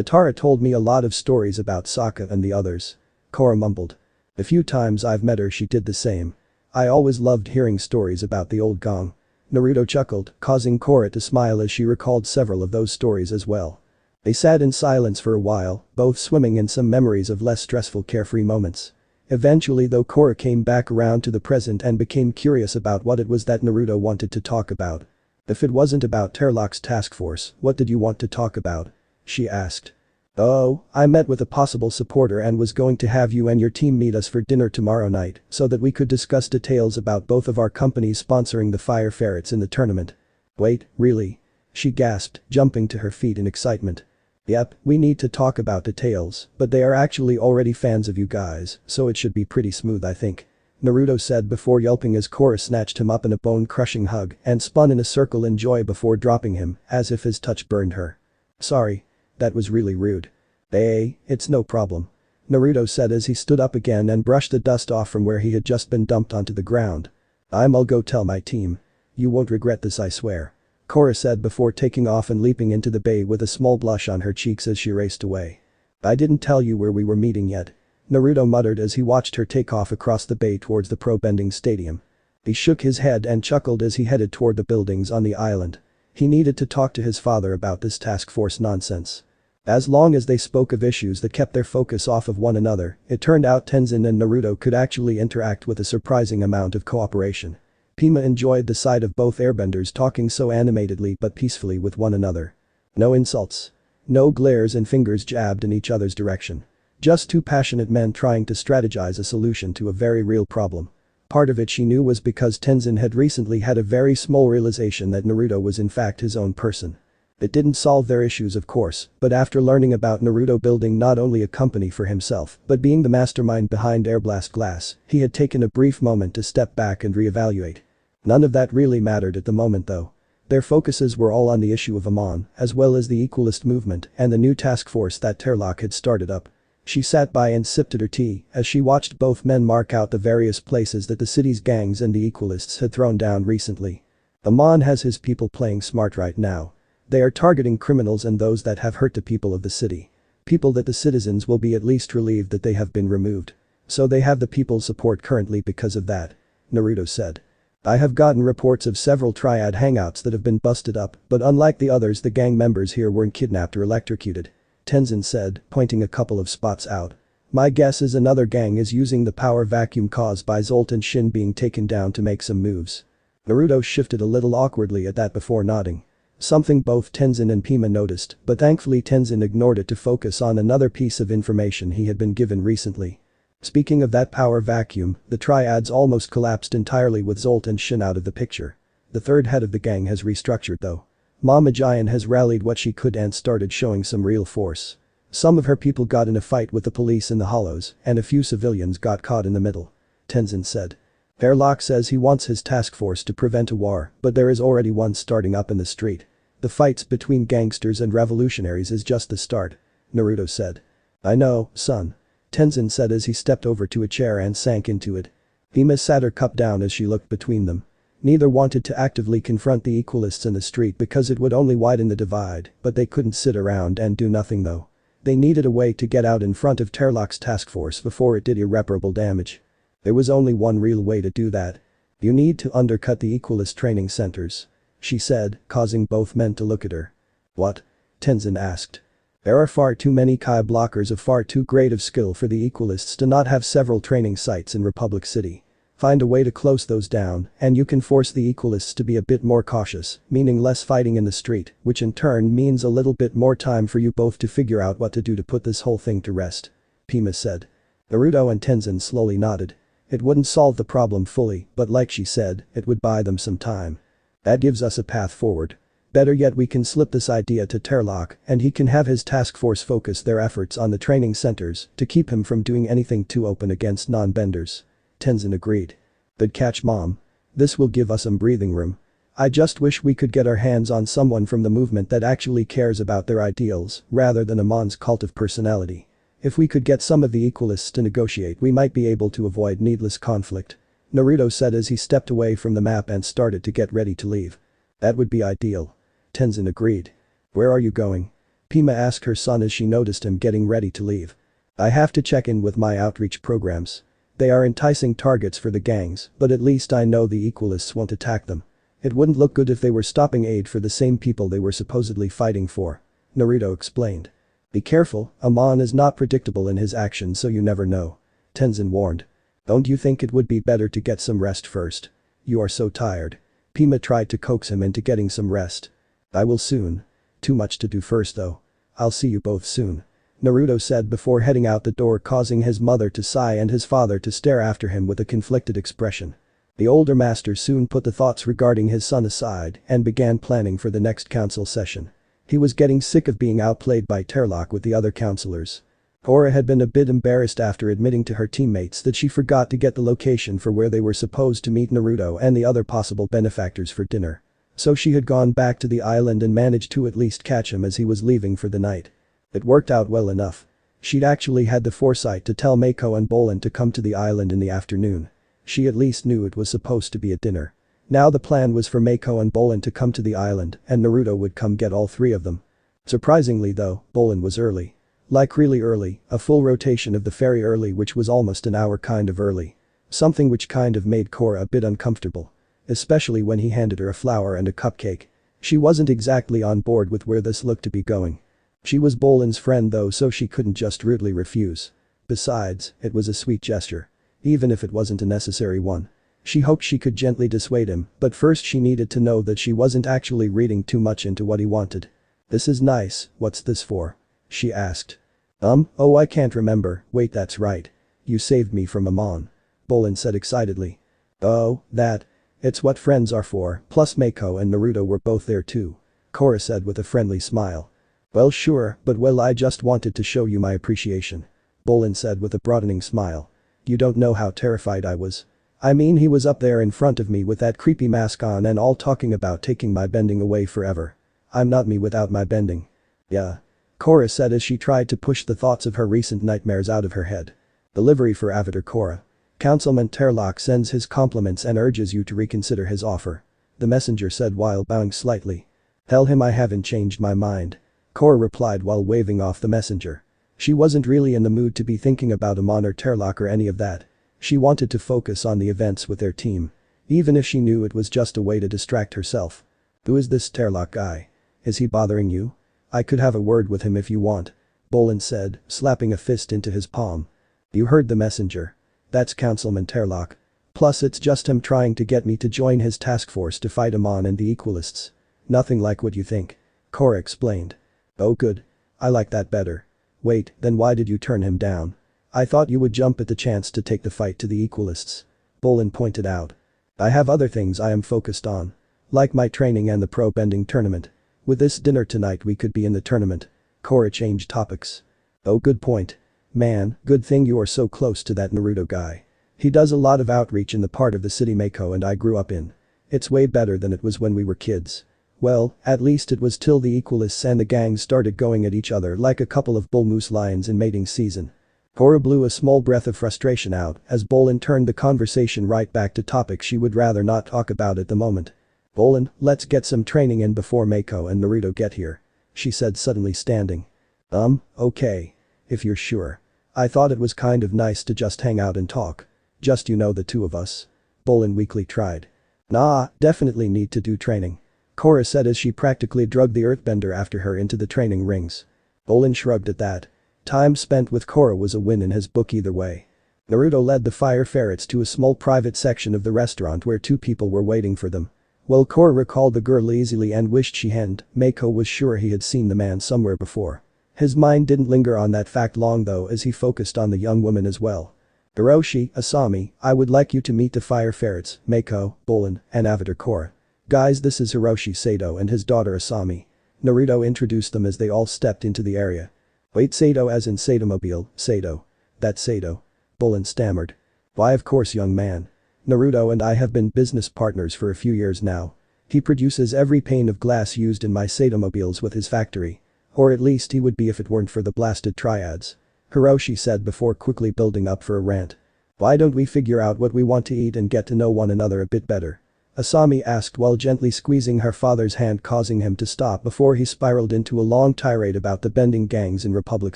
Tara told me a lot of stories about Sokka and the others. Korra mumbled. The few times I've met her she did the same. I always loved hearing stories about the old gong. Naruto chuckled, causing Korra to smile as she recalled several of those stories as well. They sat in silence for a while, both swimming in some memories of less stressful carefree moments. Eventually though Korra came back around to the present and became curious about what it was that Naruto wanted to talk about. If it wasn't about Terloc's task force, what did you want to talk about? She asked. Oh, I met with a possible supporter and was going to have you and your team meet us for dinner tomorrow night so that we could discuss details about both of our companies sponsoring the Fire Ferrets in the tournament. Wait, really? She gasped, jumping to her feet in excitement. Yep, we need to talk about details, but they are actually already fans of you guys, so it should be pretty smooth I think. Naruto said before yelping as Korra snatched him up in a bone-crushing hug and spun in a circle in joy before dropping him, as if his touch burned her. Sorry. That was really rude. Hey, it's no problem. Naruto said as he stood up again and brushed the dust off from where he had just been dumped onto the ground. I'll go tell my team. You won't regret this I swear. Korra said before taking off and leaping into the bay with a small blush on her cheeks as she raced away. I didn't tell you where we were meeting yet. Naruto muttered as he watched her take off across the bay towards the pro-bending stadium. He shook his head and chuckled as he headed toward the buildings on the island. He needed to talk to his father about this task force nonsense. As long as they spoke of issues that kept their focus off of one another, it turned out Tenzin and Naruto could actually interact with a surprising amount of cooperation. Pima enjoyed the sight of both airbenders talking so animatedly but peacefully with one another. No insults. No glares and fingers jabbed in each other's direction. Just two passionate men trying to strategize a solution to a very real problem. Part of it she knew was because Tenzin had recently had a very small realization that Naruto was in fact his own person. It didn't solve their issues of course, but after learning about Naruto building not only a company for himself but being the mastermind behind Airblast Glass, he had taken a brief moment to step back and reevaluate. None of that really mattered at the moment though. Their focuses were all on the issue of Amon, as well as the Equalist movement and the new task force that Terlock had started up. She sat by and sipped at her tea as she watched both men mark out the various places that the city's gangs and the Equalists had thrown down recently. Amon has his people playing smart right now. They are targeting criminals and those that have hurt the people of the city. People that the citizens will be at least relieved that they have been removed. So they have the people's support currently because of that. Naruto said. I have gotten reports of several Triad hangouts that have been busted up, but unlike the others the gang members here weren't kidnapped or electrocuted. Tenzin said, pointing a couple of spots out. My guess is another gang is using the power vacuum caused by Zolt and Shin being taken down to make some moves. Naruto shifted a little awkwardly at that before nodding. Something both Tenzin and Pima noticed, but thankfully Tenzin ignored it to focus on another piece of information he had been given recently. Speaking of that power vacuum, the Triads almost collapsed entirely with Zolt and Shin out of the picture. The third head of the gang has restructured though. Mama Giant has rallied what she could and started showing some real force. Some of her people got in a fight with the police in the hollows, and a few civilians got caught in the middle. Tenzin said. Terlock says he wants his task force to prevent a war, but there is already one starting up in the street. The fights between gangsters and revolutionaries is just the start. Naruto said. I know, son. Tenzin said as he stepped over to a chair and sank into it. Pima sat her cup down as she looked between them. Neither wanted to actively confront the Equalists in the street because it would only widen the divide, but they couldn't sit around and do nothing though. They needed a way to get out in front of Terlock's task force before it did irreparable damage. There was only one real way to do that. You need to undercut the Equalist training centers. She said, causing both men to look at her. What? Tenzin asked. There are far too many Kai blockers of far too great of skill for the Equalists to not have several training sites in Republic City. Find a way to close those down, and you can force the Equalists to be a bit more cautious, meaning less fighting in the street, which in turn means a little bit more time for you both to figure out what to do to put this whole thing to rest. Pima said. Naruto and Tenzin slowly nodded. It wouldn't solve the problem fully, but like she said, it would buy them some time. That gives us a path forward. Better yet, we can slip this idea to Terlock and he can have his task force focus their efforts on the training centers to keep him from doing anything too open against non-benders. Tenzin agreed. Good catch, Mom. This will give us some breathing room. I just wish we could get our hands on someone from the movement that actually cares about their ideals rather than Amon's cult of personality. If we could get some of the equalists to negotiate, we might be able to avoid needless conflict. Naruto said as he stepped away from the map and started to get ready to leave. That would be ideal. Tenzin agreed. Where are you going? Pima asked her son as she noticed him getting ready to leave. I have to check in with my outreach programs. They are enticing targets for the gangs, but at least I know the equalists won't attack them. It wouldn't look good if they were stopping aid for the same people they were supposedly fighting for. Naruto explained. Be careful, Amon is not predictable in his actions, so you never know. Tenzin warned. Don't you think it would be better to get some rest first? You are so tired. Pima tried to coax him into getting some rest. I will soon. Too much to do first though. I'll see you both soon. Naruto said before heading out the door, causing his mother to sigh and his father to stare after him with a conflicted expression. The older master soon put the thoughts regarding his son aside and began planning for the next council session. He was getting sick of being outplayed by Terlock with the other counselors. Korra had been a bit embarrassed after admitting to her teammates that she forgot to get the location for where they were supposed to meet Naruto and the other possible benefactors for dinner. So she had gone back to the island and managed to at least catch him as he was leaving for the night. It worked out well enough. She'd actually had the foresight to tell Mako and Bolin to come to the island in the afternoon. She at least knew it was supposed to be a dinner. Now the plan was for Mako and Bolin to come to the island and Naruto would come get all three of them. Surprisingly though, Bolin was early. Like really early, a full rotation of the ferry early, which was almost an hour kind of early. Something which kind of made Korra a bit uncomfortable. Especially when he handed her a flower and a cupcake. She wasn't exactly on board with where this looked to be going. She was Bolin's friend though, so she couldn't just rudely refuse. Besides, it was a sweet gesture. Even if it wasn't a necessary one. She hoped she could gently dissuade him, but first she needed to know that she wasn't actually reading too much into what he wanted. This is nice, what's this for? She asked. Oh, I can't remember, wait, that's right. You saved me from Amon. Bolin said excitedly. Oh, that. It's what friends are for, plus Mako and Naruto were both there too. Korra said with a friendly smile. Well sure, but well, I just wanted to show you my appreciation. Bolin said with a broadening smile. You don't know how terrified I was. I mean, he was up there in front of me with that creepy mask on and all talking about taking my bending away forever. I'm not me without my bending. Yeah. Korra said as she tried to push the thoughts of her recent nightmares out of her head. Delivery for Avatar Korra. Councilman Terlock sends his compliments and urges you to reconsider his offer. The messenger said while bowing slightly. Tell him I haven't changed my mind. Korra replied while waving off the messenger. She wasn't really in the mood to be thinking about Amon or Terlock or any of that. She wanted to focus on the events with their team. Even if she knew it was just a way to distract herself. Who is this Terlock guy? Is he bothering you? I could have a word with him if you want. Bolin said, slapping a fist into his palm. You heard the messenger. That's Councilman Terlock. Plus it's just him trying to get me to join his task force to fight Amon and the Equalists. Nothing like what you think. Korra explained. Oh good. I like that better. Wait, then why did you turn him down? I thought you would jump at the chance to take the fight to the Equalists. Bolin pointed out. I have other things I am focused on. Like my training and the pro bending tournament. With this dinner tonight we could be in the tournament. Korra changed topics. Oh good point. Man, good thing you are so close to that Naruto guy. He does a lot of outreach in the part of the city Mako and I grew up in. It's way better than it was when we were kids. Well, at least it was till the Equalists and the gangs started going at each other like a couple of bull moose lions in mating season. Korra blew a small breath of frustration out as Bolin turned the conversation right back to topics she would rather not talk about at the moment. Bolin, let's get some training in before Mako and Naruto get here. She said suddenly standing. Okay. If you're sure. I thought it was kind of nice to just hang out and talk. Just the two of us. Bolin weakly tried. Nah, definitely need to do training. Korra said as she practically dragged the earthbender after her into the training rings. Bolin shrugged at that. Time spent with Korra was a win in his book either way. Naruto led the Ferrets to a small private section of the restaurant where two people were waiting for them. While Korra recalled the girl easily and wished she hadn't, Mako was sure he had seen the man somewhere before. His mind didn't linger on that fact long though as he focused on the young woman as well. Hiroshi, Asami, I would like you to meet the Fire Ferrets, Mako, Bolin, and Avatar Korra. Guys, this is Hiroshi Sato and his daughter Asami. Naruto introduced them as they all stepped into the area. Wait, Sato as in Satomobile, Sato. That's Sato. Bolin stammered. Why, of course, young man. Naruto and I have been business partners for a few years now. He produces every pane of glass used in my Satomobiles with his factory. Or at least he would be if it weren't for the blasted triads. Hiroshi said before quickly building up for a rant. Why don't we figure out what we want to eat and get to know one another a bit better? Asami asked while gently squeezing her father's hand, causing him to stop before he spiraled into a long tirade about the bending gangs in Republic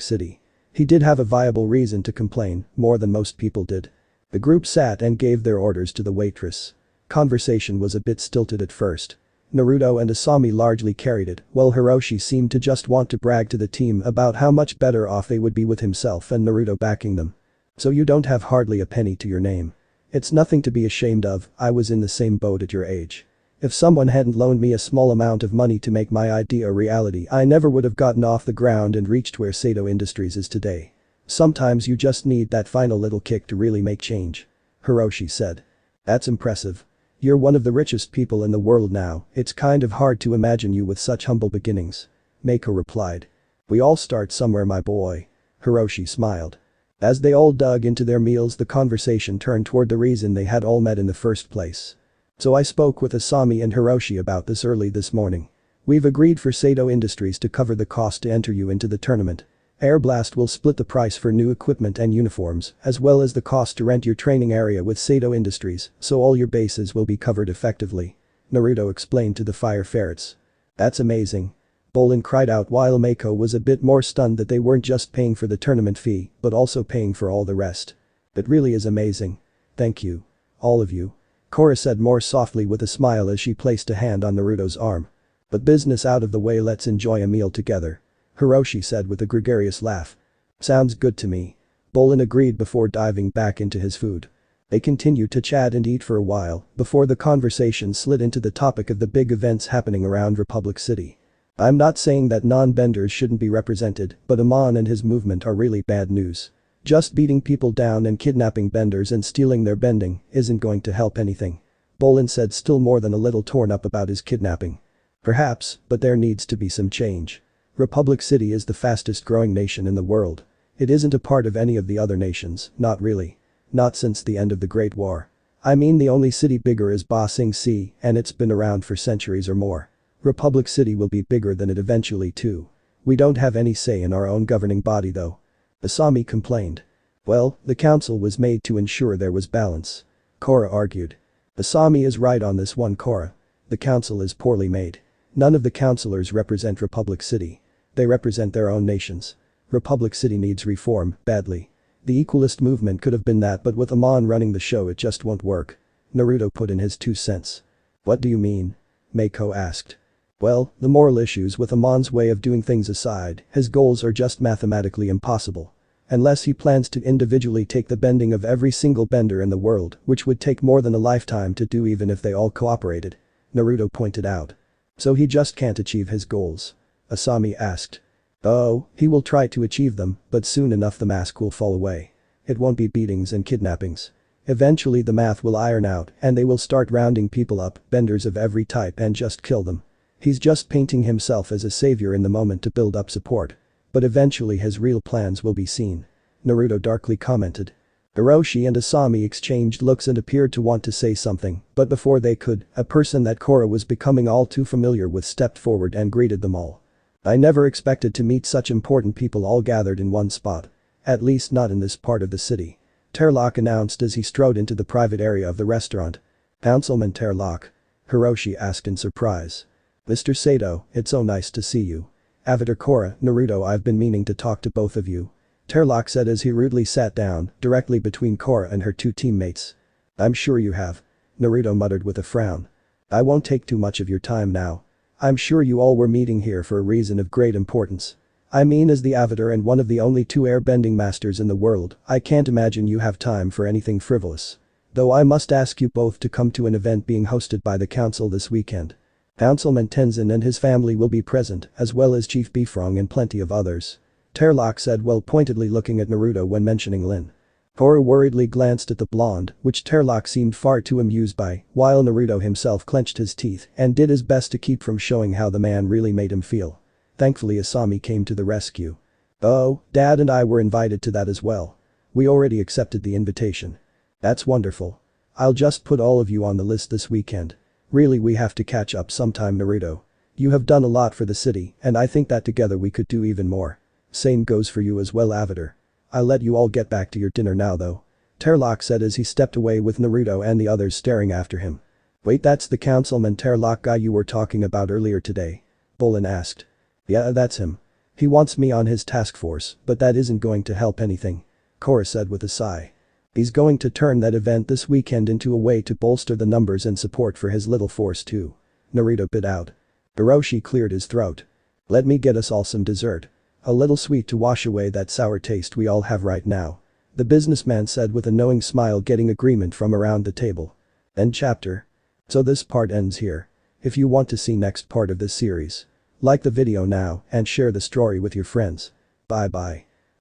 City. He did have a viable reason to complain, more than most people did. The group sat and gave their orders to the waitress. Conversation was a bit stilted at first. Naruto and Asami largely carried it, while Hiroshi seemed to just want to brag to the team about how much better off they would be with himself and Naruto backing them. So you don't have hardly a penny to your name. It's nothing to be ashamed of, I was in the same boat at your age. If someone hadn't loaned me a small amount of money to make my idea a reality, I never would have gotten off the ground and reached where Sato Industries is today. Sometimes you just need that final little kick to really make change. Hiroshi said. That's impressive. You're one of the richest people in the world now, it's kind of hard to imagine you with such humble beginnings. Mako replied. We all start somewhere, my boy. Hiroshi smiled. As they all dug into their meals, the conversation turned toward the reason they had all met in the first place. So I spoke with Asami and Hiroshi about this early this morning. We've agreed for Sato Industries to cover the cost to enter you into the tournament. Airblast will split the price for new equipment and uniforms, as well as the cost to rent your training area with Sato Industries, so all your bases will be covered effectively. Naruto explained to the Fire Ferrets. That's amazing. Bolin cried out while Mako was a bit more stunned that they weren't just paying for the tournament fee, but also paying for all the rest. It really is amazing. Thank you. All of you. Korra said more softly with a smile as she placed a hand on Naruto's arm. But business out of the way, let's enjoy a meal together. Hiroshi said with a gregarious laugh. Sounds good to me. Bolin agreed before diving back into his food. They continued to chat and eat for a while before the conversation slid into the topic of the big events happening around Republic City. I'm not saying that non-benders shouldn't be represented, but Amon and his movement are really bad news. Just beating people down and kidnapping benders and stealing their bending isn't going to help anything. Bolin said, still more than a little torn up about his kidnapping. Perhaps, but there needs to be some change. Republic City is the fastest growing nation in the world. It isn't a part of any of the other nations, not really. Not since the end of the Great War. I mean, the only city bigger is Ba Sing Se, and it's been around for centuries or more. Republic City will be bigger than it eventually too. We don't have any say in our own governing body though. Asami complained. Well, the council was made to ensure there was balance. Korra argued. Asami is right on this one, Korra. The council is poorly made. None of the councilors represent Republic City. They represent their own nations. Republic City needs reform, badly. The equalist movement could have been that, but with Amon running the show it just won't work. Naruto put in his 2 cents. What do you mean? Mako asked. Well, the moral issues with Amon's way of doing things aside, his goals are just mathematically impossible. Unless he plans to individually take the bending of every single bender in the world, which would take more than a lifetime to do even if they all cooperated. Naruto pointed out. So he just can't achieve his goals? Asami asked. Oh, he will try to achieve them, but soon enough the mask will fall away. It won't be beatings and kidnappings. Eventually the math will iron out and they will start rounding people up, benders of every type, and just kill them. He's just painting himself as a savior in the moment to build up support. But eventually his real plans will be seen. Naruto darkly commented. Hiroshi and Asami exchanged looks and appeared to want to say something, but before they could, a person that Korra was becoming all too familiar with stepped forward and greeted them all. I never expected to meet such important people all gathered in one spot. At least not in this part of the city. Terlock announced as he strode into the private area of the restaurant. Councilman Terlock? Hiroshi asked in surprise. Mr. Sato, it's so nice to see you. Avatar Korra, Naruto, I've been meaning to talk to both of you. Terlock said as he rudely sat down, directly between Korra and her 2 teammates. I'm sure you have. Naruto muttered with a frown. I won't take too much of your time now. I'm sure you all were meeting here for a reason of great importance. I mean, as the Avatar and one of the only 2 airbending masters in the world, I can't imagine you have time for anything frivolous. Though I must ask you both to come to an event being hosted by the council this weekend. Councilman Tenzin and his family will be present, as well as Chief Bifrong and plenty of others. Terlock said while pointedly looking at Naruto when mentioning Lin. Korra worriedly glanced at the blonde, which Terlok seemed far too amused by, while Naruto himself clenched his teeth and did his best to keep from showing how the man really made him feel. Thankfully Asami came to the rescue. "Oh, Dad and I were invited to that as well. We already accepted the invitation." "That's wonderful. I'll just put all of you on the list this weekend. Really, we have to catch up sometime, Naruto. You have done a lot for the city and I think that together we could do even more. Same goes for you as well, Avatar. I'll let you all get back to your dinner now though," Terlok said as he stepped away with Naruto and the others staring after him. "Wait, that's the councilman Terlok guy you were talking about earlier today?" Bolin asked. "Yeah, that's him. He wants me on his task force, but that isn't going to help anything," Korra said with a sigh. "He's going to turn that event this weekend into a way to bolster the numbers and support for his little force too," Naruto bit out. Hiroshi cleared his throat. "Let me get us all some dessert. A little sweet to wash away that sour taste we all have right now," the businessman said with a knowing smile, getting agreement from around the table. End chapter. So this part ends here. If you want to see next part of this series, like the video now and share the story with your friends. Bye bye.